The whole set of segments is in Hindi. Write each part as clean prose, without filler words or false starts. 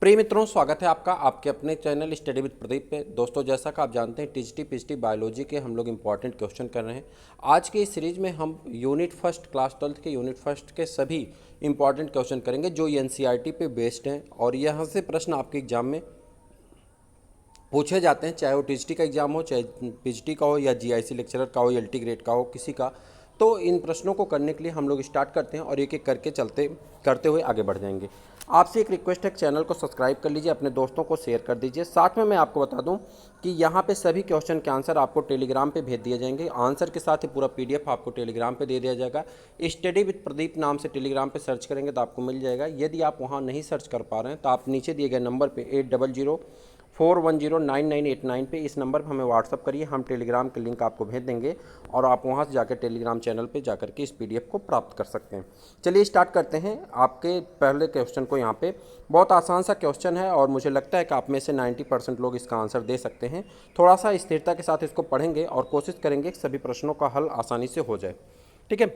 प्रिय मित्रों, स्वागत है आपका आपके अपने चैनल स्टडी विद प्रदीप पे। दोस्तों, जैसा कि आप जानते हैं टीजीटी पीजीटी बायोलॉजी के हम लोग इंपॉर्टेंट क्वेश्चन कर रहे हैं। आज के इस सीरीज में हम यूनिट फर्स्ट क्लास 12 के यूनिट फर्स्ट के सभी इंपॉर्टेंट क्वेश्चन करेंगे जो एनसीईआरटी पे बेस्ड हैं और यहाँ से प्रश्न आपके एग्जाम में पूछे जाते हैं, चाहे वो टीजीटी का एग्जाम हो, चाहे पीजीटी का हो, या जीआईसी लेक्चरर का हो, एलटी ग्रेड का हो, किसी का। तो इन प्रश्नों को करने के लिए हम लोग स्टार्ट करते हैं और एक एक करके करते हुए आगे बढ़ जाएंगे। आपसे एक रिक्वेस्ट है, चैनल को सब्सक्राइब कर लीजिए, अपने दोस्तों को शेयर कर दीजिए। साथ में मैं आपको बता दूं कि यहाँ पे सभी क्वेश्चन के आंसर आपको टेलीग्राम पे भेज दिए जाएंगे। आंसर के साथ ही पूरा पीडीएफ आपको टेलीग्राम पे दे दिया जाएगा। स्टडी विद प्रदीप नाम से टेलीग्राम पे सर्च करेंगे तो आपको मिल जाएगा। यदि आप वहाँ नहीं सर्च कर पा रहे हैं तो आप नीचे दिए गए नंबर पर 8004109989 पे इस नंबर पर हमें व्हाट्सअप करिए, हम टेलीग्राम के लिंक आपको भेज देंगे और आप वहां से जाकर टेलीग्राम चैनल पे जाकर के इस पीडीएफ को प्राप्त कर सकते हैं। चलिए स्टार्ट करते हैं आपके पहले क्वेश्चन को। यहाँ पे बहुत आसान सा क्वेश्चन है और मुझे लगता है कि आप में से 90% लोग इसका आंसर दे सकते हैं। थोड़ा सा स्थिरता के साथ इसको पढ़ेंगे और कोशिश करेंगे कि सभी प्रश्नों का हल आसानी से हो जाए। ठीक है।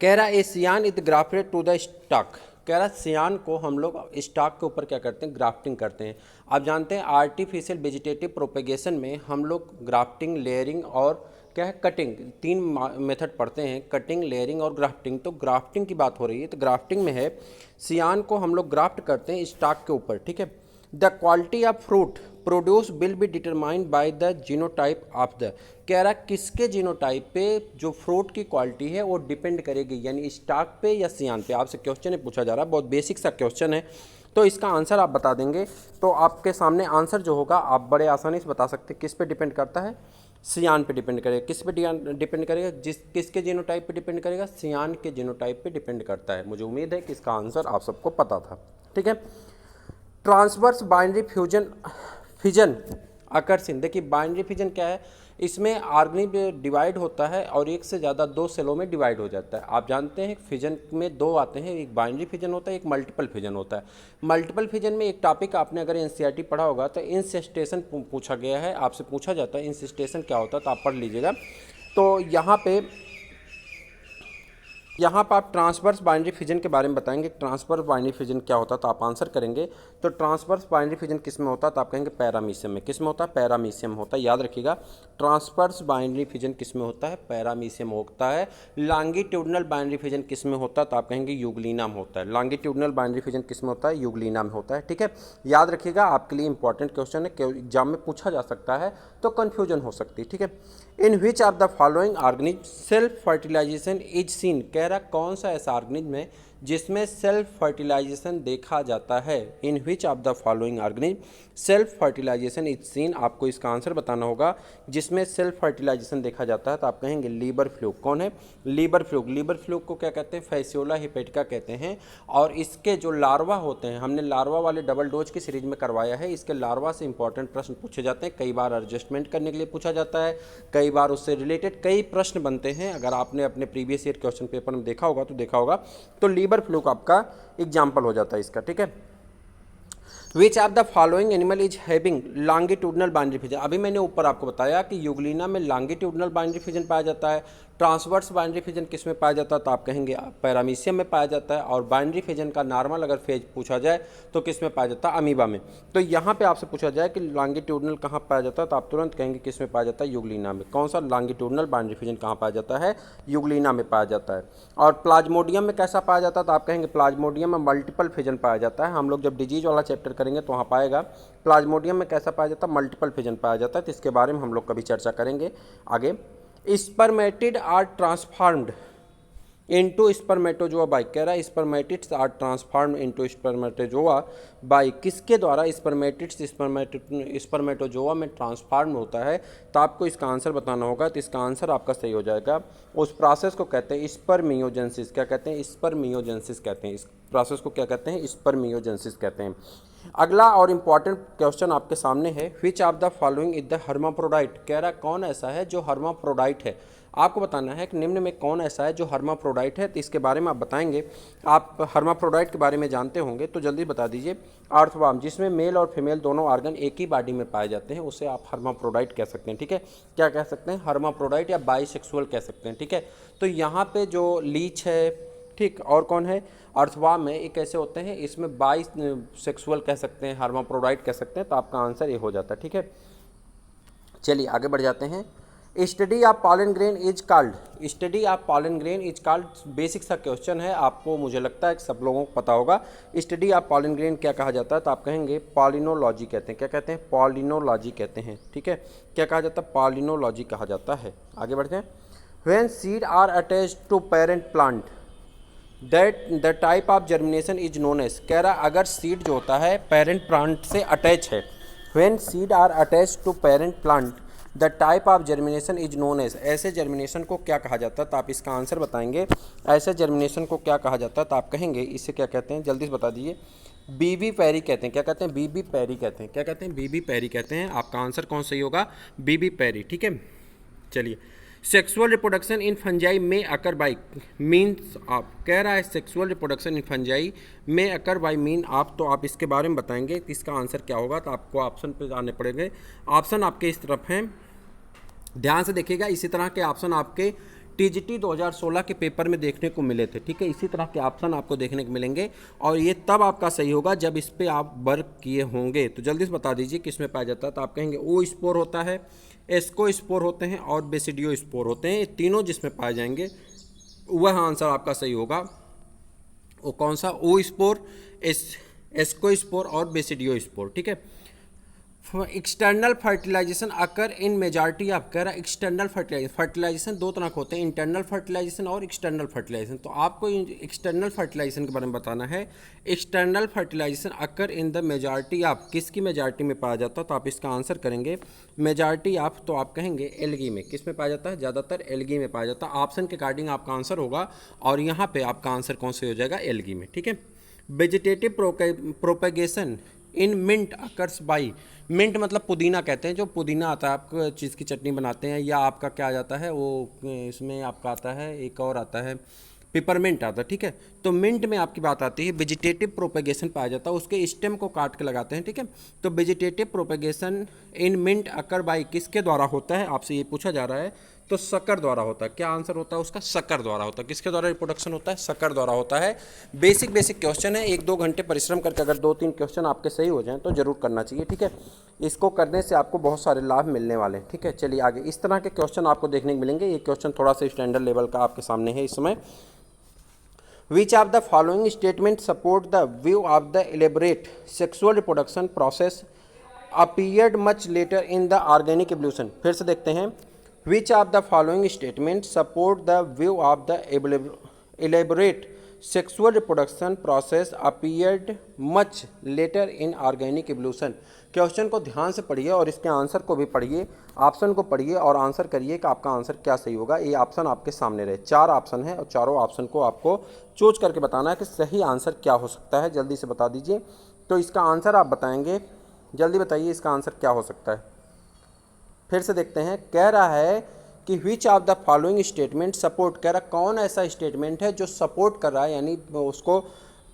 कह रहा है scion is grafted to the stock. कह रहा है सियान को हम लोग स्टॉक के ऊपर क्या करते हैं, ग्राफ्टिंग करते हैं। आप जानते हैं आर्टिफिशियल वेजिटेटिव प्रोपेगेशन में हम लोग ग्राफ्टिंग, लेयरिंग और क्या है, कटिंग, तीन मेथड पढ़ते हैं, कटिंग, लेयरिंग और ग्राफ्टिंग। तो ग्राफ्टिंग की बात हो रही है, तो ग्राफ्टिंग में है सियान को हम लोग ग्राफ्ट करते हैं स्टॉक के ऊपर। ठीक है। The quality of fruit produce will be determined by the genotype of the. कह रहा किसके जीनोटाइप पे जो फ्रूट की क्वालिटी है वो डिपेंड करेगी, यानी स्टॉक पे या सियान पे। आपसे क्वेश्चन है पूछा जा रहा है, बहुत बेसिक सा क्वेश्चन है। तो इसका आंसर आप बता देंगे तो आपके सामने आंसर जो होगा आप बड़े आसानी से बता सकते हैं। किस पे डिपेंड करता है? सियान पे डिपेंड करेगा। किस पे डिपेंड करेगा? किसके जीनोटाइप पे डिपेंड करेगा? सियान के जीनोटाइप पे डिपेंड करता है। मुझे उम्मीद है कि इसका आंसर आप सबको पता था। ठीक है। ट्रांसवर्स बाइनरी फिजन आकर्षण। देखिए बाइनरी फिजन क्या है, इसमें ऑर्गेनिज्म डिवाइड होता है और एक से ज़्यादा दो सेलों में डिवाइड हो जाता है। आप जानते हैं फिजन में दो आते हैं, एक बाइनरी फिजन होता है, एक मल्टीपल फिजन होता है। मल्टीपल फिजन में एक टॉपिक आपने अगर एनसीईआरटी पढ़ा होगा तो इंसेस्टेशन पूछा गया है, आपसे पूछा जाता है इंसेस्टेशन क्या होता है, तो आप पढ़ लीजिएगा। तो यहाँ पर आप ट्रांसवर्स बाइनरी फिजन के बारे में बताएंगे। ट्रांसवर्स बाइनरी फिजन क्या होता है तो आप आंसर करेंगे। तो ट्रांसवर्स बाइनरी फिजन किस में होता है तो आप कहेंगे पैरामीशियम में। किस में होता है? पैरामीशियम होता है, याद रखिएगा। ट्रांसवर्स बाइनरी फिजन किस में होता है? पैरामीशियम होता है। लॉन्गिट्यूडनल बाइनरी फिजन किस में होता है तो आप कहेंगे यूग्लिना में होता है। लॉन्गिट्यूडनल बाइनरी फिजन किस में होता है? यूग्लिना में होता है। ठीक है, याद रखिएगा, आपके लिए इंपॉर्टेंट क्वेश्चन है, एग्जाम में पूछा जा सकता है तो कन्फ्यूजन हो सकती है। ठीक है। In which of the following organism self fertilisation is seen. कह रहा कौन सा ऐसा ऑर्गेनिज्म है जिसमें सेल्फ फर्टिलाइजेशन देखा जाता है? In which of the following organism self fertilisation is seen. आपको इसका आंसर बताना होगा जिसमें सेल्फ फर्टिलाइजेशन देखा जाता है तो आप कहेंगे लीबर फ्लूक। कौन है? लीबर फ्लूक। लीबर फ्लूक को क्या कहते हैं? फैसियोला हिपेटिका कहते हैं। और इसके जो लार्वा होते हैं, हमने लार्वा वाले डबल डोज की सीरीज में करवाया है, इसके लार्वा से इंपॉर्टेंट प्रश्न पूछे जाते हैं। कई बार एडजस्टमेंट करने के लिए पूछा जाता है, कई बार उससे रिलेटेड कई प्रश्न बनते हैं। अगर आपने अपने प्रीवियस ईयर क्वेश्चन पेपर में देखा होगा तो लीबर फ्लूक आपका एग्जाम्पल हो जाता है इसका। ठीक है। Which of the following animal is having longitudinal binary fission. अभी मैंने ऊपर आपको बताया कि यूग्लिना में लॉन्गिट्यूडनल बाइनरी फिजन पाया जाता है। ट्रांसवर्स बाइनरी फिजन किस में पाया जाता है तो आप कहेंगे पैरामीशियम में पाया जाता है। और बाइनरी फिजन का नॉर्मल अगर फेज पूछा जाए तो किस में पाया जाता है? अमीबा में। तो यहाँ पे आपसे पूछा जाए कि लॉन्गिट्यूडनल कहाँ पाया जाता है तो आप तुरंत कहेंगे किस में पाया जाता है? यूग्लिना में। कौन सा? लॉन्गिट्यूडनल बाइनरी फिजन कहाँ पाया जाता है? यूग्लिना में पाया जाता है। और प्लाज्मोडियम में कैसा पाया जाता है तो आप कहेंगे प्लाज्मोडियम में मल्टीपल फिजन पाया जाता है। हम लोग जब डिजीज वाला चैप्टर करेंगे तो वहाँ पाएगा प्लाज्मोडियम में कैसा पाया जाता है? मल्टीपल फिजन पाया जाता है। तो इसके बारे में हम लोग कभी चर्चा करेंगे आगे। Spermatid are transformed into spermatozoa by. कह रहा है spermatids are transformed into spermatozoa by. किसके द्वारा स्पर्मेटिड्स स्पर्मेटोजोआ में ट्रांसफॉर्म होता है? तो आपको इसका आंसर बताना होगा। तो इसका आंसर आपका सही हो जाएगा। उस प्रोसेस को कहते हैं स्पर्मियोजेनेसिस। क्या कहते हैं? स्पर्मियोजेनेसिस कहते हैं। इस प्रोसेस को क्या कहते हैं? स्पर्मियोजेनेसिस कहते हैं। अगला और इम्पॉर्टेंट क्वेश्चन आपके सामने है, which of the following is the hermaphrodite. कह रहा कौन ऐसा है जो हर्माफ्रोडाइट है? आपको बताना है कि निम्न में कौन ऐसा है जो हर्माफ्रोडाइट है। तो इसके बारे में आप बताएंगे। आप हर्माफ्रोडाइट के बारे में जानते होंगे तो जल्दी बता दीजिए। अर्थवर्म, जिसमें मेल और फीमेल दोनों ऑर्गन एक ही बॉडी में पाए जाते हैं, उसे आप हर्माफ्रोडाइट कह सकते हैं। ठीक है, क्या कह सकते हैं? हर्माफ्रोडाइट या बाइसेक्सुअल कह सकते हैं। ठीक है। तो यहाँ पे जो लीच है, ठीक। और कौन है, अर्थवा में एक ऐसे होते हैं, इसमें बाई सेक्सुअल कह सकते हैं, हर्माफ्रोडाइट कह सकते हैं, तो आपका आंसर ये हो जाता है। ठीक है, चलिए आगे बढ़ जाते हैं। Study of pollen grain is called, study of pollen grain is called, basic सा क्वेश्चन है, आपको मुझे लगता है कि सब लोगों को पता होगा। स्टडी ऑफ पॉलन ग्रेन क्या कहा जाता है, तो आप कहेंगे पॉलिनोलॉजी कहते हैं। क्या कहते हैं, पॉलिनोलॉजी कहते हैं। ठीक है, क्या कहा जाता है, पॉलिनोलॉजी कहा जाता है। आगे बढ़ते हैं। When seed are attached to parent plant that the type of germination is known as, कह रहा अगर सीड जो होता है पेरेंट प्लांट से अटैच है, when seed are attach to parent plant the type of germination is known as, ऐसे जर्मिनेशन को क्या कहा जाता है, तो आप इसका आंसर बताएंगे ऐसे जर्मिनेशन को क्या कहा जाता है, तो आप कहेंगे इसे क्या कहते हैं, जल्दी से बता दीजिए। बीबी पैरी कहते हैं। क्या कहते हैं, बीबी पैरी कहते हैं। क्या कहते हैं, बीबी पैरी कहते हैं। आपका आंसर कौन सही होगा, बीबी पैरी। ठीक है, चलिए। सेक्सुअल रिप्रोडक्शन इन फंजाई में अकर बाई मीन्स आप, कह रहा है सेक्सुअल रिप्रोडक्शन इन फंजाई में अकर बाई मीन आप, तो आप इसके बारे में बताएंगे कि इसका आंसर क्या होगा, तो आपको ऑप्शन पे जाने पड़ेंगे। ऑप्शन आपके इस तरफ हैं, ध्यान से देखिएगा। इसी तरह के ऑप्शन आपके टीजीटी 2016 के पेपर में देखने को मिले थे। ठीक है, इसी तरह के ऑप्शन आपको देखने को मिलेंगे और ये तब आपका सही होगा जब इस पर आप वर्क किए होंगे। तो जल्दी से बता दीजिए किस में पाया जाता है, तो आप कहेंगे ओ स्पोर होता है, एस्को स्पोर होते हैं और बेसिडियो स्पोर होते हैं। ये तीनों जिसमें पाए जाएंगे वह आंसर आपका सही होगा। वो कौन सा, ओ स्पोर, एस्को स्पोर और बेसिडियो स्पोर। ठीक है, external fertilization occur in majority of, कह रहा है एक्सटर्नल फर्टिलाइजेशन दो तरह के होते हैं, इंटरनल फर्टिलाइजेशन और एक्सटर्नल फर्टिलाइजेशन। तो आपको एक्सटर्नल फर्टिलाइजेशन के बारे में बताना है। External fertilization occur in the majority of, किसकी मेजॉरिटी में पाया जाता है, तो आप इसका आंसर करेंगे मेजॉरिटी ऑफ, तो आप कहेंगे एल्गी में। किस में पाया जाता है, ज़्यादातर एल्गी में पाया जाता है। ऑप्शन के अकॉर्डिंग आपका आंसर होगा और यहाँ पर आपका आंसर कौन से हो जाएगा, एल्गी में। ठीक है, vegetative propagation in mint occurs by, mint मतलब पुदीना कहते हैं, जो पुदीना आता है आप चीज़ की चटनी बनाते हैं, या आपका क्या आ जाता है वो, इसमें आपका आता है एक और आता है पिपरमिंट आता है। ठीक है, तो मिंट में आपकी बात आती है वेजिटेटिव प्रोपेगेशन पाया जाता है, उसके स्टेम को काट के लगाते हैं। ठीक है, तो vegetative propagation in mint occur by किसके द्वारा होता है, आपसे ये पूछा जा रहा है, तो शक्कर द्वारा होता है। क्या आंसर होता है उसका, शक्कर द्वारा होता है। किसके द्वारा रिप्रोडक्शन होता है, शक्कर द्वारा होता है। बेसिक क्वेश्चन है, 1-2 घंटे परिश्रम करके अगर 2-3 क्वेश्चन आपके सही हो जाएं तो जरूर करना चाहिए। ठीक है, इसको करने से आपको बहुत सारे लाभ मिलने वाले हैं। ठीक है, चलिए आगे। इस तरह के क्वेश्चन आपको देखने को मिलेंगे। ये क्वेश्चन थोड़ा सा स्टैंडर्ड लेवल का आपके सामने है इस समय। Which of the following statement support the view of the elaborate sexual reproduction process appeared much later in the organic evolution? फिर से देखते हैं। Which of the following statements support the view of the elaborate sexual reproduction process appeared much later in organic evolution? Question को ध्यान से पढ़िए और इसके आंसर को भी पढ़िए, ऑप्शन को पढ़िए और आंसर करिए कि आपका आंसर क्या सही होगा। ये ऑप्शन आपके सामने रहे, 4 ऑप्शन है और चारों ऑप्शन को आपको चूज करके बताना है कि सही आंसर क्या हो सकता है। जल्दी से बता दीजिए। तो इसका आंसर आप बताएंगे, जल्दी बताइए इसका आंसर क्या हो सकता है। फिर से देखते हैं, कह रहा है कि विच of the following statement support, कह रहा कौन ऐसा स्टेटमेंट है जो सपोर्ट कर रहा है, यानी उसको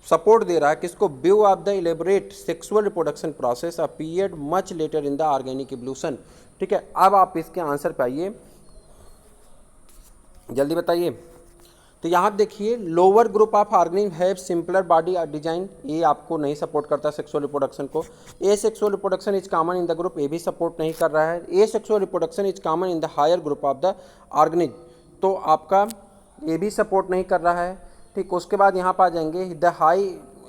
सपोर्ट दे रहा है किसको, view of the elaborate sexual reproduction process appeared much later in the organic evolution. ठीक है, अब आप इसके आंसर पे आइए, जल्दी बताइए। तो यहाँ देखिए, lower group of organism have simpler body design, ये आपको नहीं सपोर्ट करता सेक्सुअल रिप्रोडक्शन को। Asexual reproduction is common in the group, ये भी सपोर्ट नहीं कर रहा है। Asexual reproduction is common in the higher group of the organism, तो आपका ये भी सपोर्ट नहीं कर रहा है। ठीक, उसके बाद यहाँ पर आ जाएंगे the high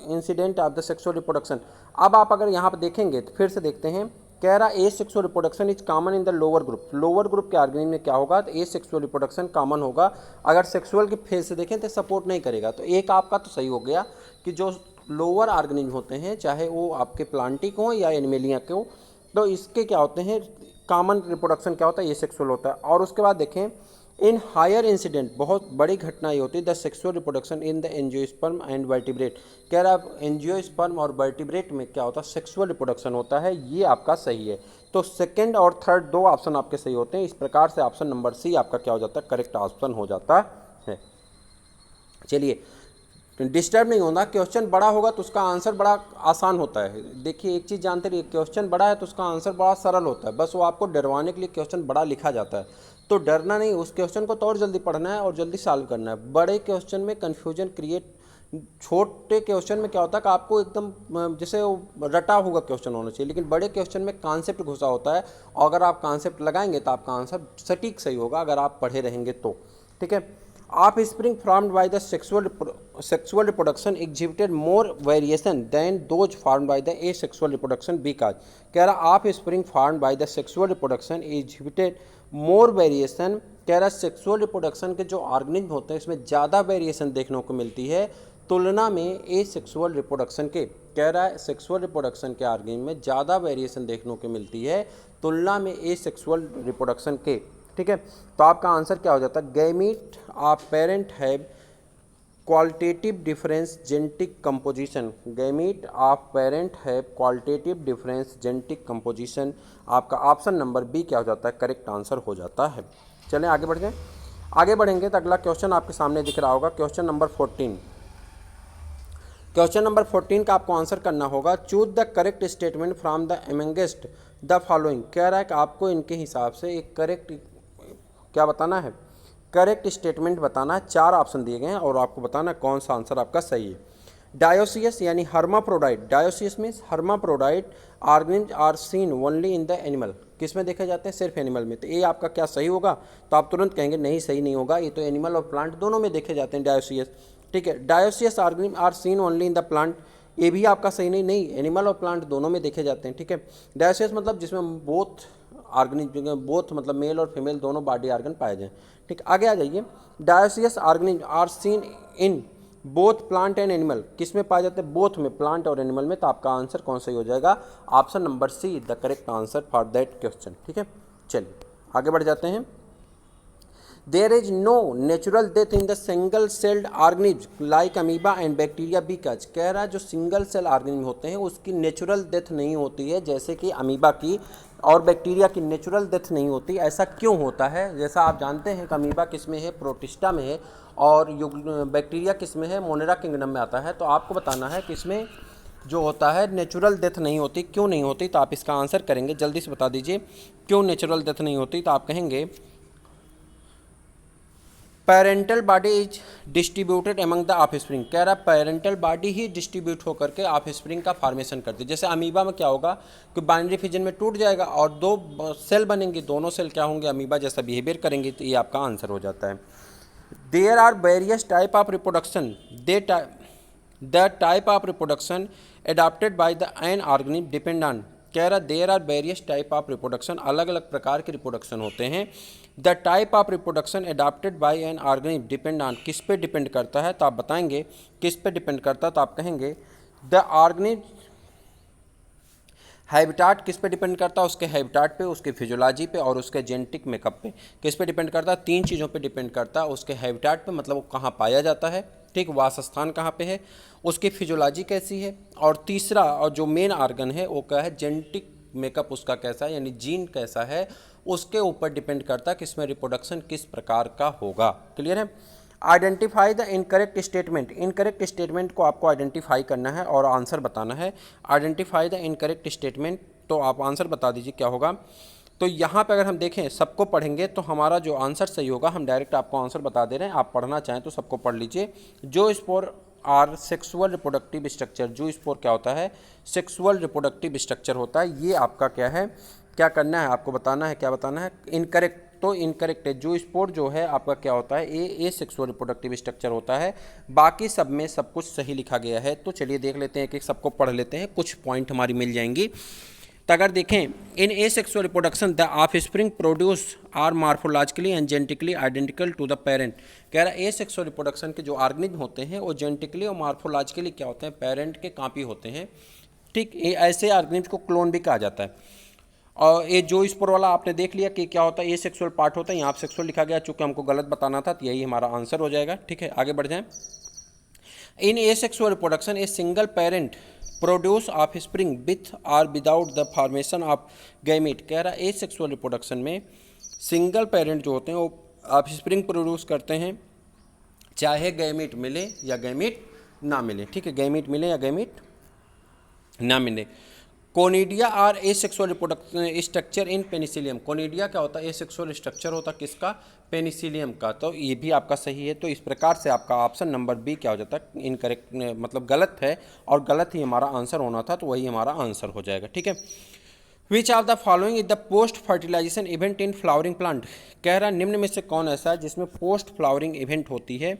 incident of the sexual reproduction. अब आप अगर यहाँ पर देखेंगे तो फिर से देखते हैं, कह रहा ए sexual reproduction is common in the lower group, lower group के ऑर्गेनिज्म में क्या होगा, तो ए सेक्सुअल रिप्रोडक्शन कॉमन होगा। अगर सेक्सुअल के फेज से देखें तो सपोर्ट नहीं करेगा। तो एक आपका तो सही हो गया कि जो लोअर ऑर्गेनिज्म होते हैं, चाहे वो आपके प्लांटिक हों या एनिमेलिया के हों, तो इसके क्या होते हैं, कॉमन रिप्रोडक्शन क्या होता है, ए सेक्सुअल होता है। और उसके बाद देखें, इन हायर इंसिडेंट, बहुत बड़ी घटना ये होती है, the sexual reproduction in the angiosperm and vertebrate. कह रहा है एंजियोस्पर्म और वर्टिब्रेट में क्या होता है, सेक्सुअल रिप्रोडक्शन होता है। ये आपका सही है। तो सेकंड और थर्ड 2 ऑप्शन आपके सही होते हैं। इस प्रकार से ऑप्शन नंबर सी आपका क्या हो जाता है, करेक्ट ऑप्शन हो जाता है। चलिए, डिस्टर्ब नहीं होना, क्वेश्चन बड़ा होगा तो उसका आंसर बड़ा आसान होता है। देखिए एक चीज़ जानते रहिए, क्वेश्चन बड़ा है तो उसका आंसर बड़ा सरल होता है, बस वो आपको डरवाने के लिए क्वेश्चन बड़ा लिखा जाता है। तो डरना नहीं, उस क्वेश्चन को तो और जल्दी पढ़ना है और जल्दी सॉल्व करना है। बड़े क्वेश्चन में कन्फ्यूजन क्रिएट, छोटे क्वेश्चन में क्या होता है कि आपको एकदम जैसे वो रटा हुआ क्वेश्चन होना चाहिए, लेकिन बड़े क्वेश्चन में कॉन्सेप्ट घुसा होता है, और अगर आप कॉन्सेप्ट लगाएंगे तो आपका आंसर सटीक सही होगा अगर आप पढ़े रहेंगे तो। ठीक है, offspring formed by the sexual reproduction exhibited more variation than those formed by the asexual reproduction because, कह रहा offspring formed by the sexual reproduction exhibited more variation, कह रहा सेक्सुअल रिप्रोडक्शन के जो ऑर्गेनिज्म होते हैं इसमें ज़्यादा वेरिएशन देखने को मिलती है तुलना में ए सेक्सुअल रिप्रोडक्शन के। कह रहा है सेक्सुअल रिप्रोडक्शन के ऑर्गेनिज्म में ज़्यादा वेरिएशन देखने को मिलती है तुलना में ए सेक्सुअल रिप्रोडक्शन के। ठीक है, तो आपका आंसर क्या हो जाता है, gamete of parent have qualitative difference genetic composition, gamete of parent have qualitative difference genetic composition. आपका ऑप्शन नंबर बी क्या हो जाता है, करेक्ट आंसर हो जाता है। चलें आगे बढ़ जाएं, आगे बढ़ेंगे तो अगला क्वेश्चन आपके सामने दिख रहा होगा, क्वेश्चन नंबर 14। क्वेश्चन नंबर 14 का आपको आंसर करना होगा, choose the correct statement from the amongst the following. कह रहा है कि आपको इनके हिसाब से एक करेक्ट क्या बताना है, करेक्ट स्टेटमेंट बताना है। 4 ऑप्शन दिए गए हैं और आपको बताना कौन सा आंसर आपका सही है। डायोसियस यानी hermaphrodite, dioecious means hermaphrodite organism are seen only in the animal, किस में देखे जाते हैं, सिर्फ एनिमल में। तो ये आपका क्या सही होगा, तो आप तुरंत कहेंगे नहीं सही नहीं होगा, ये तो एनिमल और प्लांट दोनों में देखे जाते हैं डायोसियस। ठीक है, dioecious organism are seen only in the plant, ये भी आपका सही नहीं, एनिमल और प्लांट दोनों में देखे जाते हैं। ठीक है, डायोसियस मतलब जिसमें बोथ ऑर्गेनिज्म, बोथ मतलब मेल और फीमेल दोनों बॉडी ऑर्गन पाए जाएं। ठीक, आगे आ जाइए, dioecious organism are seen in both plant and animal, किस में पाए जाते हैं, बोथ में, प्लांट और एनिमल में। तो आपका आंसर कौन सही हो जाएगा, option number C the correct answer for that question. ठीक है, चलिए आगे बढ़ जाते हैं। There is no natural death in the single celled organism like amoeba and bacteria because, कह रहा है जो सिंगल सेल ऑर्गेनिज्म होते हैं उसकी नेचुरल डेथ नहीं होती है, जैसे कि अमीबा की और बैक्टीरिया की नेचुरल डेथ नहीं होती। ऐसा क्यों होता है, जैसा आप जानते हैं कि अमीबा किस में है, प्रोटिस्टा में है, और बैक्टीरिया किस में है, मोनेरा किंगडम में आता है। तो आपको बताना है कि इसमें जो होता है नेचुरल डेथ नहीं होती, क्यों नहीं होती। तो आप इसका आंसर करेंगे, जल्दी से बता दीजिए क्यों नेचुरल डेथ नहीं होती। तो आप कहेंगे parental body is distributed among the offspring, कह रहा है पेरेंटल बॉडी ही डिस्ट्रीब्यूट होकर के ऑफस्प्रिंग का फॉर्मेशन करती है। जैसे अमीबा में क्या होगा कि बाइनरी फिजन में टूट जाएगा और 2 सेल बनेंगे, दोनों सेल क्या होंगे, अमीबा जैसा बिहेवियर करेंगे। तो ये आपका आंसर हो जाता है। There are various type of reproduction, the type of reproduction adapted by the an organism depend on, कह रहा there are various type of reproduction, अलग अलग प्रकार के रिप्रोडक्शन होते हैं। The type of reproduction adapted by an organism depend on, किस पे डिपेंड करता है। तो आप बताएंगे किस पे डिपेंड करता है। तो आप कहेंगे द ऑर्गेनिज्म हैबिटाट, किस पे डिपेंड करता है, उसके हैबिटाट पे, उसके फिजियोलॉजी पे और उसके जेनेटिक मेकअप पे। किस पे डिपेंड करता है, 3 चीज़ों पे डिपेंड करता है। उसके हैबिटाट पे मतलब वो कहाँ पाया जाता है, ठीक, वासस्थान कहाँ पे है, उसकी फिजियोलॉजी कैसी है, और तीसरा और जो मेन ऑर्गन है वो क्या है, जेनेटिक मेकअप उसका कैसा है, यानी जीन कैसा है, उसके ऊपर डिपेंड करता है कि इसमें रिप्रोडक्शन किस प्रकार का होगा। क्लियर है। Identify the incorrect statement, incorrect statement को आपको आइडेंटिफाई करना है और आंसर बताना है। आइडेंटिफाई द इनकरेक्ट स्टेटमेंट, तो आप आंसर बता दीजिए क्या होगा। तो यहाँ पे अगर हम देखें सबको पढ़ेंगे तो हमारा जो आंसर सही होगा, हम डायरेक्ट आपको आंसर बता दे रहे हैं, आप पढ़ना चाहें तो सबको पढ़ लीजिए। जो spore are sexual reproductive structure, जो स्पोर क्या होता है, सेक्सुअल रिप्रोडक्टिव स्ट्रक्चर होता है। ये आपका क्या है, क्या करना है, आपको बताना है, क्या बताना है, इनकरेक्ट। तो इनकरेक्ट है, जो स्पोर जो है आपका क्या होता है, ए सेक्सुअल रिप्रोडक्टिव स्ट्रक्चर होता है। बाकी सब में सब कुछ सही लिखा गया है। तो चलिए देख लेते हैं, एक एक सबको पढ़ लेते हैं, कुछ पॉइंट हमारी मिल जाएंगी। तो अगर देखें, in asexual reproduction the offspring produce are morphologically and genetically identical to the parent, कह रहा है ए सेक्सुअल रिप्रोडक्शन के जो ऑर्गेनिज्म होते हैं वो जेनेटिकली और मार्फोलॉजिकली क्या होते हैं, पेरेंट के कॉपी होते हैं। ठीक, ऐसे ऑर्गेनिज्म को क्लोन भी कहा जाता है। और ये जो स्पोर वाला आपने देख लिया कि क्या होता है, ये सेक्सुअल पार्ट होता है, यहाँ पे सेक्सुअल लिखा गया, चूँकि हमको गलत बताना था, तो यही हमारा आंसर हो जाएगा। ठीक है, आगे बढ़ जाएं। In asexual reproduction a single parent produce offspring with और without the formation of gamete, कह रहा है ए सेक्सुअल रिप्रोडक्शन में सिंगल पेरेंट जो होते हैं वो ऑफ स्प्रिंग प्रोड्यूस करते हैं, चाहे गैमीट मिले या गैमीट ना मिले। ठीक है, गैमीट मिले या गैमीट ना मिले। Conidia are asexual reproduction structure in Penicillium. Conidia क्या होता है? एसेक्सुअल स्ट्रक्चर होता है किसका? पेनिसिलियम का। तो ये भी आपका सही है। तो इस प्रकार से आपका ऑप्शन नंबर बी क्या हो जाता है? इनकरेक्ट, मतलब गलत है, और गलत ही हमारा आंसर होना था, तो वही हमारा आंसर हो जाएगा। ठीक है। Which of the following is the post fertilization event in flowering plant. कह रहा निम्न में से कौन ऐसा है जिसमें पोस्ट फ्लावरिंग इवेंट होती है?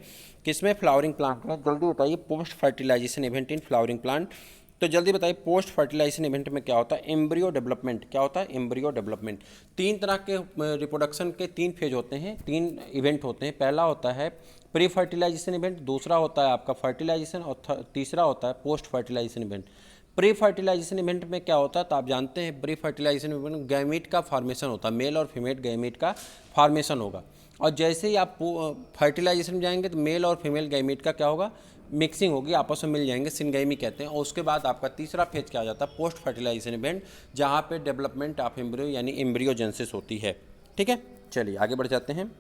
किसमें? फ्लावरिंग प्लांट में। जल्दी बताइए, post fertilization event in flowering plant. तो जल्दी बताइए, पोस्ट फर्टिलाइजेशन इवेंट में क्या होता है? Embryo development. क्या होता है? Embryo development. तीन तरह के रिप्रोडक्शन के तीन फेज होते हैं, तीन इवेंट होते हैं। पहला होता है प्री फर्टिलाइजेशन इवेंट, दूसरा होता है आपका फर्टिलाइजेशन, और तीसरा होता है post fertilization event. Pre fertilization event में क्या होता है? तो आप जानते हैं प्री फर्टिलाइजेशन इवेंट गैमीट का फॉर्मेशन होता है, मेल और फीमेल गैमीट का फॉर्मेशन होगा। और जैसे ही आप फर्टिलाइजेशन में जाएंगे तो मेल और फीमेल गैमीट का क्या होगा? मिक्सिंग होगी, आपस में मिल जाएंगे, सिनगैमी कहते हैं। और उसके बाद आपका तीसरा फेज क्या हो जाता है? पोस्ट फर्टिलाइजेशन इवेंट, जहाँ पे डेवलपमेंट ऑफ एम्ब्रियो यानी एम्ब्रियोजेनेसिस होती है। ठीक है, चलिए आगे बढ़ जाते हैं।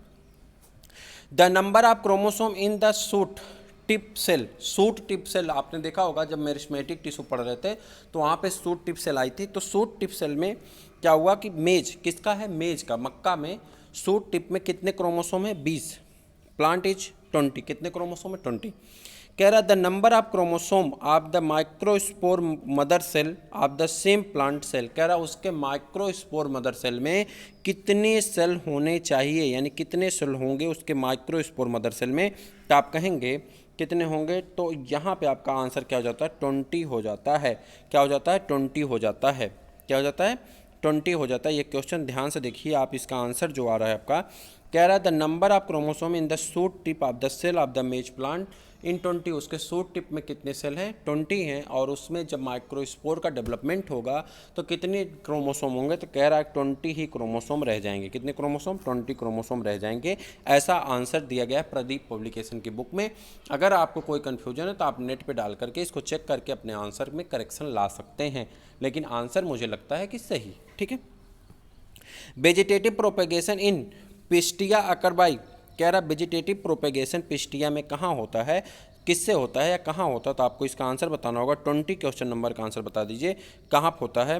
The number of chromosome in the shoot tip cell. Shoot tip cell आपने देखा होगा, जब मेरिस्मेटिक टिश्यू पढ़ रहे थे तो वहाँ पे सूट टिप सेल आई थी। तो सूट टिप सेल में क्या हुआ कि मेज किसका है? मेज का, मक्का में सूट टिप में कितने क्रोमोसोम है? 20। Plant is 20। कितने क्रोमोसोम है? 20। कह रहा the number of chromosome of the microspore mother cell of the same plant cell. कह रहा उसके माइक्रोस्पोर मदर सेल में कितने सेल होने चाहिए, यानी कितने सेल होंगे उसके माइक्रोस्पोर मदर सेल में। तो आप कहेंगे कितने होंगे? तो यहाँ पे आपका आंसर क्या हो जाता है? 20 हो जाता है। क्या हो जाता है? 20 हो जाता है। क्या हो जाता है? 20 हो जाता है। ये क्वेश्चन ध्यान से देखिए आप, इसका आंसर जो आ रहा है आपका, कह रहा है the number of chromosome in the shoot tip of the cell of the maize plant in 20। उसके सूट टिप में कितने सेल हैं? 20 हैं। और उसमें जब माइक्रोस्पोर का डेवलपमेंट होगा तो कितने क्रोमोसोम होंगे? तो कह रहा है 20 ही क्रोमोसोम रह जाएंगे। कितने क्रोमोसोम? 20 क्रोमोसोम रह जाएंगे। ऐसा आंसर दिया गया है प्रदीप पब्लिकेशन की बुक में। अगर आपको कोई कन्फ्यूजन है तो आप नेट पर डाल करके इसको चेक करके अपने आंसर में करेक्शन ला सकते हैं, लेकिन आंसर मुझे लगता है कि सही। ठीक है। वेजिटेटिव प्रोपेगेशन इन पिस्टिया अकरबाई। कह रहा वेजिटेटिव प्रोपेगेशन पिस्टिया में कहाँ होता है, किससे होता है या कहाँ होता है? तो आपको इसका आंसर बताना होगा। 20 क्वेश्चन नंबर का आंसर बता दीजिए, कहाँ होता है,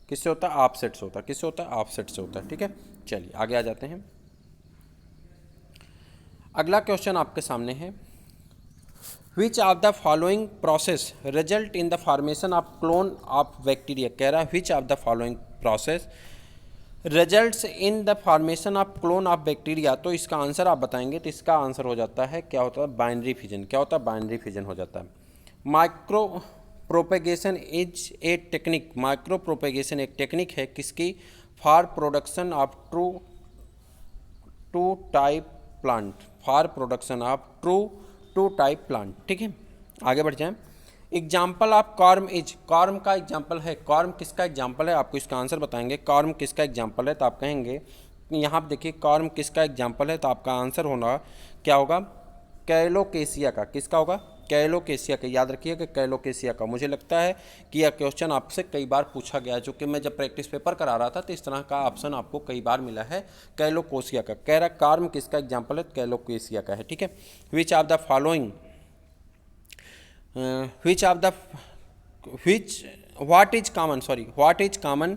किससे होता है? ऑफसेट से होता है। किससे होता है? ऑफसेट से होता है। ठीक है, चलिए आगे आ जाते हैं। अगला क्वेश्चन आपके सामने है, which of the following process result in the formation of clone of bacteria. कह रहा है which of the following process results in the formation of clone of bacteria. तो इसका आंसर आप बताएंगे, तो इसका आंसर हो जाता है, क्या होता है? Binary fission. क्या होता है? बाइनरी फिजन हो जाता है। Micro propagation is a technique. Micro propagation एक टेक्निक है किसकी? For production of to type plant. For production of to type plant. ठीक है, आगे बढ़ जाएं। Example of corm is. Corm का एग्जाम्पल है। कॉर्म किसका एग्जाम्पल है? आपको इसका आंसर बताएंगे। कॉर्म किसका एग्जाम्पल है? तो आप कहेंगे यहाँ पर देखिए कॉर्म किसका एग्जाम्पल है, तो आपका आंसर होना क्या होगा? कैलोकेसिया का। किसका होगा? कैलोकेसिया का। याद रखिए कि कैलोकेसिया का। मुझे लगता है कि यह क्वेश्चन आपसे कई बार पूछा गया है, जो कि मैं जब प्रैक्टिस पेपर करा रहा था तो इस तरह का ऑप्शन आपको कई बार मिला है। कैलोकोसिया का। कह रहा कॉर्म किसका एग्जाम्पल है? कैलोकेसिया का है। ठीक है। Which of the following what is common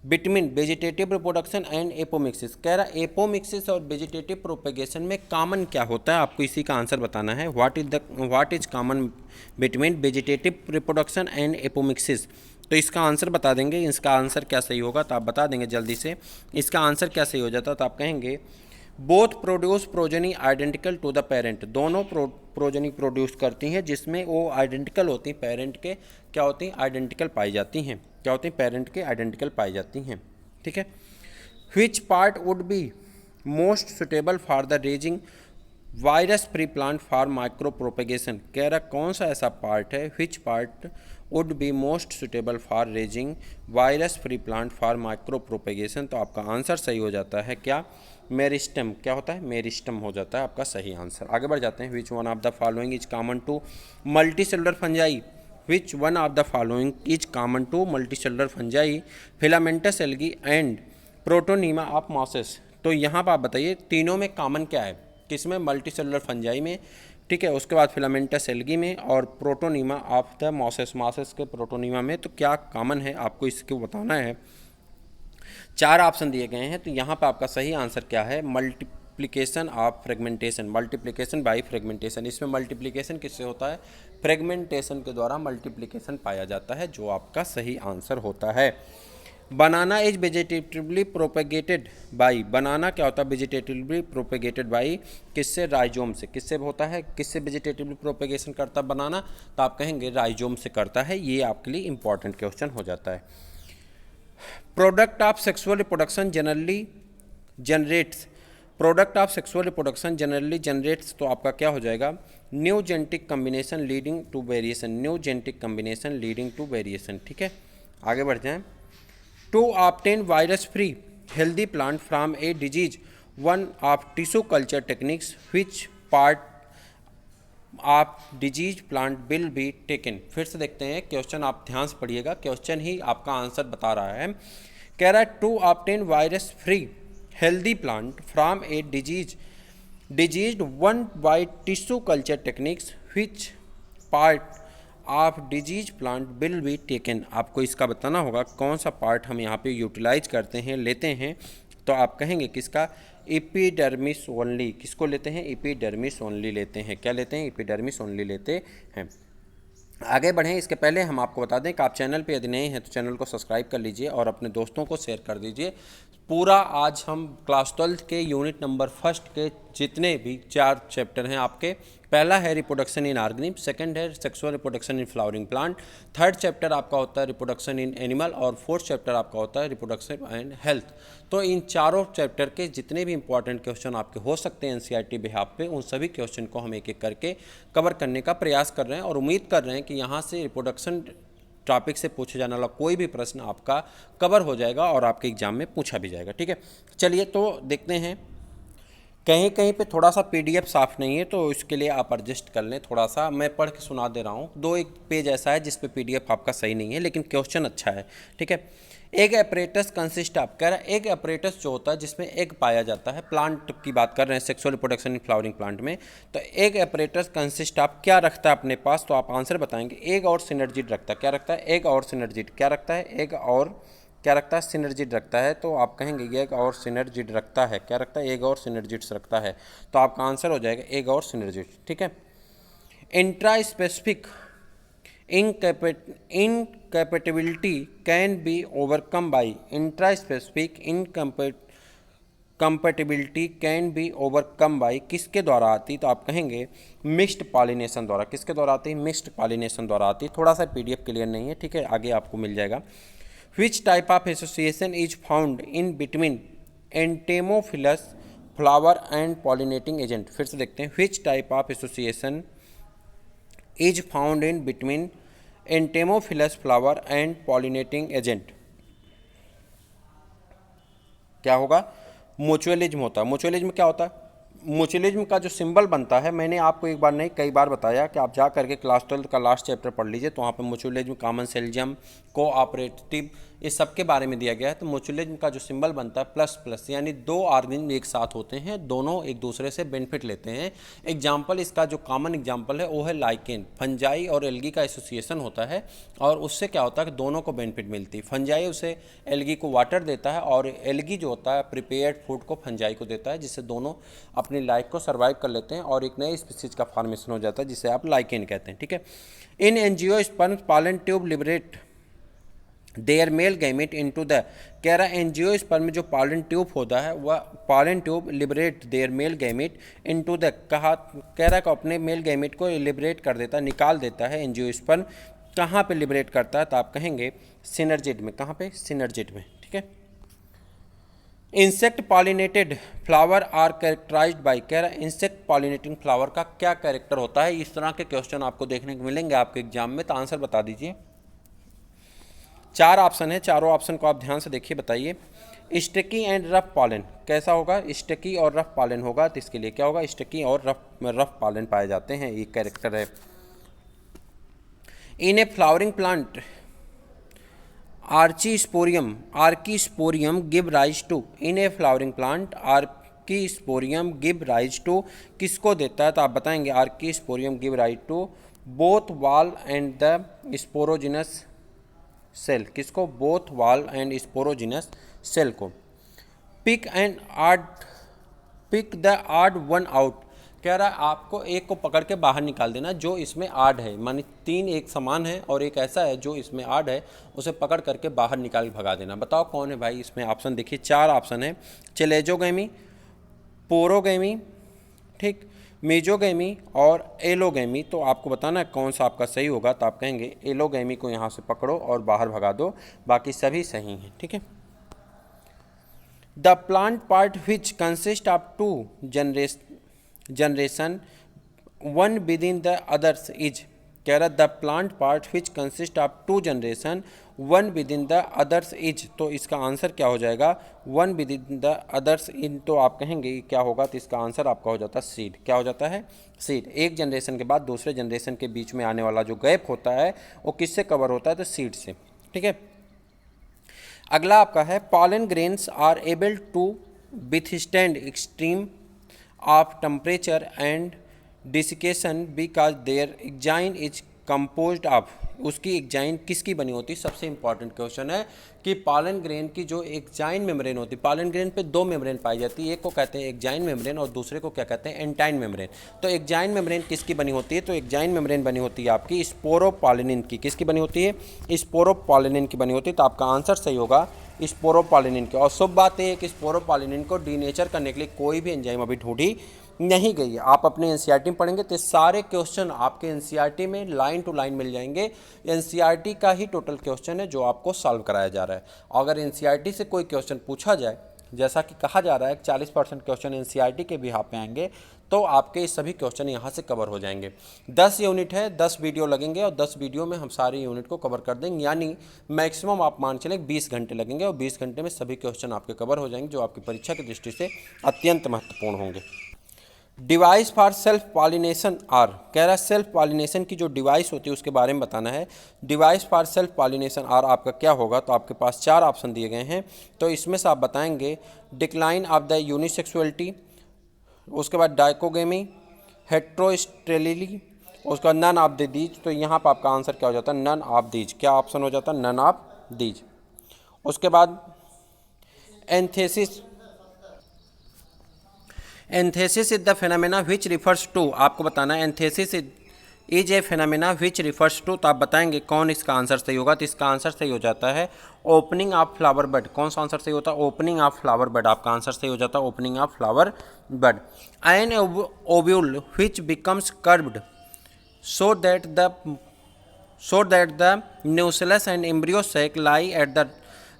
between vegetative reproduction and apomixis. कह रहा एपोमिक्सिस और वेजिटेटिव प्रोपेगेशन में कॉमन क्या होता है? आपको इसी का आंसर बताना है। What is common between vegetative reproduction and apomixis. तो इसका आंसर बता देंगे। इसका आंसर क्या सही होगा, तो आप बता देंगे जल्दी से। इसका आंसर क्या सही हो जाता, तो आप कहेंगे both produce progeny identical to the parent. दोनों प्रोजेनी प्रोड्यूस करती हैं जिसमें वो आइडेंटिकल होती हैं, पेरेंट के क्या होती हैं? आइडेंटिकल पाई जाती हैं। क्या होती हैं? पेरेंट के आइडेंटिकल पाई जाती हैं। ठीक है। Which part would be most suitable for the raising virus free plant for micro propagation. कह रहा कौन सा ऐसा पार्ट है, which part would be most suitable for raising virus free plant for micro propagation. तो आपका आंसर सही हो जाता है क्या? मेरिस्टम। क्या होता है? मेरिस्टम हो जाता है आपका सही आंसर। आगे बढ़ जाते हैं। Which one of the following is common to multicellular fungi. Which one of the following is common to multicellular fungi, filamentous algae and protonema of mosses. तो यहाँ पर आप बताइए तीनों में कॉमन क्या है? किसमें? मल्टी सेलुलर फंजाई में, ठीक है। उसके बाद फिलामेंटस एल्गी में और protonema of the mosses, mosses के प्रोटोनीमा में। तो क्या कॉमन है आपको इसको बताना है। 4 ऑप्शन दिए गए हैं, तो यहाँ पे आपका सही आंसर क्या है, multiplication of fragmentation, multiplication by fragmentation. इसमें मल्टीप्लिकेशन किससे होता है, फ्रेगमेंटेशन के द्वारा मल्टीप्लिकेशन पाया जाता है, जो आपका सही आंसर होता है। बनाना इज वेजिटेटिवली प्रोपेगेटेड बाई, बनाना क्या होता है, वेजिटेटिवली प्रोपेगेटेड बाई, किससे, राइजोम से। किससे होता है, किससे वेजिटेटिवली प्रोपेगेशन करता है बनाना, तो आप कहेंगे राइजोम से करता है। ये आपके लिए इंपॉर्टेंट क्वेश्चन हो जाता है। Product of sexual reproduction generally generates, product of sexual reproduction generally generates, तो आपका क्या हो जाएगा, new genetic combination leading to variation, new genetic combination leading to variation. ठीक है, आगे बढ़ जाएं। To obtain virus free healthy plant from a disease, one of tissue culture techniques, which part आप disease plant will be taken. फिर से देखते हैं क्वेश्चन, आप ध्यान से पढ़िएगा, क्वेश्चन ही आपका आंसर बता रहा है। कह रहा है to obtain virus free healthy plant from a disease one by tissue culture techniques, which part of disease plant will be taken. आपको इसका बताना होगा कौन सा पार्ट हम यहाँ पे यूटिलाइज करते हैं, लेते हैं। तो आप कहेंगे किसका, एपिडर्मिस ओनली। किसको लेते हैं, एपिडर्मिस ओनली लेते हैं। क्या लेते हैं, एपिडर्मिस ओनली लेते हैं। आगे बढ़ें इसके पहले हम आपको बता दें कि आप चैनल पे यदि नए हैं तो चैनल को सब्सक्राइब कर लीजिए और अपने दोस्तों को शेयर कर दीजिए। पूरा आज हम क्लास 12 के यूनिट नंबर 1 के जितने भी 4 चैप्टर हैं आपके, पहला है रिप्रोडक्शन इन ऑर्गेनिज्म, सेकंड है sexual reproduction in flowering plant, third chapter आपका होता है रिप्रोडक्शन इन एनिमल और फोर्थ चैप्टर आपका होता है रिप्रोडक्शन एंड हेल्थ। तो इन चारों चैप्टर के जितने भी इंपॉर्टेंट क्वेश्चन आपके हो सकते हैं एनसीईआरटी बिहाफ पे, उन सभी क्वेश्चन को हम एक एक करके कवर करने का प्रयास कर रहे हैं और उम्मीद कर रहे हैं कि यहाँ से रिप्रोडक्शन टॉपिक से पूछे जाने वाला कोई भी प्रश्न आपका कवर हो जाएगा और आपके एग्जाम में पूछा भी जाएगा। ठीक है, चलिए तो देखते हैं। कहीं कहीं पे थोड़ा सा पीडीएफ साफ़ नहीं है, तो इसके लिए आप एडजस्ट कर लें। थोड़ा सा मैं पढ़ के सुना दे रहा हूँ। 1 पेज ऐसा है जिस पे पीडीएफ आपका सही नहीं है, लेकिन क्वेश्चन अच्छा है। ठीक है, एग एपरेटस कंसिस्ट ऑफ, कह रहा है एग एपरेटस जो होता है जिसमें एग पाया जाता है, प्लांट की बात कर रहे हैं, sexual reproduction in flowering plant में। तो एग एपरेटस कंसिस्ट ऑफ क्या रखता है अपने पास, तो आप आंसर बताएंगे एग और सिनर्जिड रखता है। क्या रखता है, एग और सिनर्जिड। क्या रखता है, एग और क्या रखता है, सिनर्जिड रखता है। तो आप कहेंगे एग और सिनर्जिड रखता है। क्या रखता है, एग और सिनर्जिड्स रखता है। तो आपका आंसर हो जाएगा एग और सिनर्जिड। ठीक है, intra specific incompatibility can be overcome by, intra specific incompatibility can be overcome by किसके द्वारा आती, तो आप कहेंगे मिक्स्ड पॉलिनेशन द्वारा। किसके द्वारा आती है, मिक्स्ड पॉलिनेशन द्वारा आती है। थोड़ा सा पीडीएफ क्लियर नहीं है, ठीक है, आगे आपको मिल जाएगा। Which type of association is found in between entomophilous flower and pollinating agent। फिर से देखते हैं, which type of association is found in between entomophilous flower and pollinating agent। क्या होगा, म्यूचुअलिज्म होता है। म्यूचुअलिज्म क्या होता है, म्यूचुअलिज्म का जो सिंबल बनता है, मैंने आपको एक बार नहीं कई बार बताया कि आप जा करके क्लास 12 का लास्ट चैप्टर पढ़ लीजिए, तो वहाँ पे म्यूचुअलिज्म, कॉमन सेल्जियम, कोऑपरेटिव, इस सब के बारे में दिया गया है। तो म्यूचुअलिज्म का जो सिंबल बनता है प्लस प्लस, यानी 2 ऑर्गेनिज्म एक साथ होते हैं, दोनों एक दूसरे से बेनिफिट लेते हैं। एग्जाम्पल इसका जो कॉमन एग्जाम्पल है वो है लाइकेन। फंजाई और एल्गी का एसोसिएशन होता है और उससे क्या होता है कि दोनों को बेनिफिट मिलती है। फंजाई उसे एल्गी को वाटर देता है और एल्गी जो होता है प्रिपेयर्ड फूड को फंजाई को देता है, जिससे दोनों अपनी लाइफ को सर्वाइव कर लेते हैं और एक नए स्पीसीज का फॉर्मेशन हो जाता है, जिसे आप लाइकेन कहते हैं। ठीक है, इन angiosperm pollen tube liberate there male gamete into the, कह रहा है एंजियोस्पर्म में जो पॉलन ट्यूब होता है वह pollen tube liberate there male gamete into the, कहा, कह रहा है कि अपने मेल गैमेट को लिबरेट कर देता है, निकाल देता है एंजियोस्पर्म। कहाँ पे लिबरेट करता है, तो आप कहेंगे सिनर्जिड में। कहाँ पे, सिनर्जिड में। ठीक है, insect pollinated flower are characterized by, कह रहा है इंसेक्ट पॉलिनेटिंग फ्लावर का क्या कैरेक्टर होता है। इस तरह के क्वेश्चन आपको देखने को मिलेंगे आपके एग्जाम में, तो आंसर बता दीजिए। 4 ऑप्शन है, चारों ऑप्शन को आप ध्यान से देखिए, बताइए। स्टिकी एंड रफ पॉलन कैसा होगा, स्टिकी और रफ पॉलन होगा, तो इसके लिए क्या होगा, स्टिकी और रफ पॉलन पाए जाते हैं, ये कैरेक्टर है। In a flowering plant archesporium give rise to, in a flowering plant archesporium give rise to किसको देता है, तो आप बताएंगे archesporium give rise to both wall and the sporogenous cell. किसको? Both wall and sporogenous cell को। Pick the odd one out, कह रहा है आपको एक को पकड़ के बाहर निकाल देना जो इसमें आड है, मानी 3 एक समान है और एक ऐसा है जो इसमें आड है, उसे पकड़ करके बाहर निकाल भगा देना। बताओ कौन है भाई? इसमें ऑप्शन देखिए, 4 ऑप्शन है, चेलेजोगेमी, पोरोगेमी, ठीक, मेजोगेमी और एलोगेमी। तो आपको बताना है कौन सा आपका सही होगा, तो आप कहेंगे एलोगेमी को यहाँ से पकड़ो और बाहर भगा दो, बाकी सभी सही हैं, ठीक है। The plant part which consist of 2 generation one with in the others is, कह रहा the plant part which consist of 2 generation one with in the others is. तो इसका आंसर क्या हो जाएगा? One with in the others in. तो आप कहेंगे क्या होगा, तो इसका आंसर आपका हो जाता है सीड। क्या हो जाता है? सीड। एक जनरेशन के बाद दूसरे जनरेशन के बीच में आने वाला जो गैप होता है वो किससे कवर होता है? तो सीड से, ठीक है। अगला आपका है pollen grains are able to withstand extreme of temperature and desiccation because their exine is composed of. उसकी एग्जाइन किसकी बनी होती है? सबसे इंपॉर्टेंट क्वेश्चन है कि पॉलन ग्रेन की जो एग्जाइन मेम्ब्रेन होती है, पॉलन ग्रेन पे 2 मेम्ब्रेन पाई जाती है, एक को कहते हैं एग्जाइन मेम्ब्रेन और दूसरे को क्या कहते हैं? एंटाइन मेम्ब्रेन। तो एग्जाइन मेम्ब्रेन किसकी बनी होती है? तो एग्जाइन मेम्ब्रेन बनी होती है आपकी स्पोरोपॉलिनिन की। किसकी बनी होती है? स्पोरोपॉलिनिन की बनी होती है। तो आपका आंसर सही होगा स्पोरोपॉलिनिन की। और शुभ बात है कि स्पोरोपॉलिनिन को डीनेचर करने के लिए कोई भी एंजाइम अभी ढूंढी नहीं गई है। आप अपने एनसीईआरटी में पढ़ेंगे तो सारे क्वेश्चन आपके एनसीईआरटी में लाइन टू लाइन मिल जाएंगे। एनसीईआरटी का ही टोटल क्वेश्चन है जो आपको सॉल्व कराया जा रहा है। अगर एनसीईआरटी से कोई क्वेश्चन पूछा जाए, जैसा कि कहा जा रहा है 40% क्वेश्चन एनसीईआरटी के बिहाफ पे आएंगे, तो आपके ये सभी क्वेश्चन यहाँ से कवर हो जाएंगे। 10 यूनिट है, 10 वीडियो लगेंगे और 10 वीडियो में हम सारे यूनिट को कवर कर देंगे, यानी मैक्सिमम आप मान चलें 20 घंटे लगेंगे और 20 घंटे में सभी क्वेश्चन आपके कवर हो जाएंगे जो आपकी परीक्षा की दृष्टि से अत्यंत महत्वपूर्ण होंगे। Device for self pollination are, कह रहा है सेल्फ पॉलिनेशन की जो डिवाइस होती है उसके बारे में बताना है। Device for self pollination are आपका क्या होगा? तो आपके पास 4 ऑप्शन दिए गए हैं, तो इसमें से आप बताएंगे डिक्लाइन ऑफ द यूनिसेक्सुअलिटी, उसके बाद डाइकोगेमी, हेट्रोस्टेलिली, उसका नन ऑफ द दीज। तो यहाँ पर आपका आंसर क्या हो जाता है? None of these. क्या ऑप्शन हो जाता है? None of these. उसके बाद anthesis, anthesis is the phenomena which refers to, आपको बताना है anthesis is a phenomena which refers to. तो आप बताएंगे कौन इसका आंसर सही होगा? तो इसका आंसर सही हो जाता है ओपनिंग ऑफ फ्लावर बड। कौन सा आंसर सही होता है? Opening of flower bud. आपका आंसर सही हो जाता है opening of flower bud. An ovule which becomes curved so that the nucellus and embryo sac lie at the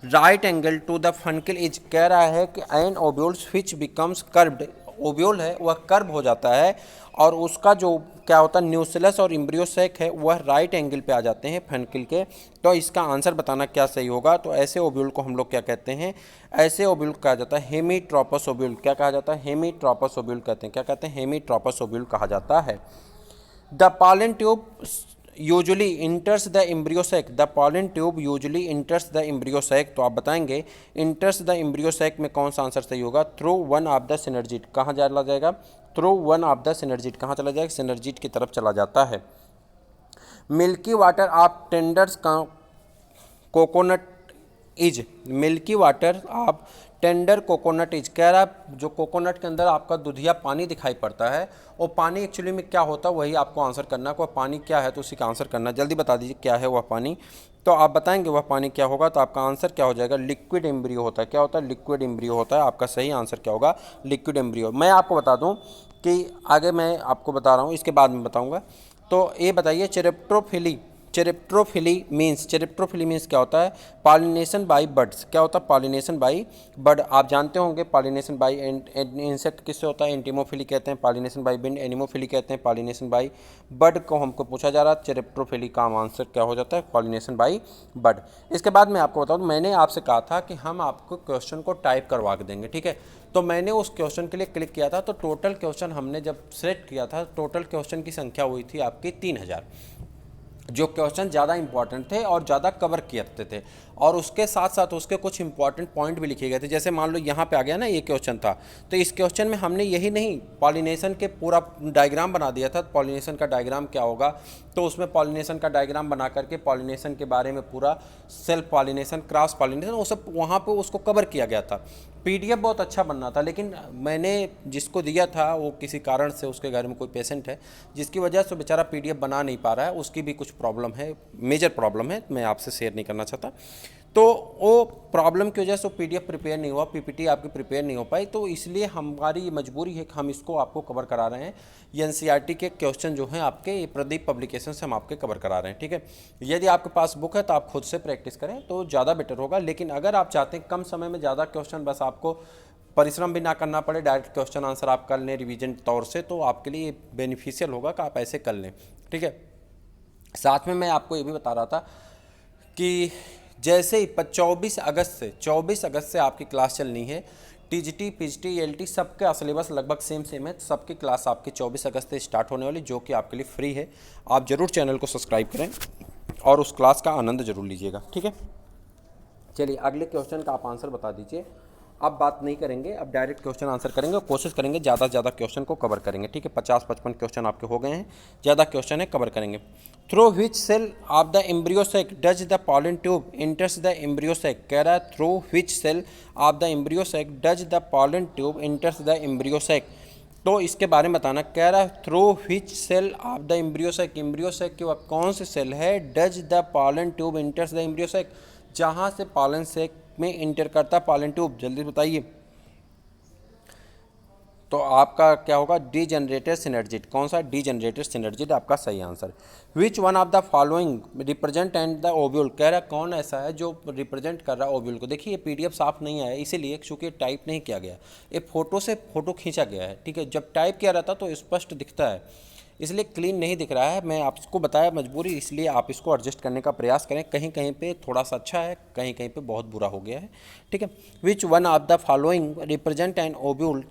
right angle to the funicule is, कह रहा है कि an ovules which becomes curved, ovule है वह कर्व हो जाता है और उसका जो क्या होता है न्यूसिलस और एम्ब्रियो सैक है वह राइट एंगल पे आ जाते हैं फनकिल के। तो इसका आंसर बताना क्या सही होगा? तो ऐसे ओव्यूल को हम लोग क्या कहते हैं? ऐसे ओव्यूल कहा जाता है हेमीट्रोपस ओव्यूल। क्या कहा जाता है? हेमीट्रोपस ओव्यूल कहते हैं। क्या कहते हैं? हेमीट्रोपस ओव्यूल कहा जाता है। The pollen tube usually enters the embryo sac. The pollen tube usually enters the embryo sac. तो आप बताएंगे enters the embryo sac में कौन सा आंसर सही होगा? Through one of the synergid। कहाँ चला जाएगा? Through one of the synergid। कहाँ चला जाएगा? synergid की तरफ चला जाता है। Milky water of tenders coconut is, milky water of tender coconut is, कह रहा है जो कोकोनट के अंदर आपका दूधिया पानी दिखाई पड़ता है वो पानी एक्चुअली में क्या होता है वही आपको आंसर करना है। वह पानी क्या है तो उसी का आंसर करना है। जल्दी बता दीजिए क्या है वह पानी। तो आप बताएंगे वह पानी क्या होगा? तो आपका आंसर क्या हो जाएगा? लिक्विड एम्ब्रियो होता है। क्या होता है? लिक्विड एम्ब्रियो होता है। आपका सही आंसर क्या होगा? Liquid embryo. मैं आपको बता दूँ कि आगे मैं आपको बता रहा हूँ, इसके बाद में बताऊँगा। तो ये बताइए चेरेप्टोफिली, चेरेप्टोफिली मीन्स क्या होता है? Pollination by birds. क्या होता है? Pollination by bird. आप जानते होंगे पॉलिनेशन बाय इंसेक्ट किससे होता है? एंटीमोफिली कहते हैं। पॉलिनेशन बाय बिंड एनिमोफिली कहते हैं। पॉलिनेशन बाय बर्ड को हमको पूछा जा रहा है। चेरेप्टोफिली का आंसर क्या हो जाता है? Pollination by bird. इसके बाद मैं आपको बताऊँ, मैंने आपसे कहा था कि हम आपको क्वेश्चन को टाइप करवा के देंगे, ठीक है। तो मैंने उस क्वेश्चन के लिए क्लिक किया था, तो टोटल क्वेश्चन हमने जब सेलेक्ट किया था टोटल क्वेश्चन की संख्या हुई थी आपकी 3000। जो क्वेश्चन ज़्यादा इंपॉर्टेंट थे और ज़्यादा कवर करते थे, और उसके साथ साथ उसके कुछ इंपॉर्टेंट पॉइंट भी लिखे गए थे। जैसे मान लो यहाँ पे आ गया ना, ये क्वेश्चन था, तो इस क्वेश्चन में हमने यही नहीं, पॉलिनेशन के पूरा डायग्राम बना दिया था। पॉलिनेशन का डायग्राम क्या होगा, तो उसमें पॉलिनेशन का डायग्राम बना करके पॉलिनेशन के बारे में पूरा, सेल्फ पॉलिनेशन, क्रॉस पॉलिनेशन, वो सब वहाँ पे उसको कवर किया गया था। पीडीएफ बहुत अच्छा बनना था, लेकिन मैंने जिसको दिया था वो किसी कारण से, उसके घर में कोई पेशेंट है जिसकी वजह से बेचारा पीडीएफ बना नहीं पा रहा है, उसकी भी कुछ प्रॉब्लम है, मेजर प्रॉब्लम है, मैं आपसे शेयर नहीं करना चाहता। तो वो प्रॉब्लम की वजह से पीडीएफ प्रिपेयर नहीं हुआ, पीपीटी आपकी प्रिपेयर नहीं हो पाई, तो इसलिए हमारी मजबूरी है कि हम इसको आपको कवर करा रहे हैं। ये एनसीईआरटी के क्वेश्चन जो हैं आपके, ये प्रदीप पब्लिकेशन से हम आपके कवर करा रहे हैं, ठीक है। यदि आपके पास बुक है तो आप खुद से प्रैक्टिस करें तो ज़्यादा बेटर होगा, लेकिन अगर आप चाहते हैं कम समय में ज़्यादा क्वेश्चन, बस आपको परिश्रम भी ना करना पड़े, डायरेक्ट क्वेश्चन आंसर आप कर लें रिवीजन तौर से, तो आपके लिए बेनिफिशियल होगा कि आप ऐसे कर लें, ठीक है। साथ में मैं आपको ये भी बता रहा था कि जैसे ही 24 अगस्त से आपकी क्लास चलनी है, टीजीटी, पीजीटी, एलटी सबका सिलेबस लगभग सेम है, तो सबकी क्लास आपकी 24 अगस्त से स्टार्ट होने वाली, जो कि आपके लिए फ्री है। आप ज़रूर चैनल को सब्सक्राइब करें और उस क्लास का आनंद ज़रूर लीजिएगा, ठीक है। चलिए अगले क्वेश्चन का आप आंसर बता दीजिए। अब बात नहीं करेंगे, अब डायरेक्ट क्वेश्चन आंसर करेंगे और कोशिश करेंगे ज़्यादा से ज़्यादा क्वेश्चन को कवर करेंगे, ठीक है। 50-55 क्वेश्चन आपके हो गए हैं, ज़्यादा क्वेश्चन है, कवर करेंगे। Through which cell of the embryo sac does the pollen tube enters the embryo sac, कह रहा है through which cell of the embryo sac does the pollen tube enters the embryo sac, तो इसके बारे में बताना। कह रहा है through which cell of the embryo sac, embryo sac के वक्त कौन से सेल है, does the pollen tube enters the embryo sac, जहाँ से पॉलन सैक में इंटर करता पॉलन ट्यूब, जल्दी बताइए। तो आपका क्या होगा, डीजेनरेटेड सिनर्जिड, कौन सा, डीजेनरेटेड सिनर्जिड आपका सही answer. Which one of the following represent and the ovule, कह रहा है कौन ऐसा है जो रिप्रेजेंट कर रहा है ओव्यूल को। देखिए ये पीडीएफ साफ नहीं आया, इसीलिए क्योंकि टाइप नहीं किया गया, ये फोटो से फोटो खींचा गया है, ठीक है। जब टाइप किया रहता तो स्पष्ट दिखता है, इसलिए क्लीन नहीं दिख रहा है। मैं आपको बताया मजबूरी, इसलिए आप इसको एडजस्ट करने का प्रयास करें। कहीं कहीं पे थोड़ा सा अच्छा है, कहीं कहीं पे बहुत बुरा हो गया है, ठीक है। Which one of the following represent an ovule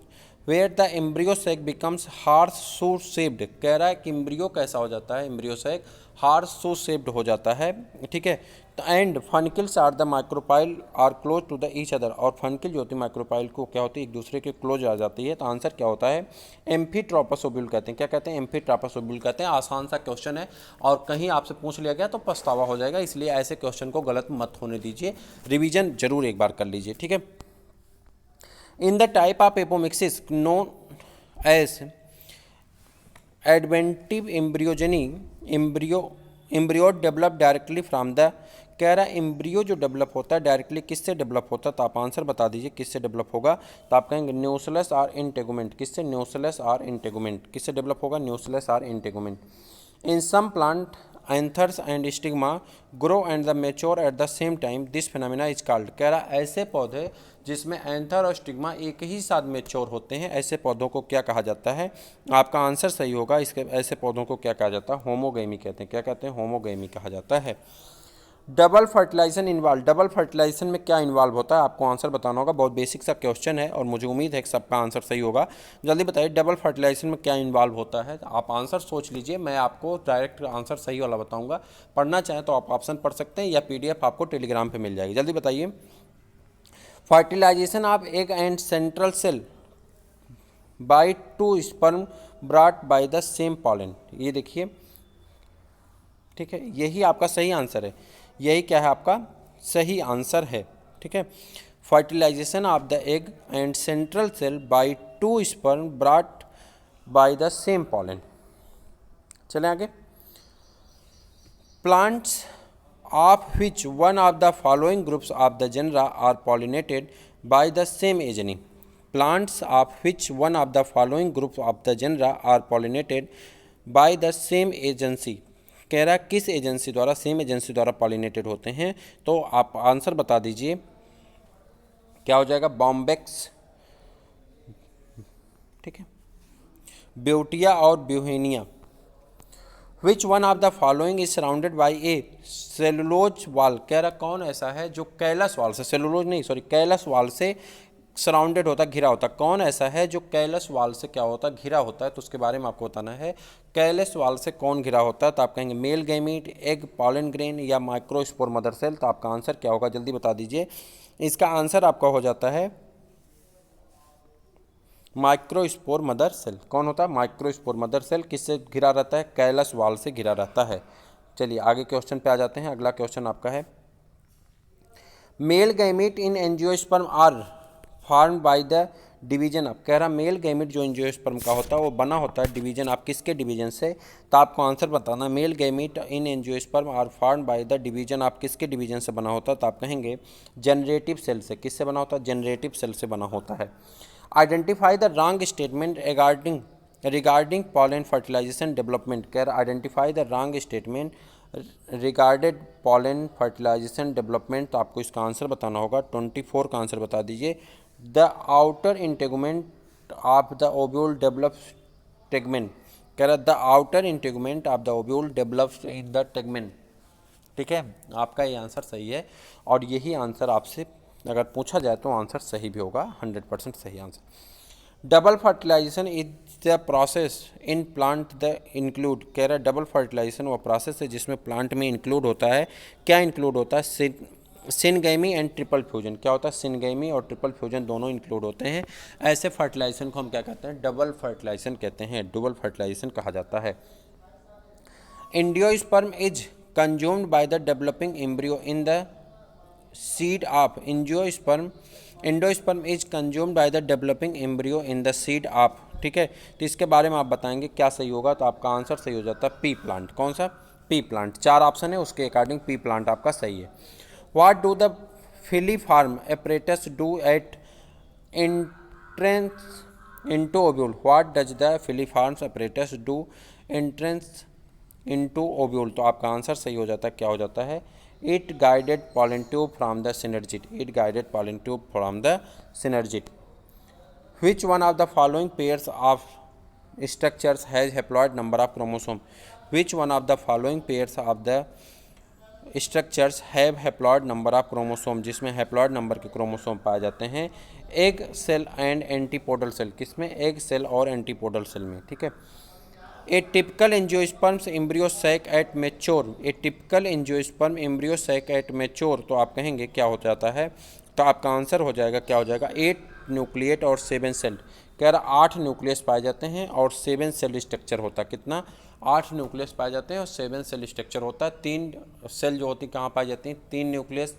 where the embryo sac becomes horse shoe shaped, कह रहा है कि एम्ब्रियो कैसा हो जाता है, embryo sac horse shoe shaped हो जाता है, ठीक है। And funicles are the micropyle are close to the each other, और फनकिल जो होती है माइक्रोपाइल को क्या होती है, एक दूसरे के क्लोज आ जाती है। तो आंसर क्या होता है, एम्फीट्रोपस ओव्यूल कहते हैं। क्या कहते हैं, एम्फीट्रोपस ओव्यूल कहते हैं। आसान सा क्वेश्चन है और कहीं आपसे पूछ लिया गया तो पछतावा हो जाएगा, इसलिए ऐसे क्वेश्चन को गलत मत होने दीजिए, रिविजन जरूर एक बार कर लीजिए, ठीक है। In the type of apomixis known as adventive embryogeny, embryo develop directly from the, कह रहा है एम्ब्रियो जो डेवलप होता है डायरेक्टली किससे डेवलप होता है, तो आप आंसर बता दीजिए किससे डेवलप होगा। तो आप कहेंगे न्यूक्लियस और इंटेगुमेंट, किससे, न्यूक्लियस और इंटेगुमेंट, किससे डेवलप होगा, न्यूक्लियस और integument. In some plant anthers and stigma grow and the mature at the same time, this phenomena is called, कह रहा है ऐसे पौधे जिसमें एंथर और स्टिग्मा एक ही साथ मेच्योर होते हैं, ऐसे पौधों को क्या कहा जाता है। आपका आंसर सही होगा, इसके ऐसे पौधों को क्या कहा जाता है, होमोगेमी कहते हैं। क्या कहते हैं, होमोगेमी कहा जाता है। Double fertilization involve, double fertilization में क्या इन्वॉल्व होता है, आपको आंसर बताना होगा। बहुत बेसिक सा क्वेश्चन है और मुझे उम्मीद है कि सबका आंसर सही होगा। जल्दी बताइए डबल फर्टिलाइजेशन में क्या इन्वॉल्व होता है। आप आंसर सोच लीजिए, मैं आपको डायरेक्ट आंसर सही वाला बताऊंगा। पढ़ना चाहें तो आप ऑप्शन पढ़ सकते हैं या पीडीएफ आपको टेलीग्राम पे मिल जाएगी। जल्दी बताइए। Fertilization of egg and central cell by two sperm brought by the same pollen, ये देखिए, ठीक है, यही आपका सही आंसर है। यही क्या है, आपका सही आंसर है, ठीक है। Fertilisation of the egg and central cell by two sperm brought by the same pollen. चलें आगे। Plants of which one of the following groups of the genera are pollinated by the same agency, plants of which one of the following groups of the genera are pollinated by the same agency, कह रहा है किस एजेंसी द्वारा, सेम एजेंसी द्वारा पॉलिनेटेड होते हैं। तो आप आंसर बता दीजिए, क्या हो जाएगा, बॉम्बेक्स, ठीक है, ब्यूटिया और Bauhinia. Which one of the following is surrounded by a cellulose wall, कह रहा कौन ऐसा है जो कैलस वाल से, सेलुलोज नहीं सॉरी कैलस वाल से सराउंडेड होता है, घिरा होता है। कौन ऐसा है जो कैलस वाल से क्या होता है, घिरा होता है, तो उसके बारे में आपको बताना है। कैलस वाल से कौन घिरा होता है, तो आप कहेंगे male gamete, egg, pollen grain या माइक्रोस्पोर मदर सेल। तो आपका आंसर क्या होगा, जल्दी बता दीजिए। इसका आंसर आपका हो जाता है माइक्रोस्पोर मदर सेल। कौन होता है, माइक्रोस्पोर मदर सेल। किससे घिरा रहता है, कैलस वाल से घिरा रहता है। चलिए आगे क्वेश्चन पे आ जाते हैं। अगला क्वेश्चन आपका है, male gamete in angiosperm are form by the division. आप कह रहा मेल गैमिट जो एंजियोस्पर्म का होता है वो बना होता है डिवीजन, आप किसके डिवीजन से, तो आपको आंसर बताना। Male gamete in angiosperm are form by the division, आप किसके डिवीजन से बना होता है, तो आप कहेंगे जनरेटिव सेल से। किससे बना होता है, जनरेटिव सेल से बना होता है। Identify the wrong statement regarding pollen fertilization development. कह रहा identify the wrong statement regarded pollen fertilization development. तो आपको इसका आंसर बताना होगा। 24 का आंसर बता दीजिए। The outer integument of the ovule develops tegmen. कह रहा the outer integument of the ovule develops in the tegmen. ठीक है, आपका ये आंसर सही है और यही आंसर आपसे अगर पूछा जाए तो आंसर सही भी होगा, 100% सही answer. Double fertilization is the process in plant the include. कह रहा है डबल फर्टिलाइजेशन वो प्रोसेस है जिसमें प्लांट में इंक्लूड होता है। क्या इंक्लूड होता है, सिनगेमी एंड ट्रिपल फ्यूजन। क्या होता है, सिनगेमी और ट्रिपल फ्यूजन दोनों इंक्लूड होते हैं। ऐसे फर्टिलाइजेशन को हम क्या कहते हैं, डबल फर्टिलाइजेशन कहते हैं, डबल फर्टिलाइजेशन कहा जाता है। Angiosperm is consumed by the developing embryo in the seed of endosperm is consumed by the developing embryo in the seed of. ठीक है, तो इसके बारे में आप बताएंगे क्या सही होगा, तो आपका आंसर सही हो जाता है पी प्लांट। कौन सा, पी प्लांट। 4 ऑप्शन है उसके अकॉर्डिंग पी प्लांट आपका सही है। What do the filiform apparatus do at entrance into ovule. What does the filiforms apparatus do entrance into ovule. तो आपका आंसर सही हो जाता है, क्या हो जाता है, it guided pollen tube from the synergid. It guided pollen tube from the synergid. Which one of the following pairs of structures has haploid number of chromosome. Which one of the following pairs of the structures have haploid number of chromosome, जिसमें हैप्लॉइड नंबर के क्रोमोसोम पाए जाते हैं। Egg cell and antipodal cell. किसमें, एग सेल और एंटीपोडल सेल में। ठीक है। A typical angiosperms embryo sac at mature. A typical angiosperm embryo sac at mature. तो आप कहेंगे क्या हो जाता है, तो आपका आंसर हो जाएगा, क्या हो जाएगा, 8 न्यूक्लिएट और 7 सेल। कह रहा 8 न्यूक्लियस पाए जाते हैं और 7 सेल स्ट्रक्चर होता है। कितना, 8 न्यूक्लियस पाए जाते हैं और 7 सेल स्ट्रक्चर होता है। 3 सेल जो होती है कहाँ पाई जाती हैं, 3 न्यूक्लियस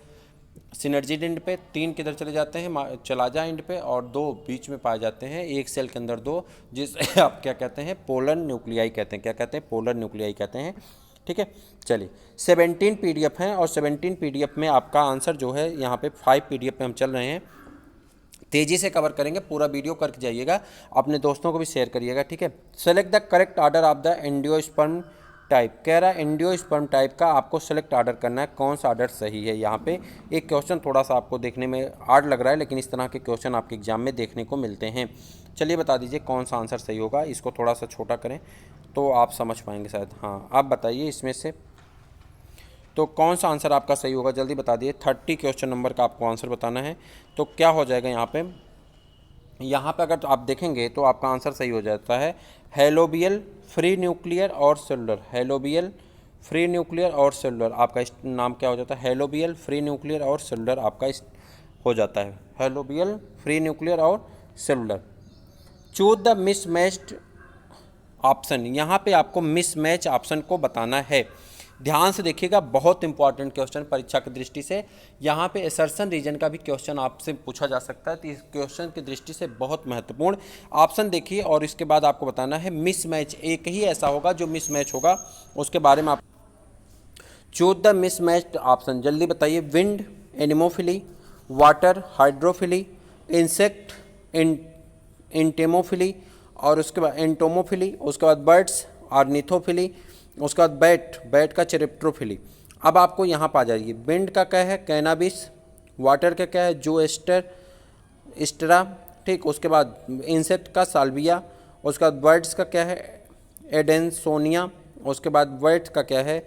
सिनर्जिड एंड पे, 3 किधर चले जाते हैं, चलाजा एंड पे, और 2 बीच में पाए जाते हैं, एक सेल के अंदर 2, जिसे आप क्या कहते हैं, पोलर न्यूक्लियाई कहते हैं। क्या कहते हैं, पोलर न्यूक्लियाई कहते हैं। ठीक है, चलिए 17 पीडीएफ हैं और 17 पीडीएफ में आपका आंसर जो है यहाँ पे 5 पीडीएफ में हम चल रहे हैं, तेज़ी से कवर करेंगे। पूरा वीडियो करके जाइएगा, अपने दोस्तों को भी शेयर करिएगा। ठीक है। Select the correct order of the angiosperm type. कह रहा है एंजियोस्पर्म टाइप का आपको सेलेक्ट ऑर्डर करना है, कौन सा ऑर्डर सही है। यहाँ पे एक क्वेश्चन थोड़ा सा आपको देखने में हार्ड लग रहा है, लेकिन इस तरह के क्वेश्चन आपके एग्जाम में देखने को मिलते हैं। चलिए बता दीजिए कौन सा आंसर सही होगा। इसको थोड़ा सा छोटा करें तो आप समझ पाएंगे शायद। हाँ, आप बताइए इसमें से तो कौन सा आंसर आपका सही होगा, जल्दी बता दिए। 30 क्वेश्चन नंबर का आपको आंसर बताना है। तो क्या हो जाएगा यहाँ पे अगर आप देखेंगे तो आपका आंसर सही हो जाता है हेलोबियल, फ्री न्यूक्लियर और सेलुलर। हेलोबियल, फ्री न्यूक्लियर और सेलुलर, आपका नाम क्या हो जाता है, हेलोबियल, फ्री न्यूक्लियर और सेलुलर आपका हो जाता है। हेलोबियल, फ्री न्यूक्लियर और cellular. Choose the mismatched option. यहाँ पे आपको मिसमैच ऑप्शन को बताना है। ध्यान से देखिएगा, बहुत इंपॉर्टेंट क्वेश्चन परीक्षा की दृष्टि से। यहाँ पे असर्शन रीजन का भी क्वेश्चन आपसे पूछा जा सकता है, तो इस क्वेश्चन की दृष्टि से बहुत महत्वपूर्ण ऑप्शन देखिए और इसके बाद आपको बताना है मिसमैच। एक ही ऐसा होगा जो मिसमैच होगा, उसके बारे में आप चूज द मिसमैच्ड ऑप्शन। जल्दी बताइए। Wind, anemophily, water, hydrophily, insect, entomophily, और उसके बाद एंटोमोफिली, उसके बाद बर्ड्स, ऑर्निथोफिली, उसके बाद बैट का चेरेप्ट्रोफिली। अब आपको यहाँ पा जाइए। विंड का क्या है, कैनाबिस। वाटर का क्या है, जो स्टेरा। ठीक, उसके बाद इंसेक्ट का साल्विया। उसके बाद बर्ड्स का क्या है, एडेंसोनिया। उसके बाद बर्ड्स का क्या है,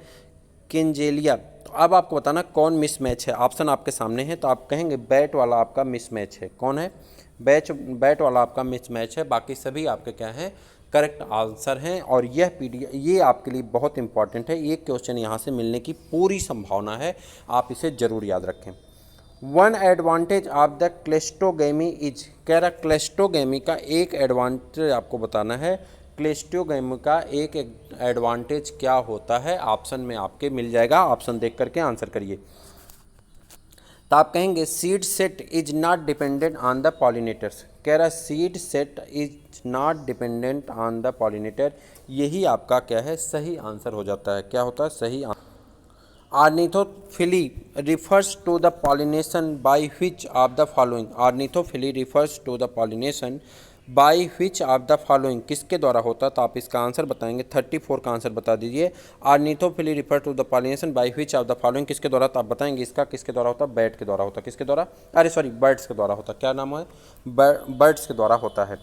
किंजेलिया। तो अब आपको बताना कौन मिसमैच है। ऑप्शन आपके सामने है, तो आप कहेंगे बैट वाला आपका मिसमैच है। कौन है? बैट वाला आपका मिसमैच है। बाकी सभी आपके क्या हैं? करेक्ट आंसर हैं। और यह पीडीएफ ये आपके लिए बहुत इंपॉर्टेंट है, ये क्वेश्चन यहाँ से मिलने की पूरी संभावना है, आप इसे ज़रूर याद रखें। One advantage of the cleistogamy is, कह रहा क्लेस्टोगेमी का एक एडवांटेज आपको बताना है। क्लेस्टोगेमी का एक एडवांटेज क्या होता है? ऑप्शन में आपके मिल जाएगा, ऑप्शन देख करके आंसर करिए। तो आप कहेंगे seed set is not dependent on the pollinators. कह रहा seed set is not dependent on the pollinator. यही आपका क्या है? सही आंसर हो जाता है। क्या होता है? सही answer. Ornithophily refers to the pollination by which of the following, ornithophily refers to the pollination by which of the following, किसके द्वारा होता है? तो आप इसका आंसर बताएंगे। 34 का आंसर बता दीजिए। Ornithophily refer to the pollination by which of the following, किसके द्वारा? तो आप बताएंगे इसका किसके द्वारा होता है? बैट के द्वारा होता है। किसके द्वारा? अरे सॉरी, बर्ड्स के द्वारा होता है। क्या नाम है? बर्ड्स के द्वारा होता है।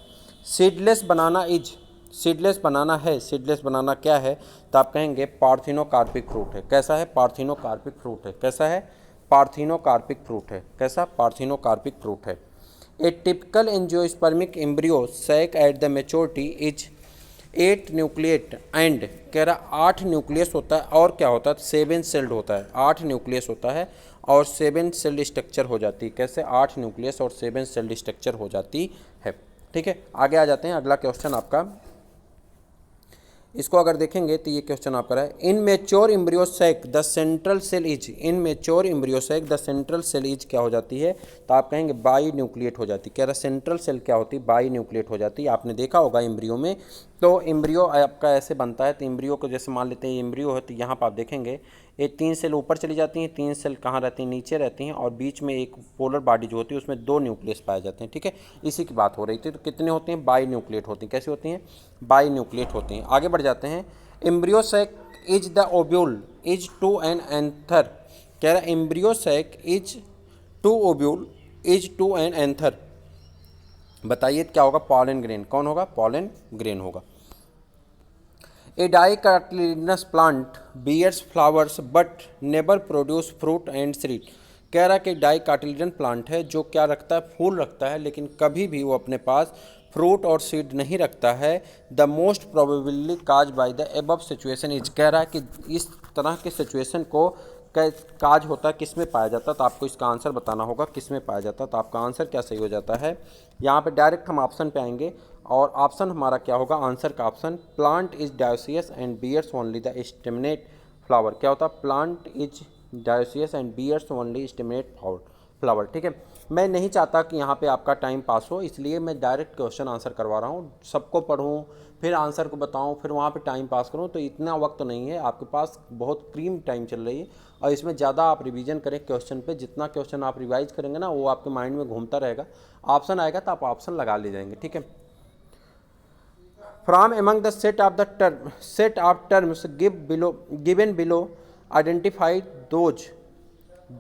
सीडलेस बनाना इज, सीडलेस बनाना है, सीडलेस बनाना क्या है? तो आप कहेंगे पार्थिनोकार्पिक फ्रूट है। कैसा है? पार्थिनोकार्पिक फ्रूट है। कैसा है? पार्थिनोकार्पिक फ्रूट है। कैसा? पार्थिनोकार्पिक फ्रूट है। A typical angiospermic embryo sac at the maturity is 8 nucleate and, कह रहा 8 न्यूक्लियस होता है और क्या होता है? 7 सेल्ड होता है। 8 न्यूक्लियस होता है और 7 सेल्ड स्ट्रक्चर हो जाती है। कैसे? 8 न्यूक्लियस और 7 सेल्ड स्ट्रक्चर हो जाती है। ठीक है, आगे आ जाते हैं। अगला क्वेश्चन आपका, इसको अगर देखेंगे तो ये क्वेश्चन आपका है, in mature embryo sac the central cell is, in mature embryo sac the central cell is क्या हो जाती है? तो आप कहेंगे बाई न्यूक्लिएट हो जाती है। कह रहा सेंट्रल सेल क्या होती है? बाई न्यूक्लिएट हो जाती है। आपने देखा होगा एम्ब्रियो में, तो एम्ब्रियो आपका ऐसे बनता है। तो एम्ब्रियो को जैसे मान लेते हैं एम्ब्रियो है, तो यहाँ पर आप देखेंगे ये 3 सेल ऊपर चली जाती हैं, 3 सेल कहाँ रहती हैं? नीचे रहती हैं, और बीच में एक पोलर बॉडी जो होती है उसमें 2 न्यूक्लियस पाए जाते हैं। ठीक है, इसी की बात हो रही थी। तो कितने होते हैं? बाई न्यूक्लिएट होती हैं। कैसी होती हैं? बाई न्यूक्लिएट होती हैं। आगे बढ़ जाते हैं। Embryo sac is the ovule is to an anther, कह रहा embryo sac is to ovule is to an anther. बताइए क्या होगा? Pollen grain. कौन होगा? पॉलन ग्रेन होगा। A dicotyledonous plant bears flowers but never produce fruit and seed. कह रहा कि डाइकोटिलेडन प्लांट है जो क्या रखता है? फूल रखता है, लेकिन कभी भी वो अपने पास फ्रूट और सीड नहीं रखता है। The most probably cause by the above situation is, कह रहा है कि इस तरह के सिचुएशन को काज होता है किस में पाया जाता है? तो आपको इसका आंसर बताना होगा किस में पाया जाता है। तो आपका आंसर क्या सही हो जाता है? यहाँ पे डायरेक्ट हम ऑप्शन पे आएंगे, और ऑप्शन हमारा क्या होगा? आंसर का option, plant is dioecious and bears only the staminate flower. क्या होता है? Plant is dioecious and bears only staminate flower. ठीक है, मैं नहीं चाहता कि यहाँ पे आपका टाइम पास हो, इसलिए मैं डायरेक्ट क्वेश्चन आंसर करवा रहा हूँ। सबको पढ़ूँ, फिर आंसर को बताऊँ, फिर वहाँ पे टाइम पास करूँ, तो इतना वक्त नहीं है आपके पास। बहुत क्रीम टाइम चल रही है, और इसमें ज़्यादा आप रिवीजन करें क्वेश्चन पे। जितना क्वेश्चन आप रिवाइज करेंगे ना, वो आपके माइंड में घूमता रहेगा। ऑप्शन आएगा तो आप ऑप्शन लगा ले जाएंगे। ठीक है, from among the set of terms given below identify those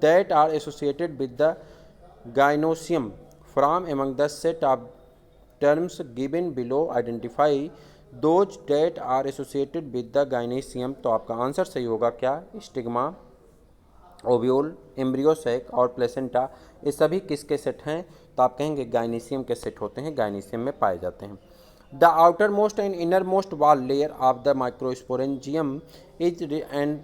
that are associated with the gynoecium. From among the set of terms given below identify those that are associated with the gynoecium. तो आपका आंसर सही होगा क्या? स्टिग्मा, ओव्यूल, एम्ब्रियो सैक और प्लेसेंटा। ये सभी किसके सेट हैं? तो आप कहेंगे गाइनीशियम के सेट होते हैं, गाइनीशियम में पाए जाते हैं। The outer most and inner most wall layer of the microsporangium is and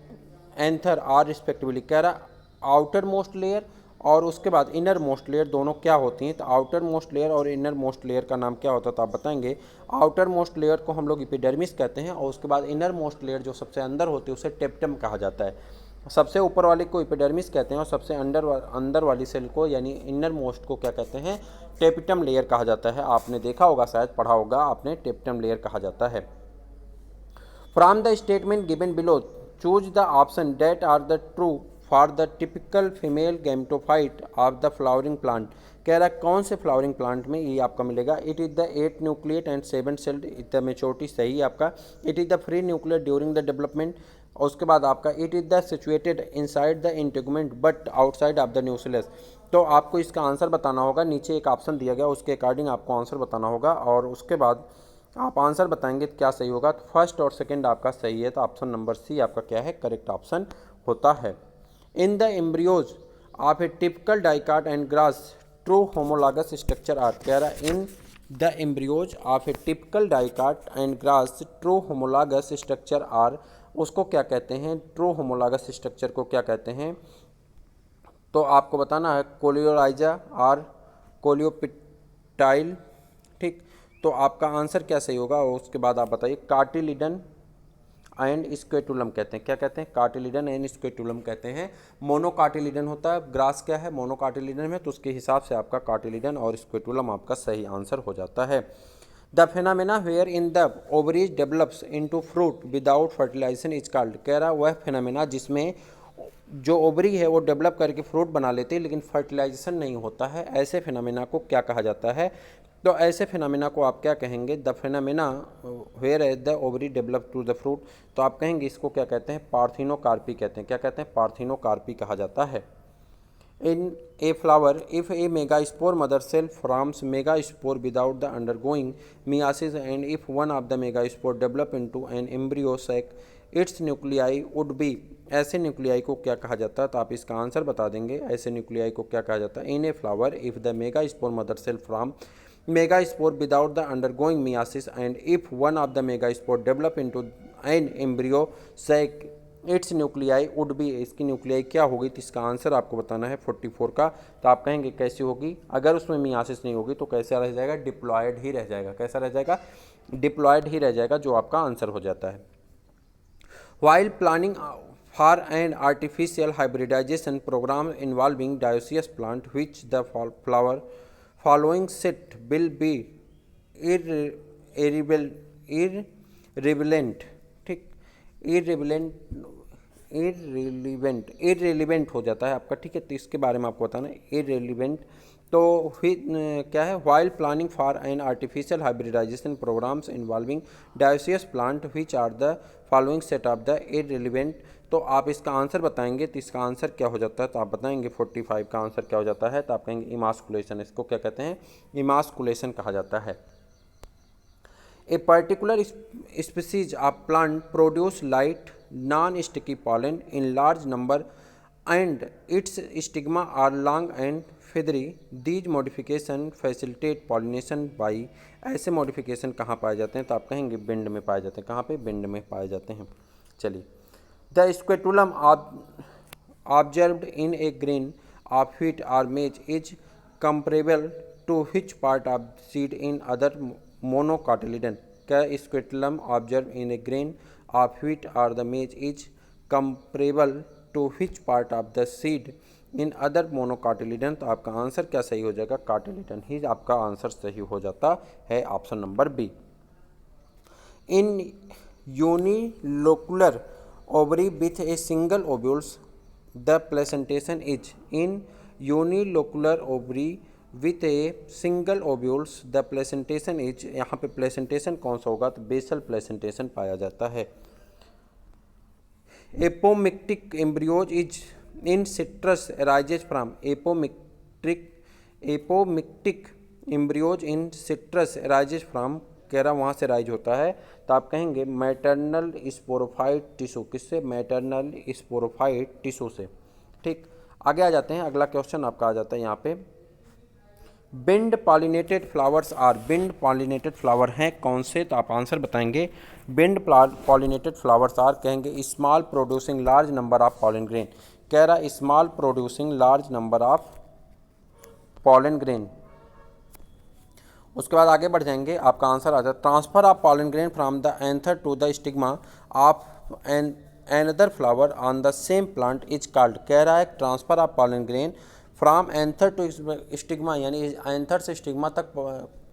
anther are respectively. कह रहा आउटर मोस्ट लेयर और उसके बाद इनर मोस्ट लेयर दोनों क्या होती हैं? तो आउटर मोस्ट लेयर और इनर मोस्ट लेयर का नाम क्या होता है? तो आप बताएंगे आउटर मोस्ट लेयर को हम लोग एपिडर्मिस कहते हैं, और उसके बाद इनर मोस्ट लेयर जो सबसे अंदर होती है उसे टेप्टम कहा जाता है। सबसे ऊपर वाले को एपिडर्मिस कहते हैं, और सबसे अंदर वाली सेल को यानी इनर मोस्ट को क्या कहते हैं? टेपिटम लेयर कहा जाता है। आपने देखा होगा, शायद पढ़ा होगा आपने, टेपिटम लेयर कहा जाता है। From the statement given below choose the option that are the true for the typical female gametophyte of the flowering plant. कह रहा है कौन से फ्लावरिंग प्लांट में ये आपका मिलेगा? It is the 8 nucleate and 7 sailed इत द मेच्योरिटी। सही आपका। It is the free nuclear during the development, और उसके बाद आपका it is the situated inside the integument but outside of the nucleus. तो आपको इसका आंसर बताना होगा। नीचे एक ऑप्शन दिया गया, उसके अकॉर्डिंग आपको आंसर बताना होगा, और उसके बाद आप आंसर बताएंगे तो क्या सही होगा। तो फर्स्ट और सेकंड आपका सही है, तो ऑप्शन नंबर सी आपका क्या है? करेक्ट ऑप्शन होता है। In the embryos of a typical dicot and grass true homologous structure are. कह रहा है in the embryos of a typical dicot and grass true homologous structure are. उसको क्या कहते हैं, ट्रू होमोलॉगस स्ट्रक्चर को क्या कहते हैं, तो आपको बताना है कोलियोलाइजा और कोलियोपिटाइल। ठीक, तो आपका आंसर क्या सही होगा, उसके बाद आप बताइए। कार्टिलिडन एंड स्क्वेटुलम कहते हैं, क्या कहते हैं, कार्टिलिडन एंड स्क्वेटुलम कहते हैं। मोनोकार्टिलिडन होता है, ग्रास क्या है, मोनोकार्टिलिडन है, तो उसके हिसाब से आपका कार्टिलिडन और स्क्वेटुलम आपका सही आंसर हो जाता है। The phenomena where in the ovaries develops into fruit without fertilisation is called. कह रहा वह फेनामेना जिसमें जो ओवरी है वो डेवलप करके फ्रूट बना लेती है लेकिन फर्टिलाइजेशन नहीं होता है, ऐसे फिनोमेना को क्या कहा जाता है, तो ऐसे फिनोमेना को आप क्या कहेंगे, the phenomena where as the ovary develop to the fruit, तो आप कहेंगे इसको क्या कहते हैं, पार्थिनोकार्पी कहते हैं। क्या कहते हैं, पार्थिनोकार्पी कहा जाता है। In a flower if a megaspore mother cell forms megaspore without the undergoing meiosis and if one of the megaspore develop into an embryo sac its nuclei would be. ऐसे न्यूक्लियाई को क्या कहा जाता है, तो आप इसका आंसर बता देंगे। ऐसे न्यूक्लियाई को क्या कहा जाता है, in a flower if the megaspore mother cell from megaspore without the undergoing meiosis and if one of the megaspore develop into an embryo sac its nuclei would be. इसकी न्यूक्लियाई क्या होगी, तो इसका आंसर आपको बताना है 44 का। तो आप कहेंगे कैसी होगी, अगर उसमें मियासिस नहीं होगी तो कैसा रह जाएगा, डिप्लॉयड ही रह जाएगा। कैसा रह जाएगा, डिप्लॉयड ही रह जाएगा, जो आपका आंसर हो जाता है। While planning for an artificial hybridisation programme involving dioecious plant which the flower following set will be irrelevant. ठीक, इररिलेवेंट हो जाता है आपका। ठीक है, तो इसके बारे में आपको बताना है इररिलेवेंट। तो फिर क्या है, while planning for an artificial hybridisation programmes involving dioecious plant which are the following set of the irrelevant. तो आप इसका आंसर बताएंगे, तो इसका आंसर क्या हो जाता है, तो आप बताएंगे 45 का आंसर क्या हो जाता है, तो आप कहेंगे इमास्कुलेशन। इसको क्या कहते हैं, इमास्कुलेशन कहा जाता है। A particular species of plant produce light, non-sticky pollen in large number and its stigma are long and feathery. These modification facilitate pollination by। ऐसे मॉडिफिकेशन कहाँ पाए जाते हैं, तो आप कहेंगे बिंड में पाए जाते हैं। कहाँ पे, बिंड में पाए जाते हैं। चलिए, the scutellum observed in a grain of wheat or maize is comparable to which part of seed in other monocotyledon। क्या scutellum observe in a grain of wheat or the maize is comparable to which part of the seed in other monocotyledon. तो आपका आंसर क्या सही हो जाएगा, कार्टिलिडन ही आपका आंसर सही हो जाता है, option number B. In unilocular ovary with a single ovules the placentation is. In unilocular ovary with a single ovules the placentation is. यहाँ पे प्लेसेंटेशन कौन सा होगा, तो बेसल प्लेसेंटेशन पाया जाता है। Apomictic embryos is in citrus rises from. Apomictic embryos in citrus rises from. कह रहा वहाँ से राइज होता है, तो आप कहेंगे मैटरनल स्पोरोफाइट टिश्यू। किससे, मैटरनल स्पोरोफाइट टिश्यू से। ठीक, आगे आ जाते हैं। अगला क्वेश्चन आपका आ जाता है यहाँ पे, wind pollinated flowers are. Wind pollinated flower हैं कौन से, तो आप आंसर बताएंगे। बिंड पॉलिनेटेड फ्लावर्स आर, कहेंगे small producing large number of pollen grain. कह रहा small producing large number of pollen grain. उसके बाद आगे बढ़ जाएंगे, आपका आंसर आ जाता है transfer of pollen grain from the anther to the stigma of another flower on the same plant is called. कह रहा है transfer of pollen grain from anther to stigma, यानी एंथर से स्टिग्मा तक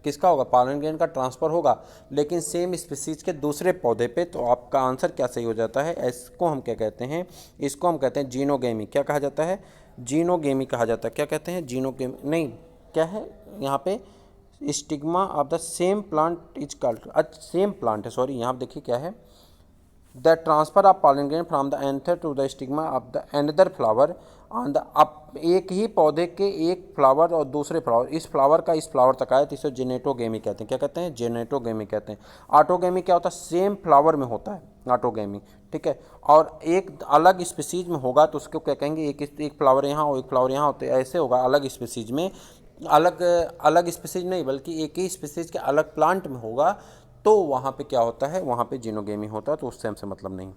किसका होगा, पॉलन ग्रेन का ट्रांसफ़र होगा, लेकिन सेम स्पीसीज के दूसरे पौधे पे। तो आपका आंसर क्या सही हो जाता है, इसको हम क्या कहते हैं, इसको हम कहते हैं जीनोगेमी। क्या कहा जाता है, जीनोगेमी कहा जाता है। क्या कहते हैं, जीनोगेमी। नहीं, क्या है यहाँ पे, stigma of the same plant is called. Same plant है, सॉरी, यहाँ देखिए क्या है, the transfer of pollen grain from the anther to the stigma of the another flower on the up, एक ही पौधे के एक फ्लावर और दूसरे फ्लावर, इस फ्लावर का इस फ्लावर तक आया तो इसे जेनेटोगेमी कहते हैं। क्या कहते हैं? जेनेटोगेमी कहते हैं। ऑटोगेमी क्या होता है? सेम फ्लावर में होता है ऑटोगेमी, ठीक है। और एक अलग स्पीसीज में होगा तो उसको क्या कहेंगे? एक फ्लावर यहाँ और एक फ्लावर यहाँ होते, ऐसे होगा अलग स्पीसीज में, अलग अलग स्पीसीज नहीं बल्कि एक ही स्पीसीज के अलग प्लांट में होगा तो वहाँ पे क्या होता है? वहाँ पे जीनोगेमी होता है, तो उससे हमसे मतलब नहीं।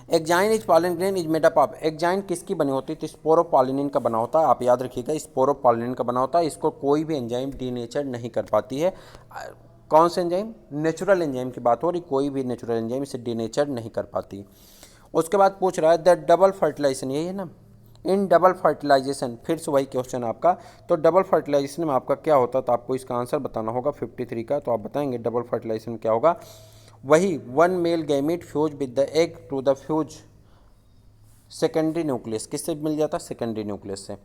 Exine is pollen grain is made up of, exine किसकी बनी होती है? तो स्पोरोपॉलिनिन का बना होता है। आप याद रखिएगा, स्पोरोपॉलिनिन का बना होता है। इसको कोई भी एंजाइम डीनेचर नहीं कर पाती है। कौन से एंजाइम? नेचुरल एंजाइम की बात हो रही, कोई भी नेचुरल एंजाइम इसे डीनेचर नहीं कर पाती। उसके बाद पूछ रहा है द डबल फर्टिलाइजेशन, यही है ना, इन डबल फर्टिलाइजेशन, फिर से वही क्वेश्चन आपका। तो डबल फर्टिलाइजेशन में आपका क्या होता है? तो आपको इसका आंसर बताना होगा 53 का। तो आप बताएंगे डबल फर्टिलाइजेशन में क्या होगा? वही one male gamete fuse with the egg to the fuse secondary nucleus, किससे मिल जाता है? सेकेंडरी न्यूक्लियस से।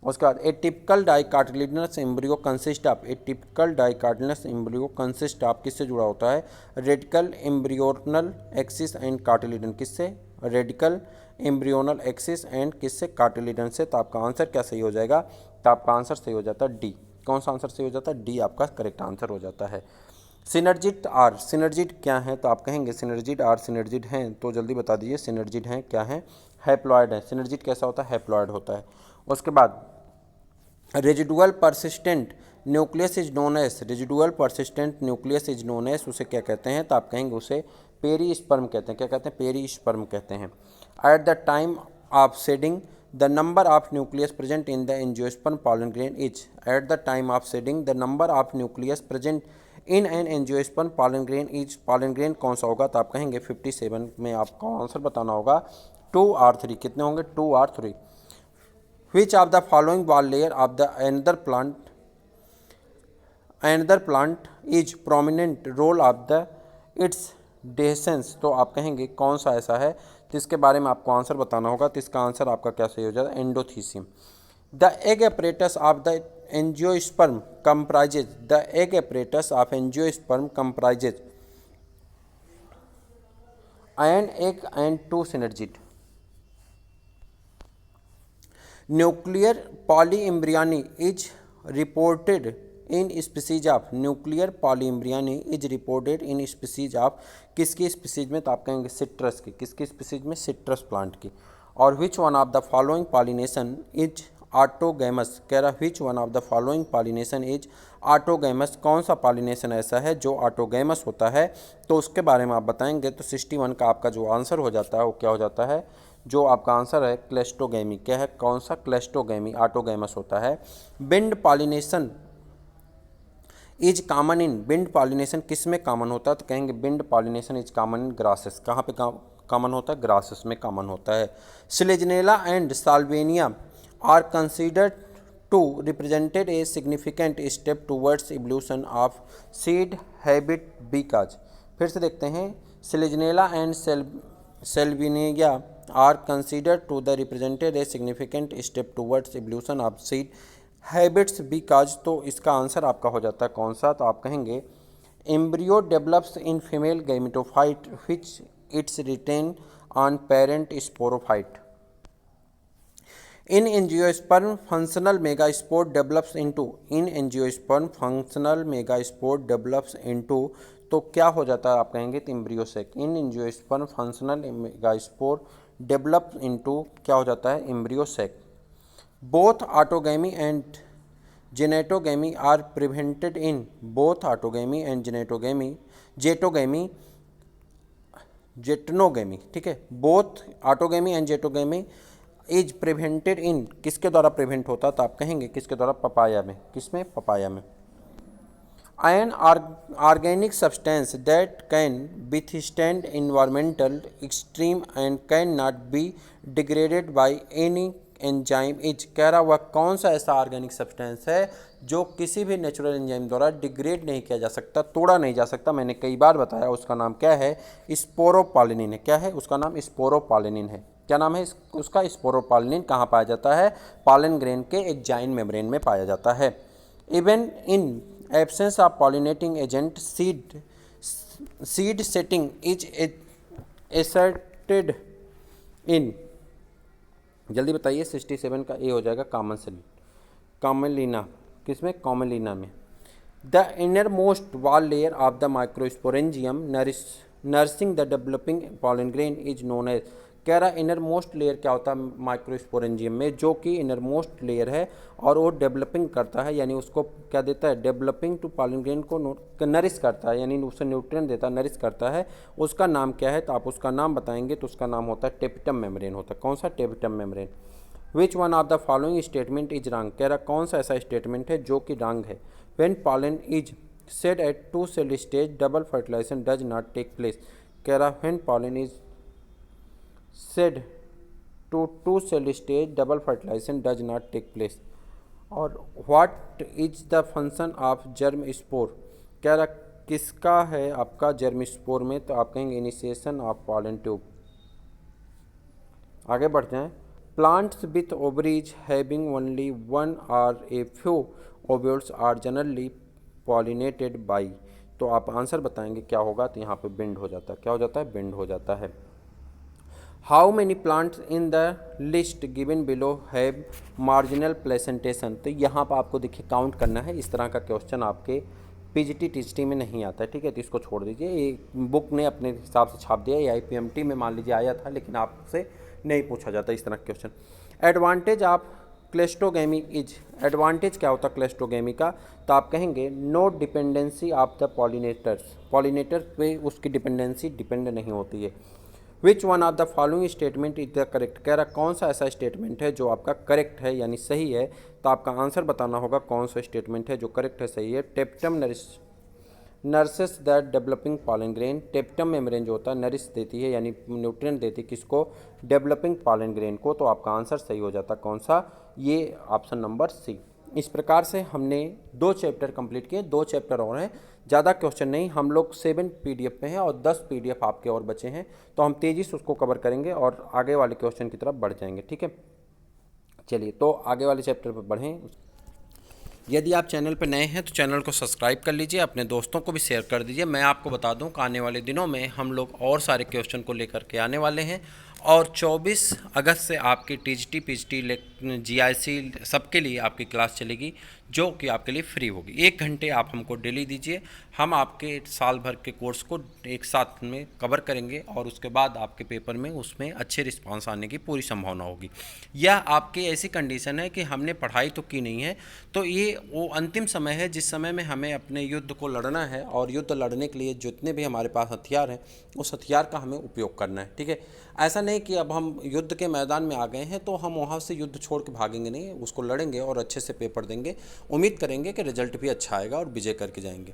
उसके बाद a typical dicotyledonous embryo consist of, a typical dicotyledonous embryo consist of किससे जुड़ा होता है? Radicle embryonal axis and cotyledon, किससे? रेडिकल एम्ब्रियोनल एक्सिस एंड किससे? कार्टिलिडन से। तो आपका आंसर क्या सही हो जाएगा? तो आपका आंसर सही हो जाता है डी। कौन सा आंसर सही हो जाता है? डी आपका करेक्ट आंसर हो जाता है। सिनर्जिड आर, सिनर्जिड क्या है? तो आप कहेंगे सिनर्जिड आर, सिनर्जिड हैं तो जल्दी बता दीजिए सिनर्जिड हैं क्या हैं? हैप्लॉयड है। सिनर्जिड कैसा होता है? हैप्लॉयड होता है। उसके बाद residual persistent nucleus is known as, residual persistent nucleus is known as, उसे क्या कहते हैं? तो आप कहेंगे उसे पेरीस्पर्म कहते हैं। क्या कहते हैं? पेरीस्पर्म कहते हैं। Eight the time of shedding the number of nucleus present in the angiosperm pollen grain is, eight the time of shedding the number of nucleus present in an angiosperm pollen grain is, pollen grain कौन सा होगा? तो आप कहेंगे 57 में आपको आंसर बताना होगा 2 और 3। कितने होंगे? 2 और 3। Which of the following wall layer of the another plant is prominent role of the its dehiscence, तो आप कहेंगे कौन सा ऐसा है? तो इसके बारे में आपको आंसर बताना होगा। तो इसका आंसर आपका क्या सही हो जाता है? Endothecium. The egg apparatus of the angiosperm comprises, the egg apparatus of angiosperm comprises an egg and 2 synergid. Nuclear polyembryony is reported in species of, nuclear polyembryony is reported in species of, किसकी स्पीसीज में? तो आप कहेंगे सिट्रस की। किसकी स्पीसीज में? सिट्रस प्लांट की। और which one of the following pollination is autogamous, कह रहा which one of the following pollination is autogamous, कौन सा पॉलिनेशन ऐसा है जो ऑटोगैमस होता है? तो उसके बारे में आप बताएंगे। तो 61 का आपका जो आंसर हो जाता है वो क्या हो जाता है? जो आपका आंसर है क्लेस्टोगैमी। क्या है? कौन सा? क्लेस्टोगैमी, ऑटोगैमस होता है। Bind pollination is common in, bind pollination किस में कॉमन होता है? तो कहेंगे bind pollination is common in grasses. कहाँ पे कॉमन होता है? ग्रासेस में कॉमन होता है। Selaginella and Salvinia are considered to represented a significant step towards evolution of seed habit because, फिर से देखते हैं। Selaginella and Salvinia are considered to the represented a significant step towards evolution of seed habits because, तो इसका आंसर आपका हो जाता है कौन सा? तो आप कहेंगे embryo develops in female gametophyte which its retain on parent sporophyte. In angiosperm functional megaspore develops into, in angiosperm functional megaspore develops into, तो क्या हो जाता है? आप कहेंगे embryo sac. In angiosperm functional megaspore develop into, क्या हो जाता है? Embryo sac. Both autogamy and geitonogamy are prevented in, both autogamy and geitonogamy, geitonogamy, ठीक है। Both autogamy and geitonogamy is prevented in, किसके द्वारा प्रिवेंट होता? तो आप कहेंगे किसके द्वारा? पपाया में। किसमें? पपाया में। An organic substance that can withstand environmental extreme and cannot be degraded by any enzyme is, कह रहा हुआ कौन सा ऐसा ऑर्गेनिक सब्सटेंस है जो किसी भी नेचुरल एंजाइम द्वारा डिग्रेड नहीं किया जा सकता, तोड़ा नहीं जा सकता। मैंने कई बार बताया उसका नाम क्या है? स्पोरोपॉलिनिन है। क्या है उसका नाम? स्पोरोपॉलिनिन है। क्या नाम है उसका? स्पोरोपॉलिनिन। कहाँ पाया जाता है? पॉलन ग्रेन के एक जाइन मेम्ब्रेन में पाया जाता है। Even in absence of pollinating agent seed setting is asserted in, जल्दी बताइए 67 का ए हो जाएगा कॉमन सेल, कॉमलिना, किसमें, कॉमलिना में। The inner most wall layer of the microsporangium nursing the developing pollen grain is known as, कह रहा इनर मोस्ट लेयर क्या होता है माइक्रोस्पोरेंजियम में, जो कि इनर मोस्ट लेयर है और वो डेवलपिंग करता है, यानी उसको क्या देता है, डेवलपिंग टू पॉलन ग्रेन को नरिश करता है, यानी उसे न्यूट्रिएंट देता है, नरिश करता है। उसका नाम क्या है, तो आप उसका नाम बताएंगे तो उसका नाम होता है टेपिटम मेम्ब्रेन होता है। कौन सा, tapetum membrane. Which one of the following statement is wrong, कह रहा कौन सा ऐसा स्टेटमेंट है जो कि रॉन्ग है। When pollen is shed at two cell stage double fertilisation does not take place, कह रहा when pollen is shed to two cell stage double fertilisation does not take place. और what is the function of germ spore, कह रहा किसका है आपका जर्म स्पोर में, तो आप कहेंगे इनिशिएशन ऑफ पॉलन ट्यूब। आगे बढ़ जाएं। Plants with ovaries having only one or a few ovules are generally pollinated by, तो आप आंसर बताएंगे क्या होगा, तो यहाँ पे बेंड हो जाता है, क्या हो जाता है, बेंड हो जाता है। How many plants in the list given below have marginal placentation, तो यहाँ पर आपको देखिए काउंट करना है। इस तरह का क्वेश्चन आपके पीजीटी टीजीटी में नहीं आता है, ठीक है, तो इसको छोड़ दीजिए। ये बुक ने अपने हिसाब से छाप दिया, ये आईपीएमटी में मान लीजिए आया था, लेकिन आपसे नहीं पूछा जाता इस तरह का question. Advantage of cleistogamy is, advantage क्या होता है क्लेस्टोगेमी का, तो आप कहेंगे no dependency of the pollinators, pollinator पे उसकी डिपेंडेंसी डिपेंड नहीं होती है। Which one of the following statement is the correct, कह रहा कौन सा ऐसा स्टेटमेंट है जो आपका करेक्ट है यानी सही है, तो आपका आंसर बताना होगा कौन सा स्टेटमेंट है जो करेक्ट है, सही है। टेप्टम nurses that developing pollen grain, टेप्टम membrane जो होता है नरिश देती है यानी न्यूट्रिएंट देती है किसको, डेवलपिंग पॉलन ग्रेन को, तो आपका आंसर सही हो जाता कौन सा, ये ऑप्शन नंबर सी। इस प्रकार से हमने 2 चैप्टर कंप्लीट किए, 2 चैप्टर और हैं, ज़्यादा क्वेश्चन नहीं, हम लोग 7 पीडीएफ में हैं और 10 पीडीएफ आपके और बचे हैं, तो हम तेज़ी से उसको कवर करेंगे और आगे वाले क्वेश्चन की तरफ बढ़ जाएंगे, ठीक है। चलिए तो आगे वाले चैप्टर पर बढ़ें। यदि आप चैनल पर नए हैं तो चैनल को सब्सक्राइब कर लीजिए, अपने दोस्तों को भी शेयर कर दीजिए। मैं आपको बता दूं कि आने वाले दिनों में हम लोग और सारे क्वेश्चन को लेकर के आने वाले हैं और 24 अगस्त से आपकी टीजीटी पीजीटी जीआईसी सबके लिए आपकी क्लास चलेगी, जो कि आपके लिए फ्री होगी। 1 घंटे आप हमको डेली दीजिए, हम आपके साल भर के कोर्स को एक साथ में कवर करेंगे और उसके बाद आपके पेपर में उसमें अच्छे रिस्पांस आने की पूरी संभावना होगी। यह आपकी ऐसी कंडीशन है कि हमने पढ़ाई तो की नहीं है, तो ये वो अंतिम समय है जिस समय में हमें अपने युद्ध को लड़ना है और युद्ध लड़ने के लिए जितने भी हमारे पास हथियार हैं उस हथियार का हमें उपयोग करना है, ठीक है। ऐसा नहीं कि अब हम युद्ध के मैदान में आ गए हैं तो हम वहाँ से युद्ध छोड़ के भागेंगे नहीं, उसको लड़ेंगे और अच्छे से पेपर देंगे, उम्मीद करेंगे कि रिजल्ट भी अच्छा आएगा और विजय करके जाएंगे,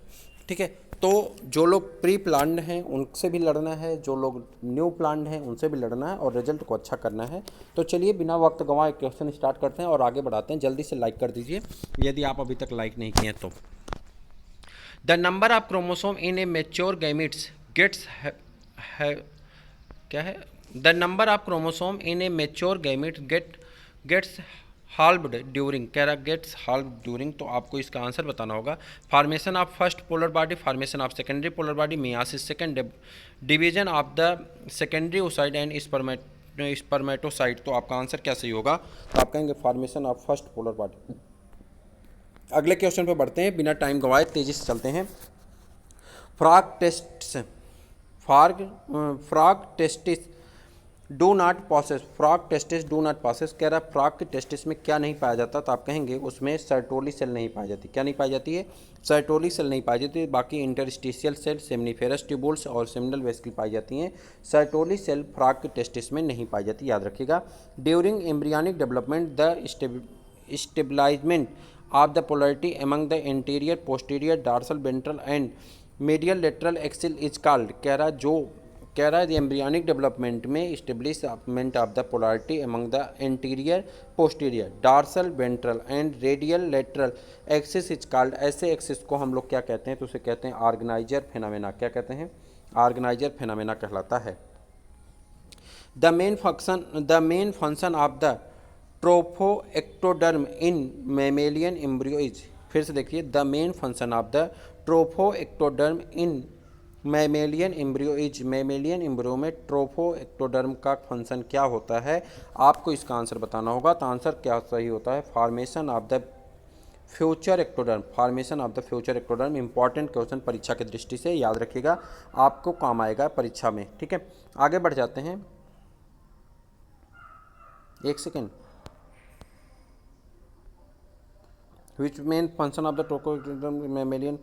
ठीक है। तो जो लोग प्री प्लान्ड हैं उनसे भी लड़ना है, जो लोग न्यू प्लान्ड हैं उनसे भी लड़ना है और रिजल्ट को अच्छा करना है। तो चलिए बिना वक्त गंवाए क्वेश्चन स्टार्ट करते हैं और आगे बढ़ाते हैं। जल्दी से लाइक कर दीजिए यदि आप अभी तक लाइक नहीं किए हैं तो। The number of chromosome in a mature gametes gets क्या है, the number of chromosome in a mature gamete gets halved during, कह रहा गेट्स हाल्व्ड ड्यूरिंग, तो आपको इसका आंसर बताना होगा। Formation of first polar body, formation of secondary polar body, myiasis second, division of the secondary oocyte and spermatocyte, तो आपका आंसर क्या सही होगा, तो आप कहेंगे formation of first polar body. अगले क्वेश्चन पे बढ़ते हैं, बिना टाइम गंवाए तेजी से चलते हैं। Frog testis do not passes, frog testis do not passes, कह रहा है फ्रॉग के टेस्टिस में क्या नहीं पाया जाता, तो आप कहेंगे उसमें सर्टोली सेल नहीं पाई जाती। क्या नहीं पाई जाती है, सर्टोली सेल नहीं पाई जाती, बाकी इंटरस्टिशियल सेल, सेमनीफेरस ट्यूबुल्स और सेमिनल वेसिकल पाई जाती हैं। सर्टोली सेल फ्रॉग के टेस्टिस में नहीं पाई जाती, याद रखिएगा। During embryonic development the establishment of the polarity among the anterior posterior dorsal ventral and medial lateral axis is called, कह रहा है एम्ब्रियनिक डेवलपमेंट में establishment of the polarity among the anterior posterior dorsal ventral and radial lateral axis is called, ऐसे एक्सिस को हम लोग क्या कहते हैं, तो उसे कहते हैं ऑर्गेनाइजर फेनामेना। क्या कहते हैं, ऑर्गेनाइजर फेनामेना कहलाता है। The main function of the trophectoderm in mammalian embryo is, फिर से देखिए, the main function of the trophectoderm in mammalian embryo में ट्रोफो एक्टोडर्म का फंक्शन क्या होता है, आपको इसका आंसर बताना होगा। तो आंसर क्या सही होता है, formation of the future ectoderm. Important question परीक्षा की दृष्टि से याद रखिएगा, आपको काम आएगा परीक्षा में। ठीक है, आगे बढ़ जाते हैं। एक second. Which main function of the tropho mammalian,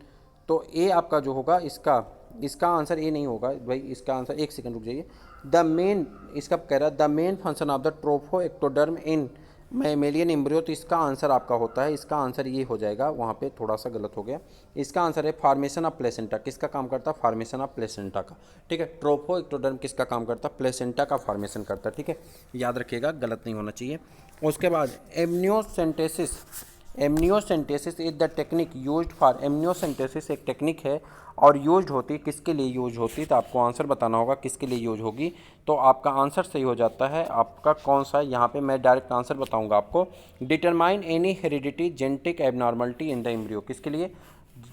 तो ए आपका जो होगा इसका आंसर ए नहीं होगा भाई, इसका आंसर, एक सेकंड रुक जाइए। द मेन, इसका कह रहा है the main function of the trophectoderm in mammalian embryo, तो इसका आंसर आपका होता है, इसका आंसर ये हो जाएगा, वहाँ पे थोड़ा सा गलत हो गया। इसका आंसर है फॉर्मेशन ऑफ प्लेसेंटा। किसका काम करता है, फॉर्मेशन ऑफ प्लेसेंटा का। ठीक है, ट्रोफो एक्टोडर्म किसका काम करता है, प्लेसेंटा का फॉर्मेशन करता है। ठीक है, याद रखिएगा, गलत नहीं होना चाहिए। उसके बाद amniocentesis is the technique used for, amniocentesis एक टेक्निक है और यूज्ड होती है, किसके लिए यूज होती है, तो आपको आंसर बताना होगा किसके लिए यूज होगी। तो आपका आंसर सही हो जाता है, आपका कौन सा है, यहाँ पे मैं डायरेक्ट आंसर बताऊंगा आपको। Determine any heredity genetic abnormality in the embryo, किसके लिए,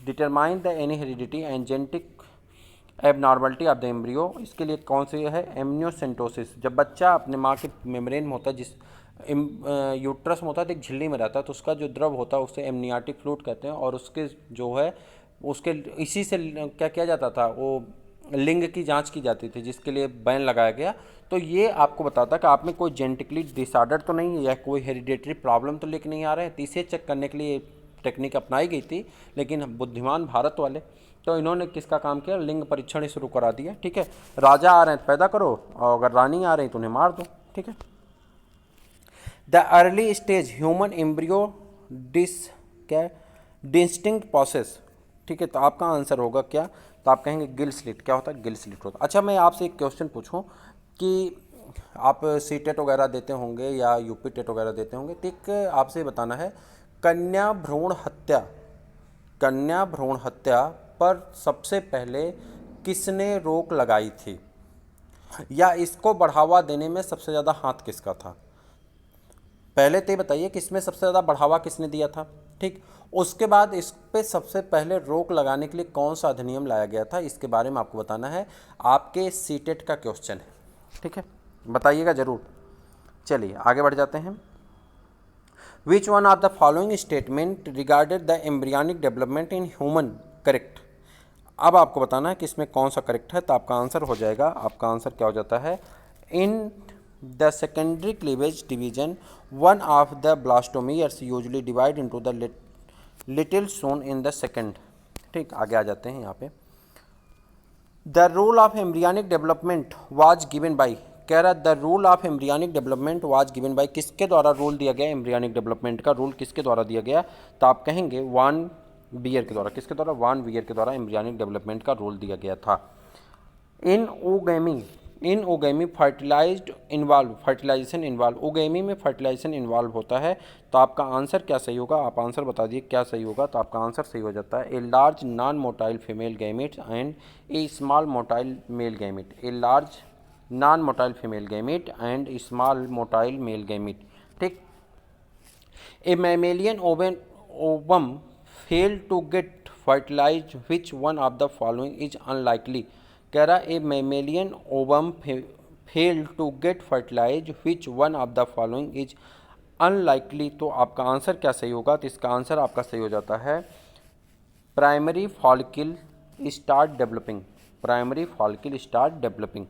determine the any heredity and genetic abnormality of the embryo, इसके लिए कौन सी है, एमनियोसेंटोसिस। जब बच्चा अपने माँ के मेम्ब्रेन में होता है, जिस यूट्रस में होता है तो एक झिल्ली में रहता है, तो उसका जो द्रव होता है उसे एमनियाटिक फ्लूइड कहते हैं, और उसके जो है उसके इसी से क्या किया जाता था, वो लिंग की जांच की जाती थी, जिसके लिए बैन लगाया गया। तो ये आपको बताता है कि आप में कोई जेनेटिकली डिसऑर्डर तो नहीं है या कोई हेरिडेटरी प्रॉब्लम तो लेके नहीं आ रहे हैं, तो इसे चेक करने के लिए टेक्निक अपनाई गई थी। लेकिन बुद्धिमान भारत वाले, तो इन्होंने किसका काम किया, लिंग परीक्षण ही शुरू करा दिया। ठीक है, राजा आ रहे हैं तो पैदा करो, और अगर रानी आ रही तो उन्हें मार दो। ठीक है, the early stage human embryo distinct process. ठीक है, तो आपका आंसर होगा क्या, तो आप कहेंगे गिल स्लिट। क्या होता है, गिल स्लिट होता है। अच्छा, मैं आपसे एक क्वेश्चन पूछूं कि आप सी टेट वगैरह देते होंगे या यूपी टेट वगैरह देते होंगे, तो एक आपसे बताना है, कन्या भ्रूण हत्या पर सबसे पहले किसने रोक लगाई थी, या इसको बढ़ावा देने में सबसे ज़्यादा हाथ किसका था। पहले तो ये बताइए कि इसमें सबसे ज़्यादा बढ़ावा किसने दिया था। ठीक, उसके बाद इस पे सबसे पहले रोक लगाने के लिए कौन सा अधिनियम लाया गया था, इसके बारे में आपको बताना है, आपके सीटेट का क्वेश्चन है। ठीक है, बताइएगा ज़रूर। चलिए आगे बढ़ जाते हैं। Which one of the following statement regarded the embryonic development in human correct. अब आपको बताना है कि इसमें कौन सा करेक्ट है, तो आपका आंसर हो जाएगा, आपका आंसर क्या हो जाता है, in the secondary cleavage division one of the blastomeres usually divide into the little soon in the second. ठीक, आगे आ जाते हैं यहाँ पे। The rule of embryonic development was given by, कह रहा the rule of embryonic development was given by, किसके द्वारा रूल दिया गया, एम्ब्रियनिक डेवलपमेंट का रूल किसके द्वारा दिया गया, तो आप कहेंगे वान बियर के द्वारा। किसके द्वारा, वान बियर के द्वारा एम्ब्रियनिक डेवलपमेंट का रूल दिया गया था। इन ओगेमी फर्टिलाइजेशन इन्वॉल्व, ओगेमी में फर्टिलाइजेशन इन्वॉल्व होता है। तो आपका आंसर क्या सही होगा, आप आंसर बता दिए क्या सही होगा, तो आपका आंसर सही हो जाता है, a large non motile female gamete and a small motile male gamete. A large non motile female gamete and small motile male gamete. ठीक, a mammalian ovum fail to get fertilise which one of the following is unlikely, कह रहा a mammalian ovum fail to get fertilise which one of the following is unlikely. तो आपका आंसर क्या सही होगा, तो इसका आंसर आपका सही हो जाता है, primary follicle start developing, primary follicle start developing.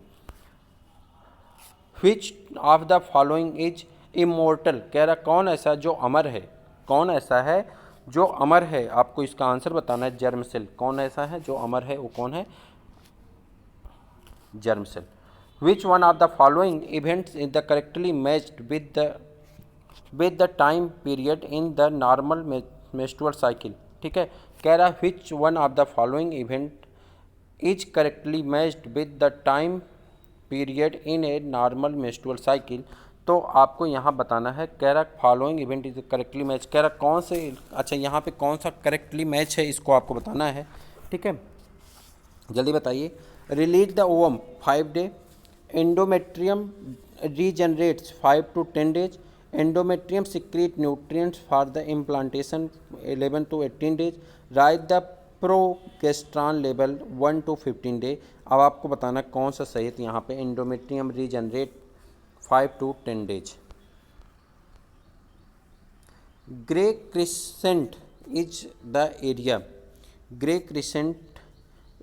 Which of the following is immortal, कह रहा कौन ऐसा जो अमर है, कौन ऐसा है जो अमर है, आपको इसका आंसर बताना है, जर्म सेल। कौन ऐसा है जो अमर है, वो कौन है, germ cell. Which one of the following events is the correctly matched with the time period in the normal menstrual cycle. ठीक है, कह रहा which one of the following event is correctly matched with the time period in a normal menstrual cycle. तो आपको यहाँ बताना है, कह रहा following event is correctly match, कह रहा कौन से, अच्छा यहाँ पे कौन सा करेक्टली मैच है, इसको आपको बताना है। ठीक है, जल्दी बताइए। Release the ovum 5 day, endometrium regenerates 5 to 10 days, endometrium secrete nutrients for the implantation 11 to 18 days, rise the progesterone level 1 to 15 day. अब आपको बताना कौन सा सही है, तो यहाँ पे endometrium regenerate 5 to 10 days. Grey crescent is the area, grey crescent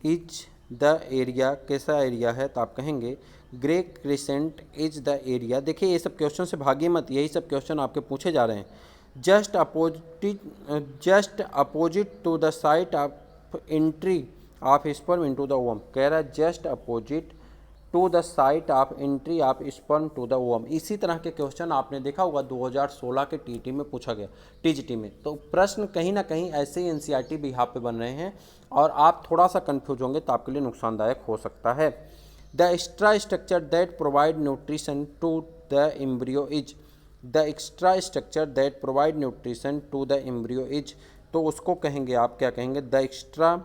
is the area कैसा एरिया है, तो आप कहेंगे grey crescent is the area. देखिए ये सब क्वेश्चन से भागिए मत, यही सब क्वेश्चन आपके पूछे जा रहे हैं। Just opposite to the site of entry of sperm into the ovum, कह रहा है just opposite to the site of entry of sperm to the ovum. इसी तरह के क्वेश्चन आपने देखा होगा 2016 के टीटी में पूछा गया, टीजीटी में। तो प्रश्न कहीं ना कहीं ऐसे ही एनसीईआरटी भी यहाँ पे बन रहे हैं और आप थोड़ा सा कंफ्यूज होंगे तो आपके लिए नुकसानदायक हो सकता है। The extra structure that provide nutrition to the embryo is, the extra structure that provide nutrition to the embryo is, तो उसको कहेंगे आप क्या कहेंगे, the extra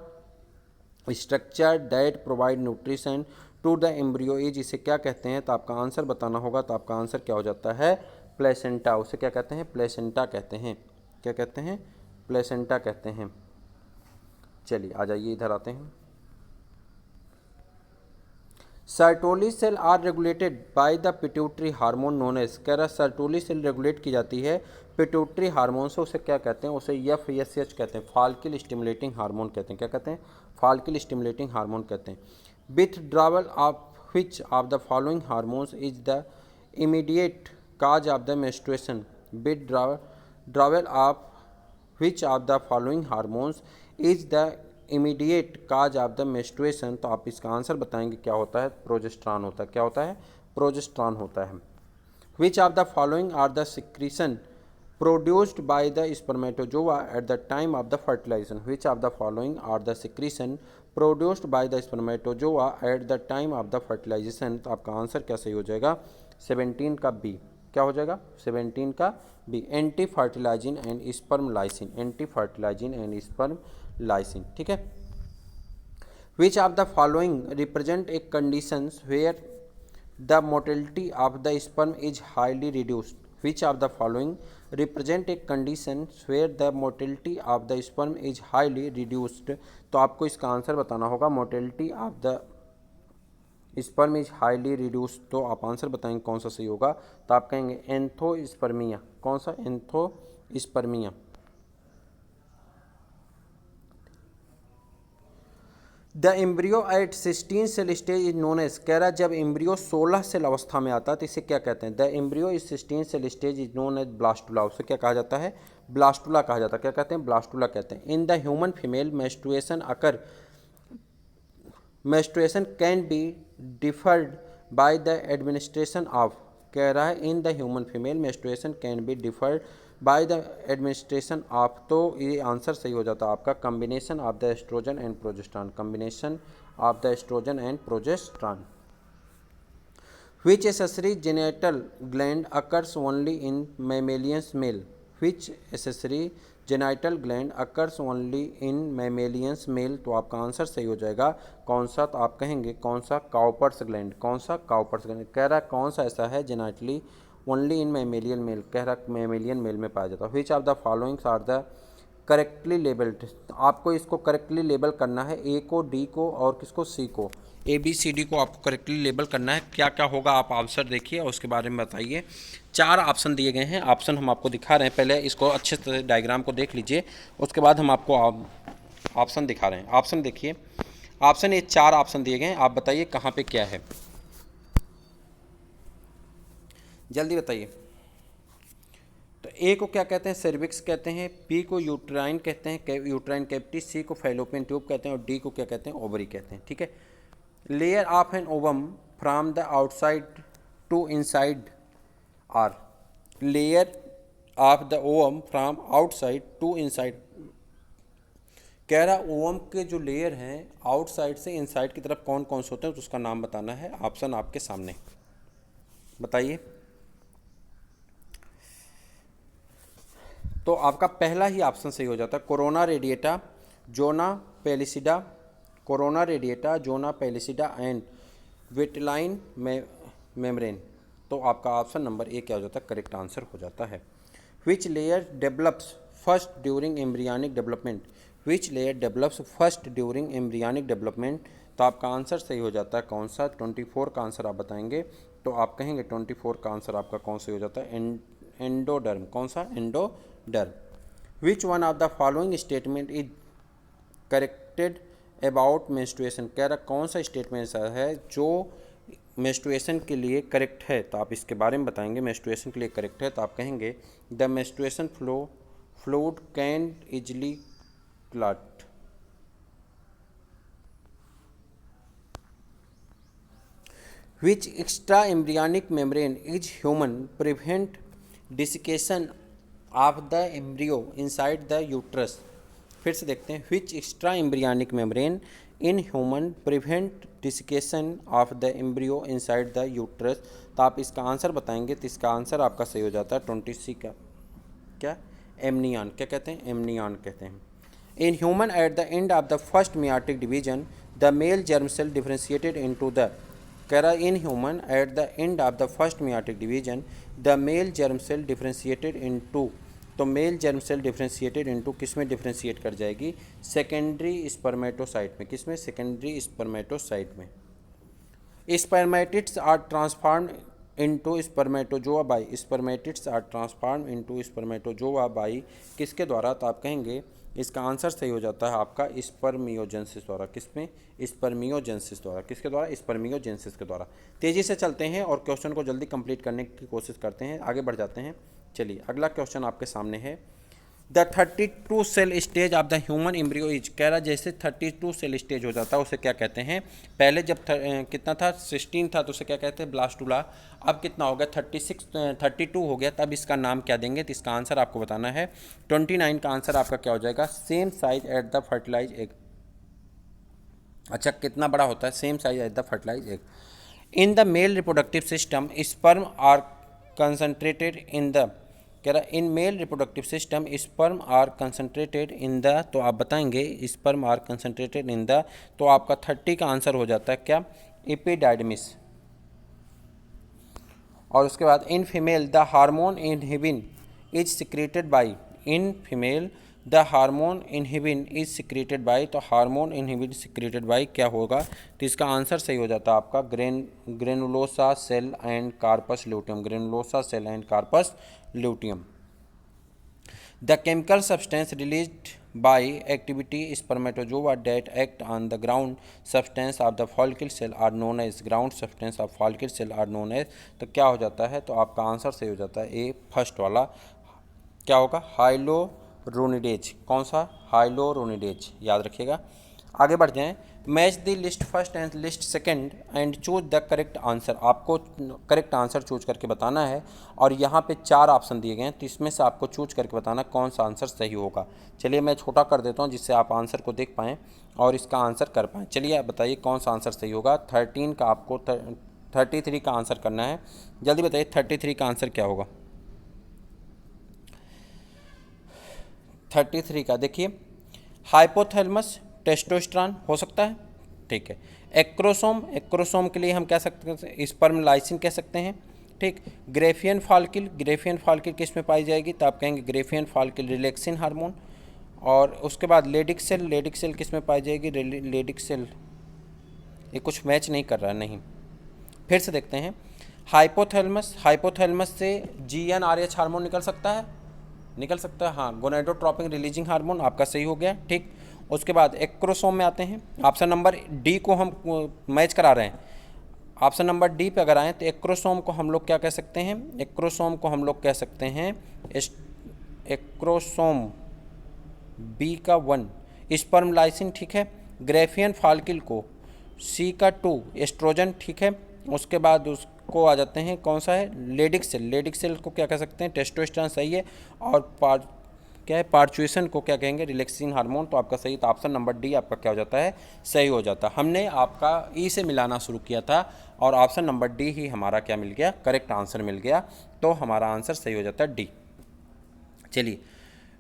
structure that provide nutrition to the embryo is, इसे क्या कहते हैं, तो आपका आंसर बताना होगा। तो आपका आंसर क्या हो जाता है, प्लेसेंटा। उसे क्या कहते हैं, प्लेसेंटा कहते हैं। क्या कहते हैं, प्लेसेंटा कहते हैं। चलिए आ जाइए इधर आते हैं। Sertoli cell are regulated by the pituitary hormone known as, कह रहा है सर्टोली सेल रेगुलेट की जाती है पिट्यूटरी हार्मोन से। उसे क्या कहते हैं, उसे FSH कहते हैं, फॉलिकल स्टिमुलेटिंग हार्मोन कहते हैं। क्या कहते हैं, फॉलिकल स्टिमुलेटिंग हार्मोन कहते हैं। Withdrawal of which of the following hormones is the immediate cause of the menstruation, withdrawal of which of the following hormones is the immediate cause of the menstruation, तो आप इसका आंसर बताएंगे क्या होता है, प्रोजेस्टेरॉन होता है। क्या होता है, प्रोजेस्टेरॉन होता है। Which of the following are the secretion produced by the spermatozoa at the time of the fertilisation, which of the following are the secretion produced by the spermatozoa at the time of the fertilisation, तो आपका आंसर क्या सही हो जाएगा, 17 का बी। क्या हो जाएगा, 17 का B, anti fertilizin and sperm lysin, anti fertilizin and sperm lysin. ठीक है। Which of the following represent a conditions where the motility of the sperm is highly reduced, which of the following represent a condition where the motility of the sperm is highly reduced, तो आपको इसका आंसर बताना होगा motility of the sperm is highly reduced. तो आप आंसर बताएंगे कौन सा सही होगा, तो आप कहेंगे एंथोस्पर्मिया। कौन सा, एंथोस्पर्मिया। The embryo at 16 cell stage is known as, कह रहा है जब एम्ब्रियो 16 सेल अवस्था में आता है तो इसे क्या कहते हैं, the embryo is 16 cell stage is known as blastula, उसे क्या कहा जाता है, ब्लास्टुला कहा जाता है। क्या कहते हैं, ब्लास्टुला कहते हैं। In the human female menstruation occur, menstruation can be deferred by the administration of, कह रहा है in the human female menstruation can be deferred by the administration of, तो ये आंसर सही हो जाता है आपका combination of the estrogen and progesterone, combination of the estrogen and progesterone. Which accessory genital gland occurs only in mammalians male, which accessory genital gland occurs only in mammalians mail, तो आपका आंसर सही हो जाएगा कौन सा, तो आप कहेंगे कौन सा, काउपर्स ग्लैंड। कौन सा, काउपर्स ग्लैंड। कह रहा है कौन सा ऐसा है genetically only in mammalian male, कह रहा है मैमेलियन मेल में पाया जाता है। Which of the followings are the correctly labelled, आपको इसको करेक्टली लेबल करना है, ए को, डी को और किसको, सी को, ABCD को आपको करेक्टली लेबल करना है। क्या क्या होगा आप आंसर देखिए और उसके बारे में बताइए। 4 ऑप्शन दिए गए हैं, ऑप्शन हम आपको दिखा रहे हैं, पहले इसको अच्छे से डायग्राम को देख लीजिए, उसके बाद हम आपको ऑप्शन दिखा रहे हैं। ऑप्शन देखिए, ऑप्शन ये 4 ऑप्शन दिए गए हैं, आप बताइए कहाँ पे क्या है, जल्दी बताइए। तो ए को क्या कहते हैं, सर्विक्स कहते हैं, बी को यूट्राइन कहते हैं, यूट्राइन कैविटी, सी को फैलोपियन ट्यूब कहते हैं और डी को क्या कहते हैं, ओवरी कहते हैं। ठीक है। Layer of an ovum from the outside to inside are, layer of the ovum from outside to inside, कह रहा ओवम के जो लेयर हैं आउटसाइड से इनसाइड की तरफ कौन कौन से होते हैं, तो उसका नाम बताना है। ऑप्शन आपके सामने, बताइए। तो आपका पहला ही ऑप्शन सही हो जाता है, corona radiata, zona pellucida, corona radiata, zona pellucida and vitelline membrane, तो आपका ऑप्शन नंबर ए क्या हो जाता है, करेक्ट आंसर हो जाता है। विच layer develops first during embryonic development, which layer develops first during embryonic development. तो आपका आंसर सही हो जाता है कौन सा, 24 का आंसर आप बताएंगे। तो आप कहेंगे 24 का आंसर आपका कौन सा हो जाता है, एंडोडर्म। कौन सा, endoderm. Which one of the following statement is corrected about menstruation. कह रहा कौन सा स्टेटमेंट ऐसा है जो मेंस्ट्रुएशन के लिए करेक्ट है। तो आप इसके बारे में बताएंगे मेंस्ट्रुएशन के लिए करेक्ट है। तो आप कहेंगे the menstruation fluid can easily clot. Which extra embryonic membrane is human prevent desiccation of the embryo inside the uterus. फिर से देखते हैं, which extra embryonic membrane in human prevent desiccation of the embryo inside the uterus. तो आप इसका आंसर बताएंगे। तो इसका आंसर आपका सही हो जाता है 20 का, क्या, एमनियन। क्या कहते हैं, एमनियन कहते हैं। In human at the end of the first meiotic division the male germ cell differentiated into the. कह रहा in human at the end of the first meiotic division the male germ cell differentiated into. तो male germ cell differentiated into किस में डिफ्रेंशिएट कर जाएगी, सेकेंडरी स्पर्मेटोसाइट में। किस में, सेकेंडरी स्पर्मेटोसाइट में। Spermatids are transformed into spermatozoa by. Spermatids are transformed into spermatozoa by किसके द्वारा। तो आप कहेंगे इसका आंसर सही हो जाता है आपका स्पर्मियोजेनेसिस द्वारा। किसमें, स्पर्मियोजेनेसिस द्वारा। किसके द्वारा, स्पर्मियोजेनेसिस के द्वारा। तेज़ी से चलते हैं और क्वेश्चन को जल्दी कंप्लीट करने की कोशिश करते हैं, आगे बढ़ जाते हैं। चलिए अगला क्वेश्चन आपके सामने है, the 32 cell stage of the human embryo is. कह रहा जैसे 32 सेल स्टेज हो जाता है उसे क्या कहते हैं। पहले जब कितना था, 16 था, तो उसे क्या कहते हैं, ब्लास्टुला। अब कितना हो गया, 32 हो गया, तब इसका नाम क्या देंगे। तो इसका आंसर आपको बताना है। 29 का आंसर आपका क्या हो जाएगा, same size at the fertilise egg. अच्छा, कितना बड़ा होता है, same size at the fertilise egg. In the male reproductive system sperm are concentrated in the. कह रहा in male reproductive system sperm are concentrated in the. तो आप बताएंगे sperm are concentrated in the. तो आपका 30 का आंसर हो जाता है क्या, एपिडाइडमिस। और उसके बाद in female the hormone inhibin is secreted by. In female the hormone inhibin is secreted by. तो हार्मोन इनहिबिन सिक्रेटेड बाई क्या होगा। तो इसका आंसर सही हो जाता है आपका granulosa cell and corpus luteum. Granulosa cell and corpus luteum. The chemical substance released by activity spermatozoa that act on the ground substance of the follicle cell are known as. Ground substance of follicle cell are known as. तो क्या हो जाता है, तो आपका आंसर सही हो जाता है ए फर्स्ट वाला, क्या होगा, हाइलोरोनिडेज। कौन सा, हाइलोरोनिडेज, याद रखिएगा। आगे बढ़ जाएं, match the list first and list second and choose the correct answer. आपको करेक्ट आंसर चूज करके बताना है और यहाँ पे 4 ऑप्शन दिए गए हैं, तो इसमें से आपको चूज करके बताना कौन सा आंसर सही होगा। चलिए मैं छोटा कर देता हूँ जिससे आप आंसर को देख पाएँ और इसका आंसर कर पाएँ। चलिए आप बताइए कौन सा आंसर सही होगा। 13 का आपको 33 का आंसर करना है। जल्दी बताइए 33 का आंसर क्या होगा। 33 का देखिए, हाइपोथैलेमस टेस्टोस्टेरोन हो सकता है, ठीक है। एक्रोसोम, एक्रोसोम के लिए हम कह सकते हैं स्पर्मलाइसिन कह सकते हैं, ठीक। ग्रेफियन फॉलिकल, ग्रेफियन फॉलिकल किस में पाई जाएगी, तो आप कहेंगे ग्रेफियन फॉलिकल रिलैक्सिन हार्मोन। और उसके बाद लेडिक सेल, लेडिक सेल किस में पाई जाएगी, लेडिक सेल, ये कुछ मैच नहीं कर रहा है, नहीं। फिर से देखते हैं, हाइपोथैलेमस, हाइपोथैलेमस से GnRH हार्मोन निकल सकता है, निकल सकता है, हाँ। गोनेडोट्रोपिन रिलीजिंग हार्मोन आपका सही हो गया, ठीक। उसके बाद एक्रोसोम में आते हैं, ऑप्शन नंबर डी को हम मैच करा रहे हैं। ऑप्शन नंबर डी पे अगर आएँ तो एक्रोसोम को हम लोग क्या कह सकते हैं, एक्रोसोम को हम लोग कह सकते हैं एक्रोसोम बी का 1 स्पर्मलाइसिन, ठीक है। ग्रेफियन फॉलिकल को सी का 2 एस्ट्रोजन, ठीक है। उसके बाद उसको आ जाते हैं, कौन सा है, लेडिक सेल, लेडिक सेल को क्या कह सकते हैं, टेस्टोस्टेरोन सही है। और क्या है, पार्चुएशन को क्या कहेंगे, रिलैक्सिन हार्मोन। तो आपका सही, तो ऑप्शन नंबर डी आपका क्या हो जाता है, सही हो जाता है। हमने आपका ई से मिलाना शुरू किया था और ऑप्शन नंबर डी ही हमारा क्या मिल गया, करेक्ट आंसर मिल गया। तो हमारा आंसर सही हो जाता है डी। चलिए,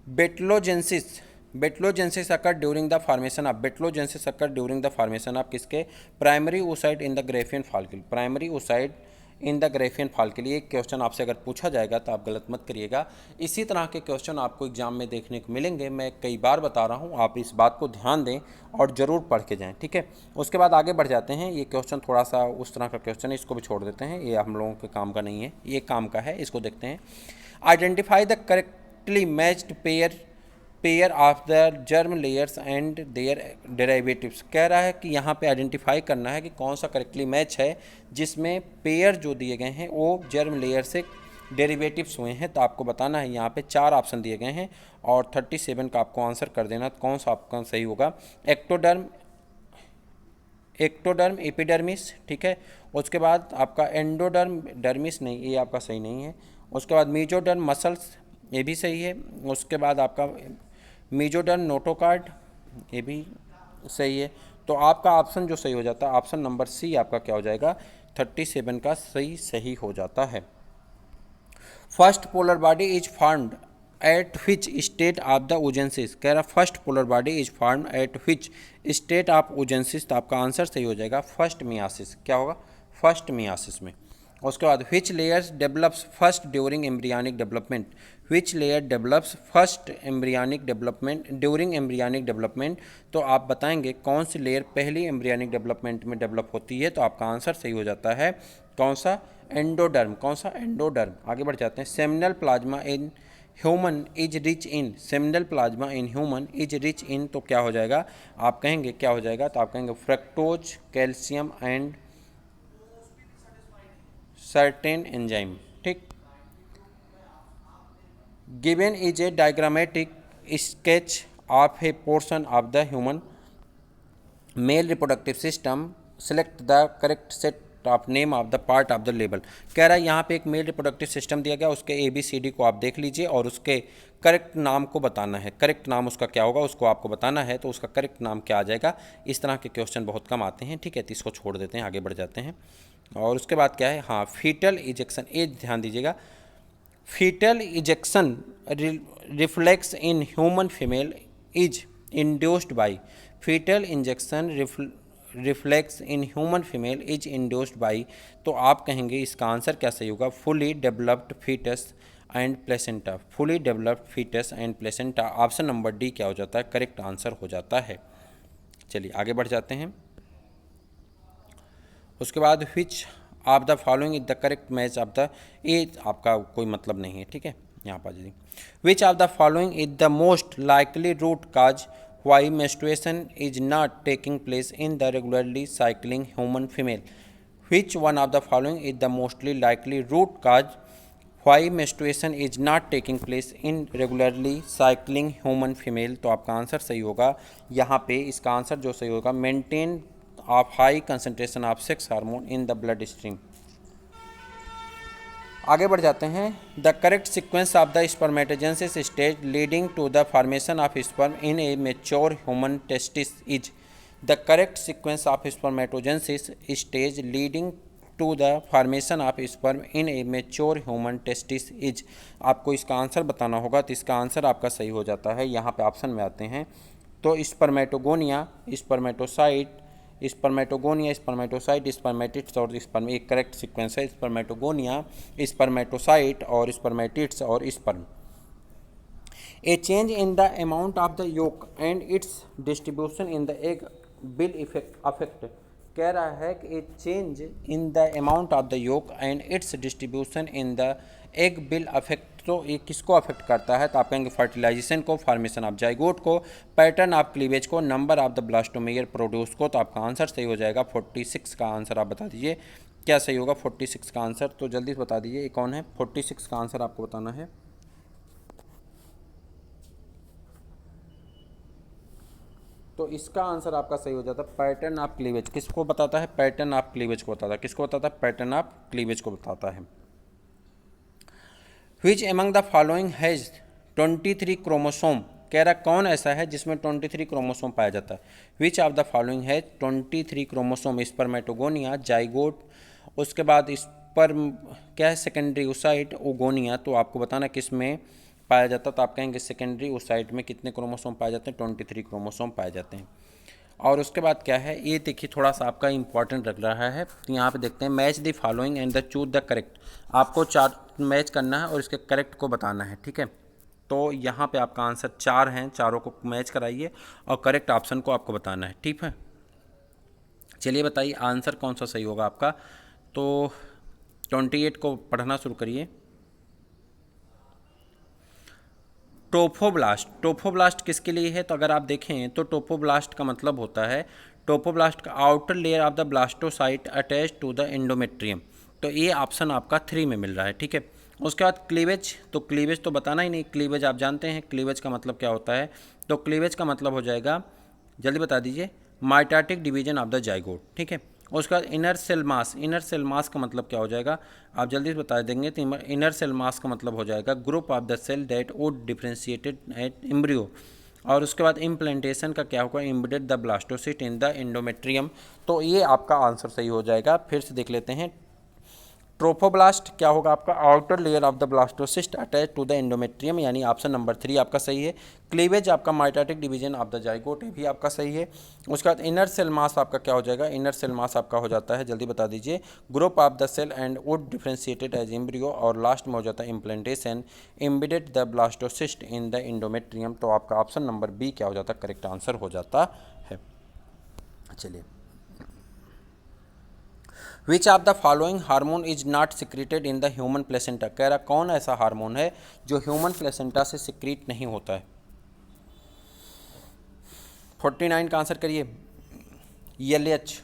vitellogenesis, vitellogenesis occur during the formation of, vitellogenesis occur during the formation of किसके, primary oocyte in the Graafian follicle, primary oocyte in the Graafian फॉल के लिए। एक क्वेश्चन आपसे अगर पूछा जाएगा तो आप गलत मत करिएगा। इसी तरह के क्वेश्चन आपको एग्जाम में देखने को मिलेंगे। मैं कई बार बता रहा हूँ, आप इस बात को ध्यान दें और ज़रूर पढ़ के जाएँ, ठीक है। उसके बाद आगे बढ़ जाते हैं। ये क्वेश्चन थोड़ा सा उस तरह का क्वेश्चन है, इसको भी छोड़ देते हैं, ये हम लोगों के काम का नहीं है, ये काम का है। इसको देखते हैं। Identify the correctly matched pair of the germ layers and their derivatives. कह रहा है कि यहाँ पे आइडेंटिफाई करना है कि कौन सा करेक्टली मैच है जिसमें पेयर जो दिए गए हैं वो जर्म लेयर से डेरिवेटिव्स हुए हैं। तो आपको बताना है, यहाँ पे 4 ऑप्शन दिए गए हैं और 37 का आपको आंसर कर देना कौन सा आपका सही होगा। एक्टोडर्म एपिडर्मिस, ठीक है। उसके बाद आपका एंडोडर्म डर्मिस नहीं, ये आपका सही नहीं है। उसके बाद मीजोडर्म मसल्स, ये भी सही है। उसके बाद आपका मीजोडर्म नोटोकार्ड, ये भी सही है। तो आपका ऑप्शन जो सही हो जाता है, ऑप्शन नंबर सी आपका क्या हो जाएगा, 37 का सही हो जाता है। First polar body is formed at which state of the ओजेंसिस। कह रहा first polar body is formed at which state of ओजेंसिस। तो आपका आंसर सही हो जाएगा फर्स्ट मियासिस। क्या होगा, फर्स्ट मियासिस में। उसके बाद which layers develops first during embryonic development. Which layer develops first embryonic development during embryonic development. तो आप बताएंगे कौन सी लेयर पहली एम्ब्रियनिक डेवलपमेंट में डेवलप होती है। तो आपका आंसर सही हो जाता है कौन सा, एंडोडर्म। कौन सा, एंडोडर्म। आगे बढ़ जाते हैं। Seminal plasma in human is rich in. Seminal plasma in human is rich in. तो क्या हो जाएगा, आप कहेंगे क्या हो जाएगा, तो आप कहेंगे fructose, calcium and certain enzyme, ठीक। Given is a diagrammatic sketch of a portion of the human male reproductive system. Select the correct set of name of the part of the label. कह रहा है यहाँ पे एक मेल रिप्रोडक्टिव सिस्टम दिया गया, उसके ABCD को आप देख लीजिए और उसके करेक्ट नाम को बताना है। करेक्ट नाम उसका क्या होगा उसको आपको बताना है। तो उसका करेक्ट नाम क्या आ जाएगा। इस तरह के क्वेश्चन बहुत कम आते हैं, ठीक है। तो इसको छोड़ देते हैं, आगे बढ़ जाते हैं। और उसके बाद क्या है, हाँ, फीटल इजेक्शन, ये ध्यान दीजिएगा। Foetal ejection reflex in human female is induced by. Foetal injection reflex in human female is induced by. तो आप कहेंगे इसका आंसर क्या सही होगा, fully developed foetus and placenta. Fully developed foetus and placenta, option number D क्या हो जाता है, करेक्ट आंसर हो जाता है। चलिए आगे बढ़ जाते हैं। उसके बाद विच of the following is the correct match of the, ये आपका कोई मतलब नहीं है, ठीक है। यहाँ पर जी, which of the following is the most likely root cause why menstruation is not taking place in the regularly cycling human female. Which one of the following is the mostly likely root cause why menstruation is not taking place in regularly cycling human female. तो आपका आंसर सही होगा यहाँ पे, इसका आंसर जो सही होगा, maintain of high concentration of sex hormone in the blood stream. आगे बढ़ जाते हैं। The correct sequence of the spermatogenesis stage leading to the formation of sperm in a mature human testis is. The correct sequence of spermatogenesis stage leading to the formation of sperm in a mature human testis is. आपको इसका आंसर बताना होगा। तो इसका आंसर आपका सही हो जाता है, यहाँ पे ऑप्शन में आते हैं। तो spermatogonia, spermatocyte, spermatogonia, spermatocyte, spermatids और स्पर्म, एक करेक्ट सीक्वेंस है। स्पर्मेटोगोनिया, स्पर्मेटोसाइट और स्पर्मेटिड्स और sperm. A change in the amount of the yolk and its distribution in the egg will affect. कह रहा है कि a change in the amount of the yolk and its distribution in the egg will affect. तो ये किसको अफेक्ट करता है, तो आप कहेंगे फर्टिलाइजेशन को, फॉर्मेशन ऑफ जाइगोट को, पैटर्न ऑफ क्लीवेज को, number of the blastomere produce को। तो आपका आंसर सही हो जाएगा 46 का आंसर। आप बता दीजिए क्या सही होगा 46 का आंसर। तो जल्दी से बता दीजिए ये कौन है, 46 का आंसर आपको बताना है। तो इसका आंसर आपका सही हो जाता है पैटर्न ऑफ क्लीवेज। किसको बताता है, पैटर्न ऑफ क्लीवेज को बताता है। किसको बताता है, पैटर्न ऑफ क्लीवेज को बताता है। Which among the following has 23 chromosome. कह रहा कौन ऐसा है जिसमें 23 क्रोमोसोम पाया जाता है। Which of the following has 23 chromosome. Spermatogonia, zygote, उसके बाद स्पर्म क्या है, सेकेंडरी ओसाइट, ओगोनिया। तो आपको बताना किस में पाया जाता है। तो आप कहेंगे सेकेंडरी ओसाइट में कितने क्रोमोसोम पाए जाते हैं, 23 क्रोमोसोम पाए जाते हैं। और उसके बाद क्या है, ये देखिए थोड़ा सा आपका इंपॉर्टेंट लग रहा है, तो यहाँ पे देखते हैं match the following and the choose the correct. आपको 4 मैच करना है और इसके करेक्ट को बताना है, ठीक है। तो यहाँ पे आपका आंसर 4 हैं, चारों को मैच कराइए और करेक्ट ऑप्शन को आपको बताना है, ठीक है। चलिए बताइए आंसर कौन सा सही होगा आपका। तो 28 को पढ़ना शुरू करिए। टोफोब्लास्ट, टोफोब्लास्ट किसके लिए है, तो अगर आप देखें तो टोफोब्लास्ट का मतलब होता है, टोफोब्लास्ट का outer layer of the blastocyst attach to the endometrium. तो ये ऑप्शन आपका 3 में मिल रहा है, ठीक है। उसके बाद क्लीवेज, तो क्लीवेज तो बताना ही नहीं, क्लीवेज आप जानते हैं क्लीवेज का मतलब क्या होता है। तो क्लीवेज का मतलब हो जाएगा, जल्दी बता दीजिए, mitotic division of the zygote, ठीक है। उसके बाद inner cell mass, inner cell mass का मतलब क्या हो जाएगा, आप जल्दी से बता देंगे। तो इनर सेल मास का मतलब हो जाएगा group of the cell that would differentiated at embryo. और उसके बाद इम्प्लांटेशन का क्या होगा, embedded the blastocyst in the endometrium. तो ये आपका आंसर सही हो जाएगा। फिर से देख लेते हैं, ट्रोफोब्लास्ट क्या होगा आपका, outer layer of the blastocyst attach to the endometrium, यानी ऑप्शन नंबर 3 आपका सही है। क्लीवेज आपका mitotic division of the zygote, ये भी आपका सही है। उसके बाद इनर सेल मास आपका क्या हो जाएगा, इनर सेल मास आपका हो जाता है, जल्दी बता दीजिए, group of the cell and would differentiated as embryo. और लास्ट में हो जाता है implantation, embedded the blastocyst in the endometrium. तो आपका ऑप्शन नंबर बी क्या हो जाता है, करेक्ट आंसर हो जाता है। चलिए, विच of the following hormone is not secreted in the human placenta, कह रहा कौन ऐसा हार्मोन है जो ह्यूमन प्लेसेंटा से सिक्रीट नहीं होता है। 49 का आंसर करिए, LH,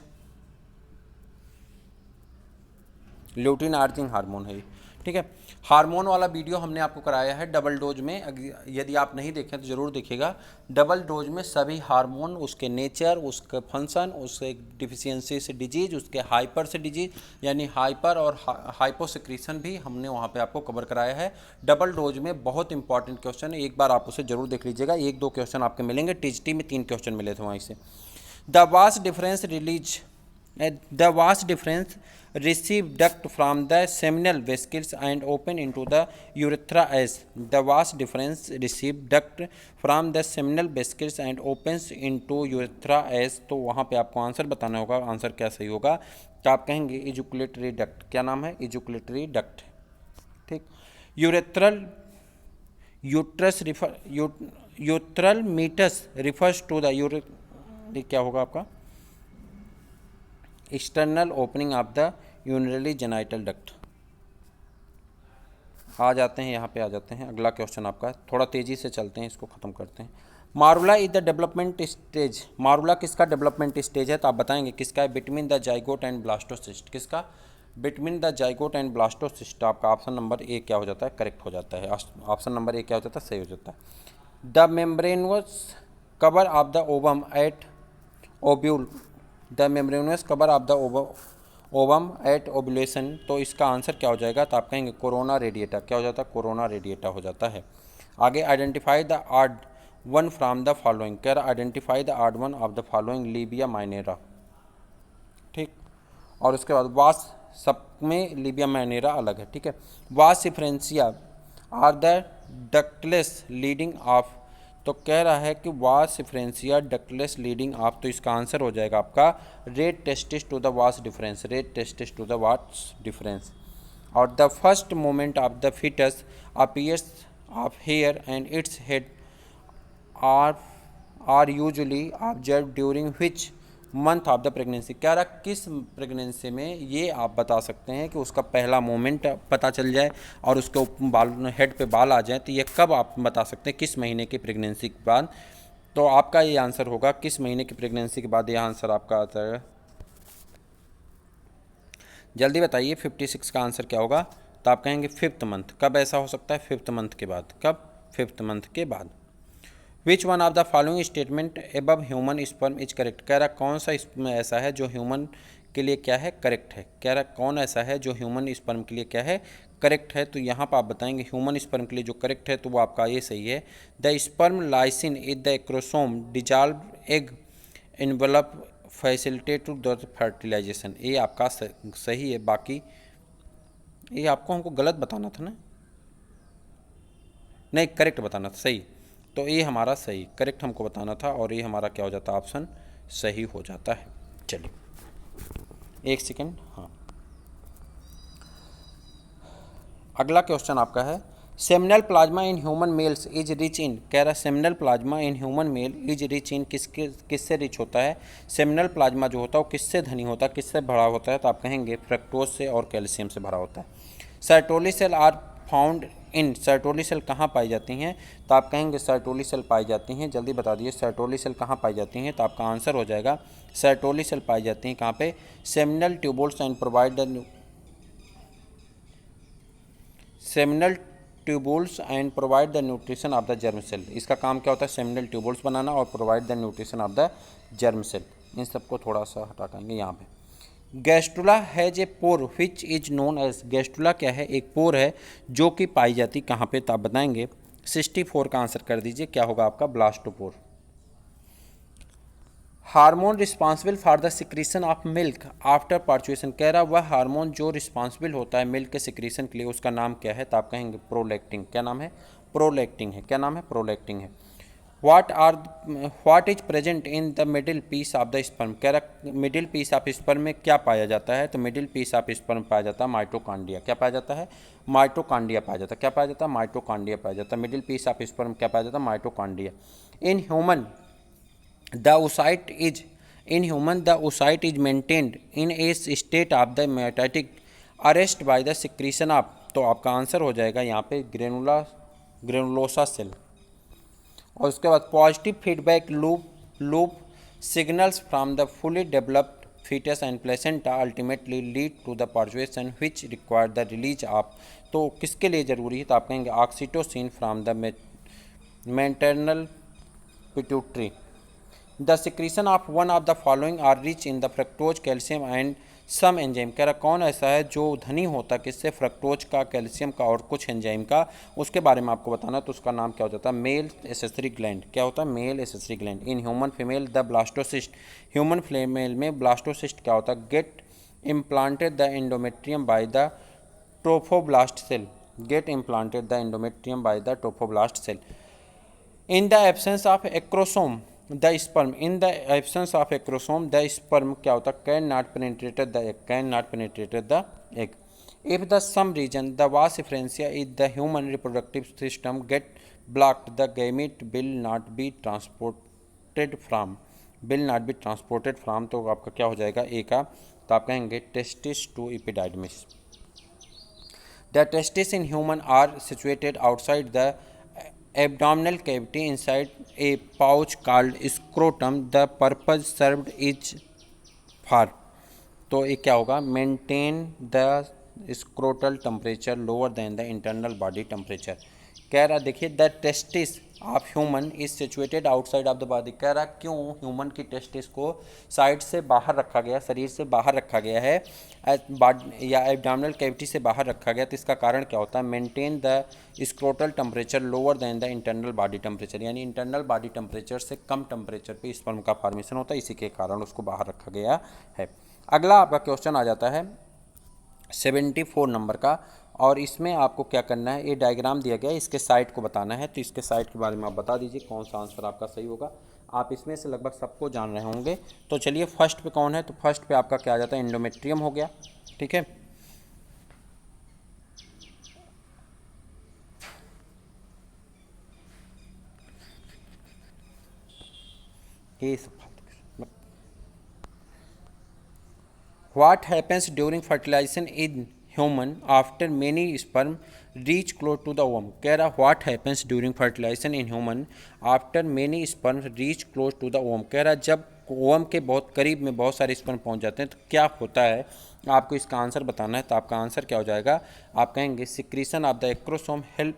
ल्यूटिन आर्जिंग हार्मोन है, ठीक है। हार्मोन वाला वीडियो हमने आपको कराया है डबल डोज में, यदि आप नहीं देखें तो ज़रूर देखिएगा। डबल डोज में सभी हार्मोन, उसके नेचर, उसके फंक्शन, उसके डिफिशियंसी से डिजीज, उसके हाइपर से डिजीज, यानी हाइपर और हाइपोसिक्रीशन भी हमने वहाँ पे आपको कवर कराया है। डबल डोज में बहुत इंपॉर्टेंट क्वेश्चन है, एक बार आप उसे जरूर देख लीजिएगा। 1-2 क्वेश्चन आपके मिलेंगे, टीजीटी में 3 क्वेश्चन मिले थे वहीं से। The vast difference release, the vast difference receive duct from the seminal vesicles and open into the urethra as the vast difference receive duct from the seminal vesicles and opens into urethra as। तो वहाँ पे आपको आंसर बताना होगा, आंसर क्या सही होगा। तो आप कहेंगे इजुकुलेटरी डक्ट, क्या नाम है, इजुकुलेटरी डक्ट, ठीक। Urethral uterus refer urethral meatus refers to the क्या होगा आपका, external opening of the urinary genital duct. आ जाते हैं यहाँ पे, आ जाते हैं अगला क्वेश्चन आपका, थोड़ा तेज़ी से चलते हैं, इसको ख़त्म करते हैं। Morula is the development stage, morula किसका डेवलपमेंट स्टेज है, तो आप बताएंगे किसका है, between the zygote and blastocyst, किसका, between the zygote and blastocyst. आपका ऑप्शन नंबर ए क्या हो जाता है, करेक्ट हो जाता है। ऑप्शन नंबर ए क्या हो जाता है, सही हो जाता है। The membranous cover of the ovum at ovule, the membranous cover of the ovum at ovulation. तो इसका आंसर क्या हो जाएगा, तो आप कहेंगे कोरोना रेडिएटा, क्या हो जाता है, कोरोना रेडिएटा हो जाता है। आगे identify the odd one from the following, कह रहा identify the odd one of the following, labia minora, ठीक। और उसके बाद वास, सब में लीबिया माइनेरा अलग है, ठीक है। Vasa efferentia are the ductless leading of, तो कह रहा है कि वास सिफ्रेंसिया डक्टलेस लीडिंग ऑफ। तो इसका आंसर हो जाएगा आपका rete testis to the vas deferens, rete testis to the vas deferens. और the first movement of the foetus appears of hair and its head are usually observe during which month of the pregnancy, कह रहा किस प्रेगनेंसी में ये आप बता सकते हैं कि उसका पहला मोमेंट पता चल जाए और उसके बाल, हेड पे बाल आ जाए, तो ये कब आप बता सकते हैं, किस महीने की प्रेगनेंसी के बाद। तो आपका ये आंसर होगा किस महीने की प्रेगनेंसी के बाद, ये आंसर आपका आता है, जल्दी बताइए 56 का आंसर क्या होगा। तो आप कहेंगे 5th मंथ, कब ऐसा हो सकता है, 5th मंथ के बाद, कब, 5th मंथ के बाद। विच one of the following statement above human sperm is correct, कह रहा कौन सा इसमें ऐसा है जो ह्यूमन के लिए क्या है, करेक्ट है, कह रहा कौन ऐसा है जो ह्यूमन स्पर्म के लिए क्या है, करेक्ट है। तो यहाँ पर आप बताएंगे ह्यूमन स्पर्म के लिए जो करेक्ट है तो वो आपका ये सही है। The sperm lysin is the acrosome dissolve egg envelope facilitate to the fertilization, ये आपका सही है। बाकी ये आपको हमको गलत बताना था ना, नहीं करेक्ट बताना था, सही। तो ये हमारा सही करेक्ट हमको बताना था और ये हमारा क्या हो जाता ऑप्शन सही हो जाता है। चलिए एक सेकेंड। हाँ, अगला क्वेश्चन आपका है seminal plasma in human mails is rich in, कह रहा है seminal plasma in human male is rich in, किससे रिच होता है? सेमिनल प्लाज्मा जो होता है वो किससे धनी होता है, किससे भरा होता है? तो आप कहेंगे फ्रक्टोज से और कैल्शियम से भरा होता है। Sertoli cell are found in, Sertoli cell कहाँ पाई जाती हैं? तो आप कहेंगे सर्टोली सेल पाई जाती हैं, जल्दी बता दीजिए सर्टोली सेल कहाँ पाई जाती हैं? तो आपका आंसर हो जाएगा सर्टोली सेल पाई जाती हैं कहाँ पे? Seminal tubules and provide the seminal tubules and provide the nutrition of the germ cell. इसका काम क्या होता है? सेमिनल ट्यूबुल्स बनाना और provide the nutrition of the germ cell. इन सबको थोड़ा सा हटा देंगे यहाँ पे। Gastrula has a pore which is known as, gastrula क्या है? एक पोर है जो कि पाई जाती कहाँ पे? तो आप बताएंगे 64 का आंसर कर दीजिए, क्या होगा आपका? Blastopore. Hormone responsible for the secretion of milk after parturition, कह रहा वह हार्मोन जो रिस्पॉन्सिबल होता है मिल्क के सिक्रीशन के लिए, उसका नाम क्या है? तो आप कहेंगे प्रोलैक्टिन। क्या नाम है? प्रोलैक्टिन है। क्या नाम है? प्रोलैक्टिन है। What is present in the middle piece of the sperm, कह रहा मिडिल पीस ऑफ स्पर्म में क्या पाया जाता है? तो मिडिल पीस ऑफ स्पर्म पाया जाता है माइटोकॉन्ड्रिया। क्या पाया जाता है? माइटोकॉन्ड्रिया पाया जाता है। क्या पाया जाता है? माइटोकॉन्ड्रिया पाया जाता है। मिडिल पीस ऑफ स्पर्म क्या पाया जाता है? Mitochondria. In human the oocyte is in human the oocyte is maintained in a state of the metatic arrest by the secretion of, तो आपका आंसर हो जाएगा यहाँ पे ग्रेनुलोसा सेल। और उसके बाद positive feedback loop signals from the fully developed fetus and placenta ultimately lead to the purgation which require the release of, तो किसके लिए ज़रूरी है? तो आप कहेंगे oxytocin from the maternal pituitary। The secretion of one of the following are rich in the fructose calcium and some enzyme, कह रहा कौन ऐसा है जो धनी होता है किससे? फ्रक्टोज का, कैल्शियम का और कुछ एंजाइम का, उसके बारे में आपको बताना। तो उसका नाम क्या हो जाता है? Male accessory gland. क्या होता है? Male accessory gland. In human female the blastocyst, human female में ब्लास्टोसिस्ट क्या होता है? Get implanted the endometrium by the trophoblast cell, get implanted the endometrium by the trophoblast cell. In the absence of acrosome the sperm, in the absence of acrosome the sperm क्या होता है? Can not penetrated the egg, can not penetrated the egg. If the some reason the vas deferens is the human reproductive system get blocked the gamete will not be transported from, will not be transported from, तो आपका क्या हो जाएगा? ए का। तो आप कहेंगे testis to epididymis. The testis in human are situated outside the abdominal cavity inside a pouch called scrotum. The purpose served is for, तो ये क्या होगा? Maintain the scrotal temperature lower than the internal body temperature. कह रहा देखिए the testis of human is situated outside of the body, कह रहा क्यों ह्यूमन की टेस्टिस को साइड से बाहर रखा गया, शरीर से बाहर रखा गया है या एब्डोमिनल कैविटी से बाहर रखा गया? तो इसका कारण क्या होता है? Maintain the scrotal temperature lower than the internal body temperature, यानी इंटरनल बॉडी टेम्परेचर से कम टेम्परेचर पे स्पर्म का फॉर्मेशन होता है, इसी के कारण उसको बाहर रखा गया है। अगला आपका क्वेश्चन आ जाता है 74 नंबर का, और इसमें आपको क्या करना है? ये डायग्राम दिया गया है, इसके साइट को बताना है। तो इसके साइट के बारे में आप बता दीजिए कौन सा आंसर आपका सही होगा। आप इसमें से लगभग सबको जान रहे होंगे। तो चलिए फर्स्ट पे कौन है? तो फर्स्ट पे आपका क्या आ जाता है? एंडोमेट्रियम हो गया। ठीक है, ये सब What happens during fertilization in human after many sperm reach close to the ovum? कह रहा what happens during fertilization in human after many sperm reach close to the ovum? कह रहा जब ओवम के बहुत करीब में बहुत सारे स्पर्म पहुंच जाते हैं तो क्या होता है? आपको इसका आंसर बताना है। तो आपका आंसर क्या हो जाएगा? आप कहेंगे secretion of the acrosome help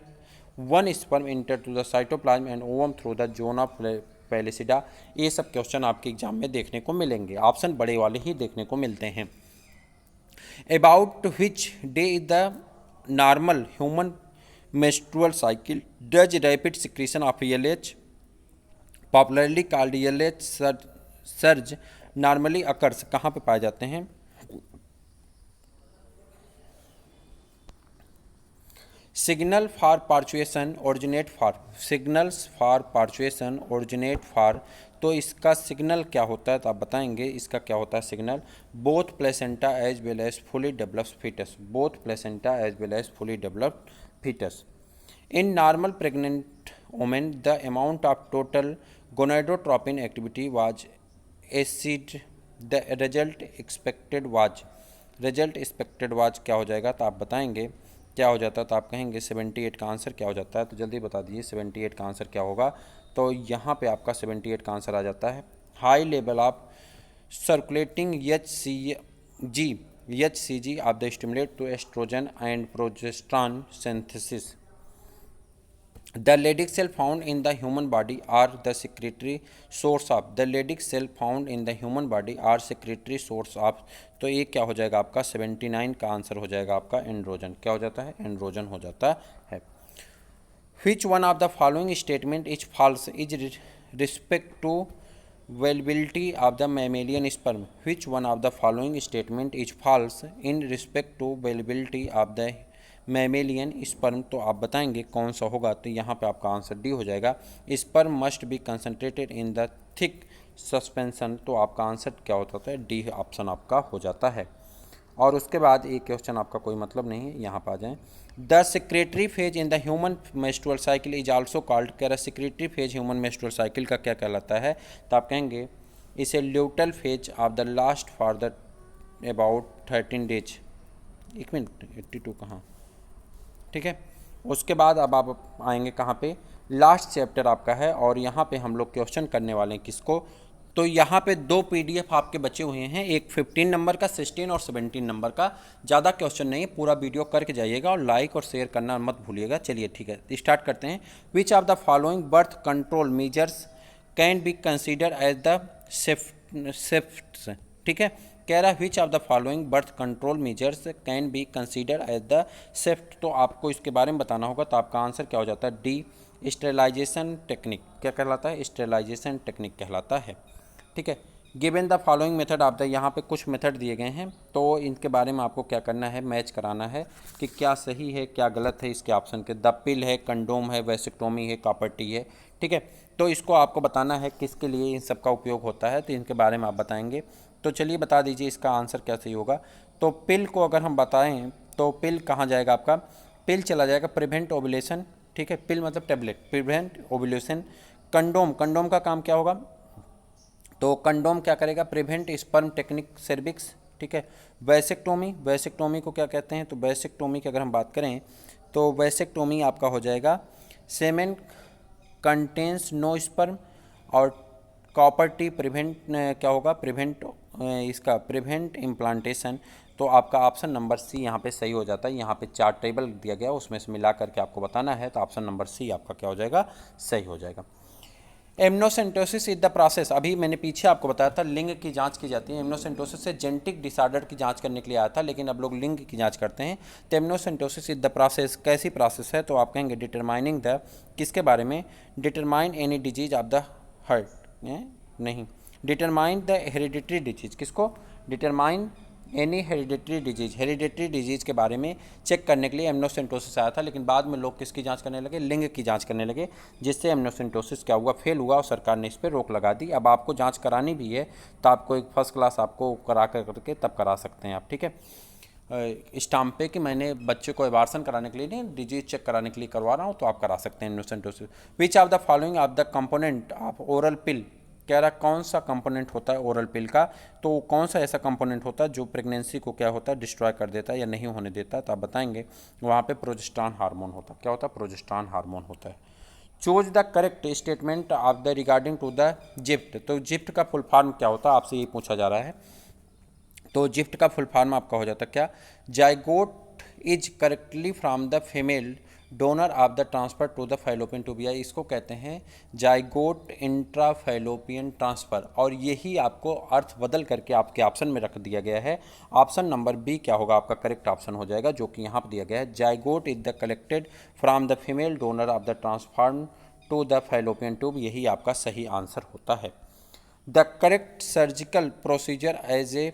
one sperm enter to the cytoplasm and ovum through the zone of pellucida. ये सब क्वेश्चन आपके एग्जाम में देखने को मिलेंगे, ऑप्शन बड़े वाले ही देखने को मिलते हैं। About which day is the normal human menstrual cycle does rapid secretion of ELH popularly called ELH surge normally occurs, कहाँ पे पाए जाते हैं? Signal for parturition originate for, signals for parturition originate for, तो इसका सिग्नल क्या होता है तो आप बताएंगे इसका क्या होता है signal. Both placenta as well as fully developed foetus, both placenta as well as fully developed foetus. In normal pregnant women the amount of total gonadotropin activity was assayed, the result expected was, result expected was क्या हो जाएगा तो आप बताएंगे क्या हो जाता है तो आप कहेंगे 78 का आंसर क्या हो जाता है, तो जल्दी बता दीजिए 78 का आंसर क्या होगा। तो यहाँ पे आपका 78 का आंसर आ जाता है high level of circulating H C G of the stimulate to oestrogen and progesterone synthesis. The Leydig cell found in the human body are the secretory source of, the Leydig cell found in the human body are secretory source of, तो ये क्या हो जाएगा आपका 79 का आंसर हो जाएगा आपका एंड्रोजन, क्या हो जाता है एंड्रोजन हो जाता है। Which one of the following statement is false is respect to availability of the mammalian sperm, which one of the following statement is false in respect to availability of the mammalian sperm, तो आप बताएंगे कौन सा होगा, तो यहाँ पे आपका आंसर डी हो जाएगा sperm must be concentrated in the thick suspension, तो आपका आंसर क्या होता है डी ऑप्शन आपका हो जाता है। और उसके बाद एक क्वेश्चन आपका कोई मतलब नहीं है, यहाँ पर आ जाएँ। The secretary phase in the human menstrual cycle is also called, कह रहा secretary phase human menstrual cycle का क्या कहलाता है, तो आप कहेंगे इसे luteal phase of the last for the about 13 days. 1 minute 82 कहाँ, ठीक है। उसके बाद अब आप आएंगे कहाँ पे, लास्ट चैप्टर आपका है और यहाँ पे हम लोग क्वेश्चन करने वाले हैं किसको, तो यहाँ पे 2 PDF आपके बचे हुए हैं, एक 15 नंबर का 16 और 17 नंबर का। ज़्यादा क्वेश्चन नहीं है, पूरा वीडियो करके जाइएगा और लाइक और शेयर करना मत भूलिएगा। चलिए ठीक है स्टार्ट करते हैं। Which of the following birth control measures can be consider as the safest, ठीक है। कह रहा है which of the following birth control measures can be consider as the safest, तो आपको इसके बारे में बताना होगा, तो आपका आंसर क्या हो जाता है डी स्टेरिलाइजेशन टेक्निक, क्या कहलाता है स्टेरिलाइजेशन टेक्निक कहलाता है, ठीक है। Given the following method of the, यहाँ पे कुछ मेथड दिए गए हैं तो इनके बारे में आपको क्या करना है मैच कराना है कि क्या सही है क्या गलत है इसके ऑप्शन के। द पिल है, कंडोम है, वेसेक्टोमी है, कॉपर टी है, ठीक है। तो इसको आपको बताना है किसके लिए इन सब का उपयोग होता है, तो इनके बारे में आप बताएंगे। तो चलिए बता दीजिए इसका आंसर क्या सही होगा। तो पिल को अगर हम बताएं तो पिल कहाँ जाएगा आपका, पिल चला जाएगा प्रिवेंट ओवुलेशन, ठीक है। पिल मतलब tablet, prevent ovulation. Condom, condom का काम क्या होगा, तो कंडोम क्या करेगा प्रिवेंट स्पर्म टेक्निक सर्विक्स, ठीक है। वैसेक्टोमी, वैसेक्टोमी को क्या कहते हैं, तो वैसेक्टोमी की अगर हम बात करें तो वैसेक्टोमी आपका हो जाएगा सेमेन कंटेंस नो स्पर्म, और कॉपर टी प्रिवेंट क्या होगा प्रिवेंट इसका प्रिवेंट इम्प्लांटेशन, तो आपका ऑप्शन नंबर सी यहाँ पे सही हो जाता है। यहाँ पे 4 टेबल दिया गया उसमें से मिला करके आपको बताना है, तो ऑप्शन नंबर सी आपका क्या हो जाएगा सही हो जाएगा। एमनोसेंटोसिस इज द प्रोसेस, अभी मैंने पीछे आपको बताया था लिंग की जांच की जाती है, एमनोसेंटोसिस से जेनेटिक डिसऑर्डर की जांच करने के लिए आया था, लेकिन अब लोग लिंग की जांच करते हैं। तो एमनोसेंटोसिस इज द प्रोसेस कैसी प्रोसेस है, तो आप कहेंगे डिटरमाइनिंग द, किसके बारे में, determine any disease of the heart, नहीं, डिटरमाइन द हेरिडिटरी डिजीज, किसको, determine any hereditary disease, hereditary disease के बारे में चेक करने के लिए एमनोसेंटोसिस आया था, लेकिन बाद में लोग किसकी जांच करने लगे, लिंग की जांच करने लगे, जिससे एमनोसेंटोसिस क्या हुआ फेल हुआ और सरकार ने इस पर रोक लगा दी। अब आपको जांच करानी भी है तो आपको एक फर्स्ट क्लास आपको करा करके तब करा सकते हैं आप, ठीक है। स्टाम्प पे कि मैंने बच्चे को एबार्सन कराने के लिए नहीं डिजीज चेक कराने के लिए करवा रहा हूँ, तो आप करा सकते हैं amniocentesis. Which of the following of the component of oral pill, कह रहा कौन सा कंपोनेंट होता है ओरल पिल का, तो कौन सा ऐसा कंपोनेंट होता है जो प्रेगनेंसी को क्या होता है डिस्ट्रॉय कर देता है या नहीं होने देता है, तो आप बताएंगे वहाँ पे प्रोजेस्टेरॉन हार्मोन होता है, क्या होता है प्रोजेस्टेरॉन हार्मोन होता है। Choose the correct statement of the regarding to the GIFT, तो जिफ्ट का फुल फॉर्म क्या होता है आपसे यही पूछा जा रहा है, तो जिफ्ट का फुल फॉर्म आपका हो जाता है क्या, zygote is correctly from the female donor of the transfer to the Fallopian tube, इसको कहते हैं जाइगोट इंट्रा फैलोपियन ट्रांसफ़र, और यही आपको अर्थ बदल करके आपके ऑप्शन में रख दिया गया है। ऑप्शन नंबर बी क्या होगा आपका करेक्ट ऑप्शन हो जाएगा, जो कि यहाँ पर दिया गया है zygote is the collected from the female donor of the transform to the fallopian tube, यही आपका सही आंसर होता है। The correct surgical procedure as a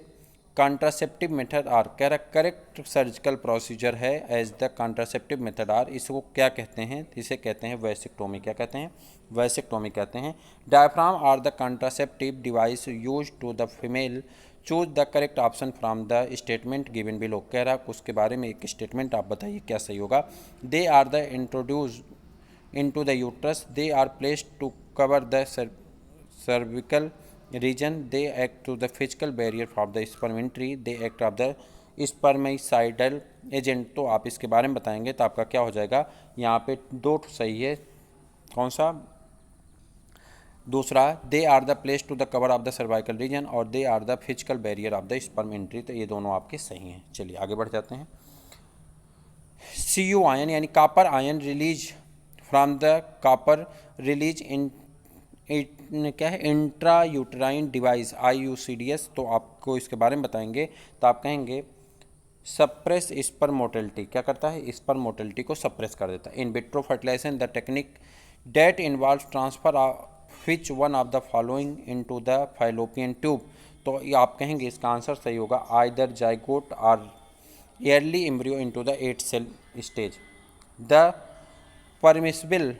contraceptive method are, कह रहा करेक्ट सर्जिकल प्रोसीजर है as the contraceptive method are, इसको क्या कहते हैं, इसे कहते हैं वैसेक्टोमी। क्या कहते हैं, वैसेक्टोमी कहते हैं। Diaphragm are the contraceptive device use to the female, choose the correct option from the statement given below. कह रहा उसके बारे में एक स्टेटमेंट आप बताइए क्या सही होगा। They are the introduce into the uterus, they are placed to cover the cervical region, they act to the physical barrier of the sperm entry, they act of the spermicidal agent। तो आप इसके बारे में बताएंगे तो आपका क्या हो जाएगा, यहाँ पे दो सही है, कौन सा, दूसरा they are the place to the cover of the cervical region और they are the physical barrier of the sperm entry, तो ये दोनों आपके सही हैं। चलिए आगे बढ़ जाते हैं। Cu आयन यानी copper ion release from the copper release इन क्या है, इंट्रा यूटराइन डिवाइस IUCDS। तो आपको इसके बारे में बताएंगे तो आप कहेंगे सप्रेस स्पर्म मोटिलिटी, क्या करता है, स्पर्म मोटिलिटी को सप्रेस कर देता है। In vitro fertilisation the technique that involve transfer of which one of the following into the Fallopian tube. तो ये आप कहेंगे इसका आंसर सही होगा either zygote or early embryo into the 8 cell stage। The permissible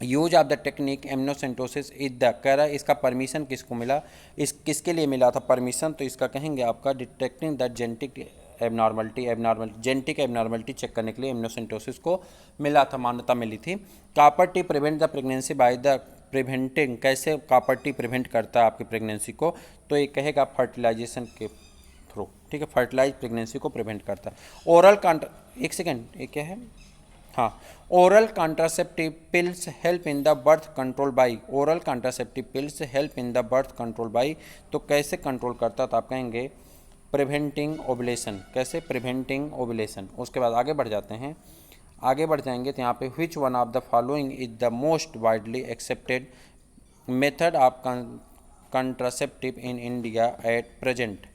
use of the technique amniocentesis is the, कह रहा है इसका परमिशन किसको मिला, इस किसके लिए मिला था परमिशन, तो इसका कहेंगे आपका detecting the genetic genetic abnormality check करने के लिए एमनोसेंटोसिस को मिला था, मान्यता मिली थी। Copper T prevent the pregnancy by the preventing, कैसे कॉपर टी प्रिवेंट करता है आपकी प्रेगनेंसी को, तो ये कहेगा फर्टिलाइजेशन के थ्रू, ठीक है, फर्टिलाइज प्रेगनेंसी को प्रिवेंट करता है। ओरल एक सेकेंड, ये क्या है, हाँ, oral contraceptive pills help in the birth control by, oral contraceptive pills help in the birth control by, तो कैसे कंट्रोल करता, तो आप कहेंगे प्रिवेंटिंग ओवुलेशन, कैसे, प्रिवेंटिंग ओवुलेशन। उसके बाद आगे बढ़ जाते हैं, आगे बढ़ जाएंगे तो यहाँ पे विच one of the following is the most widely accepted method of contraceptive in India at present,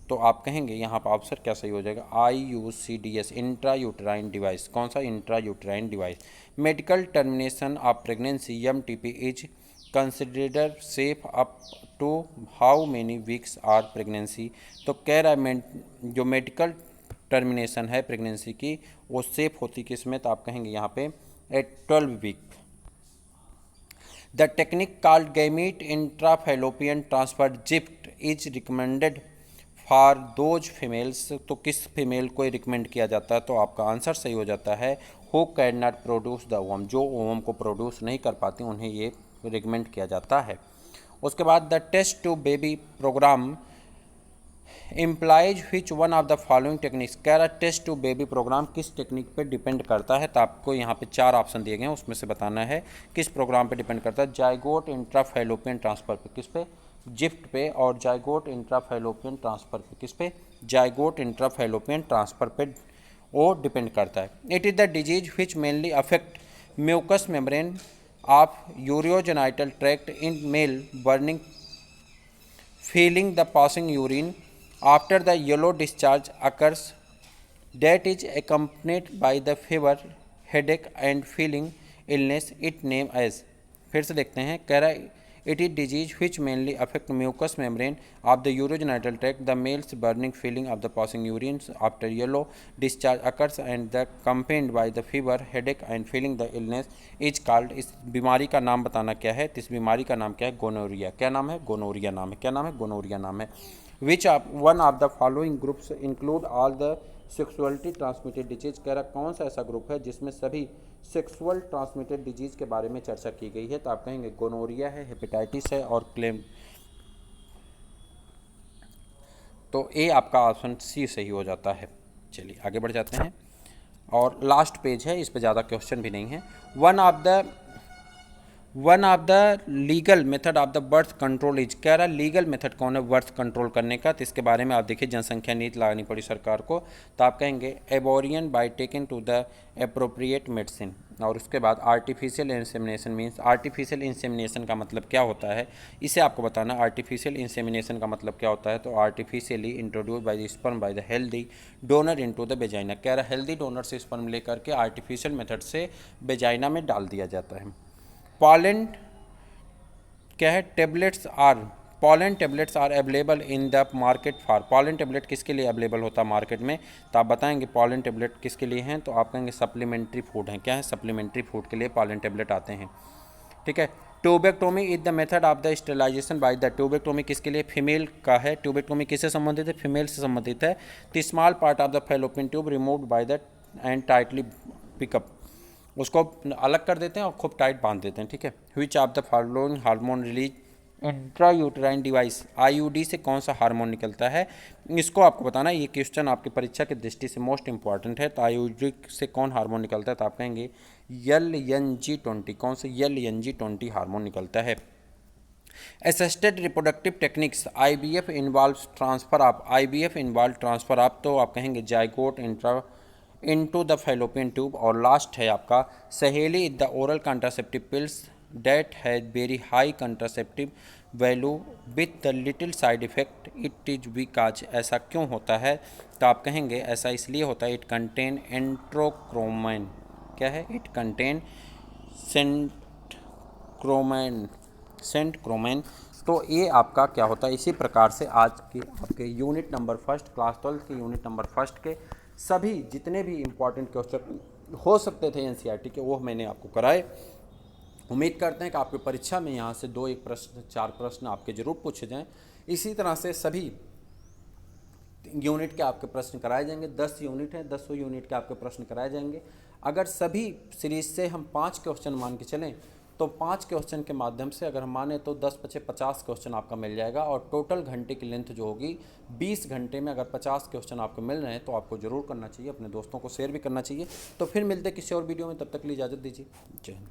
तो आप कहेंगे यहाँ पर आंसर क्या सही हो जाएगा IUCDS, इंट्रा यूटराइन डिवाइस। कौन सा, intra uterine device. Medical termination of pregnancy MTP is considered safe up to how many weeks are pregnancy, तो कह रहा है जो मेडिकल टर्मिनेशन है प्रेगनेंसी की वो सेफ होती किस में, तो आप कहेंगे यहाँ पे at 12 week. The technique called gamete intrafallopian transfer GIFT is recommended for those females, तो किस फीमेल को रिकमेंड किया जाता है, तो आपका आंसर सही हो जाता है who can not produce the ovum, जो ओवम को प्रोड्यूस नहीं कर पाती उन्हें ये रिकमेंड किया जाता है। उसके बाद the test tube baby programme implies which one of the following techniques, कह रहा टेस्ट टू बेबी प्रोग्राम किस टेक्निक पे डिपेंड करता है, तो आपको यहाँ पे 4 ऑप्शन दिए गए हैं, उसमें से बताना है किस प्रोग्राम पे डिपेंड करता है। जाइगोट इंट्राफैलोपियन ट्रांसफर पे, किस पे, जिफ्ट पे, और जाइगोट इंट्राफैलोपियन ट्रांसफर पे, किस पे, जाइगोट इंट्राफैलोपियन ट्रांसफर पे वो डिपेंड करता है। It is the disease which mainly affect mucous membrane of urogenital tract in male burning feeling the passing urine after the yellow discharge occurs that is accompanied by the fever, headache and feeling illness, it name as, फिर से देखते हैं, कह रहा है it is disease which mainly affect mucous membrane of the urogenital tract, the male's burning feeling of the passing urine after yellow discharge occurs and the accompanied by the fever, headache and feeling the illness is called, इस बीमारी का नाम बताना क्या है, तो इस बीमारी का नाम क्या है, गोनोरिया। क्या नाम है, गोनोरिया नाम है, क्या नाम है, गोनोरिया नाम है। Which one of the following groups include all the sexuality transmitted disease, कह रहा कौन सा ऐसा ग्रुप है जिसमें सभी सेक्सुअल ट्रांसमिटेड डिजीज के बारे में चर्चा की गई है, तो आप कहेंगे गोनोरिया है, हेपेटाइटिस है और क्लेम, तो ए आपका ऑप्शन सी सही हो जाता है। चलिए आगे बढ़ जाते हैं और लास्ट पेज है, इस पर ज़्यादा क्वेश्चन भी नहीं है। One of the legal method of the birth control is, कह रहा लीगल मेथड कौन है बर्थ कंट्रोल करने का, तो इसके बारे में आप देखिए जनसंख्या नीति लानी पड़ी सरकार को, तो आप कहेंगे abortion by taking to the appropriate medicine, और उसके बाद artificial insemination means, artificial insemination का मतलब क्या होता है इसे आपको बताना। आर्टिफिशियल इंसेमिनेशन का मतलब क्या होता है, तो artificially introduce by the sperm by the healthy donor into the vagina, कह रहा हेल्दी डोनर से स्पर्म लेकर के आर्टिफिशियल मेथड से वेजाइना में डाल दिया जाता है। पॉलेंट क्या है, tablets are pollen tablets are available in the market for, pollen tablet किसके लिए अवेलेबल होता है मार्केट में, तो आप बताएंगे पॉलन टेबलेट किसके लिए हैं, तो आप कहेंगे सप्लीमेंट्री फूड हैं। क्या है, सप्लीमेंट्री फूड के लिए पॉलन टेबलेट आते हैं। ठीक है। Tubectomy is the method of the sterilisation by the, tubectomy किसके लिए, फीमेल का है। ट्यूबेक्टोमी किससे संबंधित है, फीमेल से संबंधित है। The small part of the fallopian tube removed by the end tightly pickup, उसको अलग कर देते हैं और खूब टाइट बांध देते हैं। ठीक है। Which of the following hormone release intrauterine device, IUD से कौन सा हार्मोन निकलता है, इसको आपको बताना है। ये क्वेश्चन आपकी परीक्षा की दृष्टि से मोस्ट इंपॉर्टेंट है। तो आईयूडी से कौन हार्मोन निकलता है, तो आप कहेंगे LNG20, कौन से LNG20 हार्मोन निकलता है। Assisted reproductive techniques IVF involve transfer of, IVF involve transfer of, तो आप कहेंगे zygote into the fallopian tube. और लास्ट है आपका Saheli the oral contraceptive pills that has very high contraceptive value with the little side effect it is because, ऐसा क्यों होता है, तो आप कहेंगे ऐसा इसलिए होता है इट कंटेन एंट्रोक्रोमेन, क्या है, इट कंटेन सेंट क्रोमेन। तो ये आपका क्या होता है, इसी प्रकार से आज की आपके यूनिट नंबर फर्स्ट, क्लास 12 के यूनिट नंबर फर्स्ट के सभी जितने भी इम्पॉर्टेंट क्वेश्चन हो सकते थे NCERT के, वो मैंने आपको कराए। उम्मीद करते हैं कि आपकी परीक्षा में यहाँ से 2-1 प्रश्न 4 प्रश्न आपके जरूर पूछे जाएं। इसी तरह से सभी यूनिट के आपके प्रश्न कराए जाएंगे। 10 यूनिट हैं, 10 यूनिट के आपके प्रश्न कराए जाएंगे। अगर सभी सीरीज से हम 5 क्वेश्चन मान के चलें तो 5 क्वेश्चन के माध्यम से अगर हम माने तो 10-50 क्वेश्चन आपका मिल जाएगा। और टोटल घंटे की लेंथ जो होगी 20 घंटे में अगर 50 क्वेश्चन आपको मिल रहे हैं तो आपको ज़रूर करना चाहिए, अपने दोस्तों को शेयर भी करना चाहिए। तो फिर मिलते किसी और वीडियो में, तब तक के लिए इजाज़त दीजिए। जय हिंद।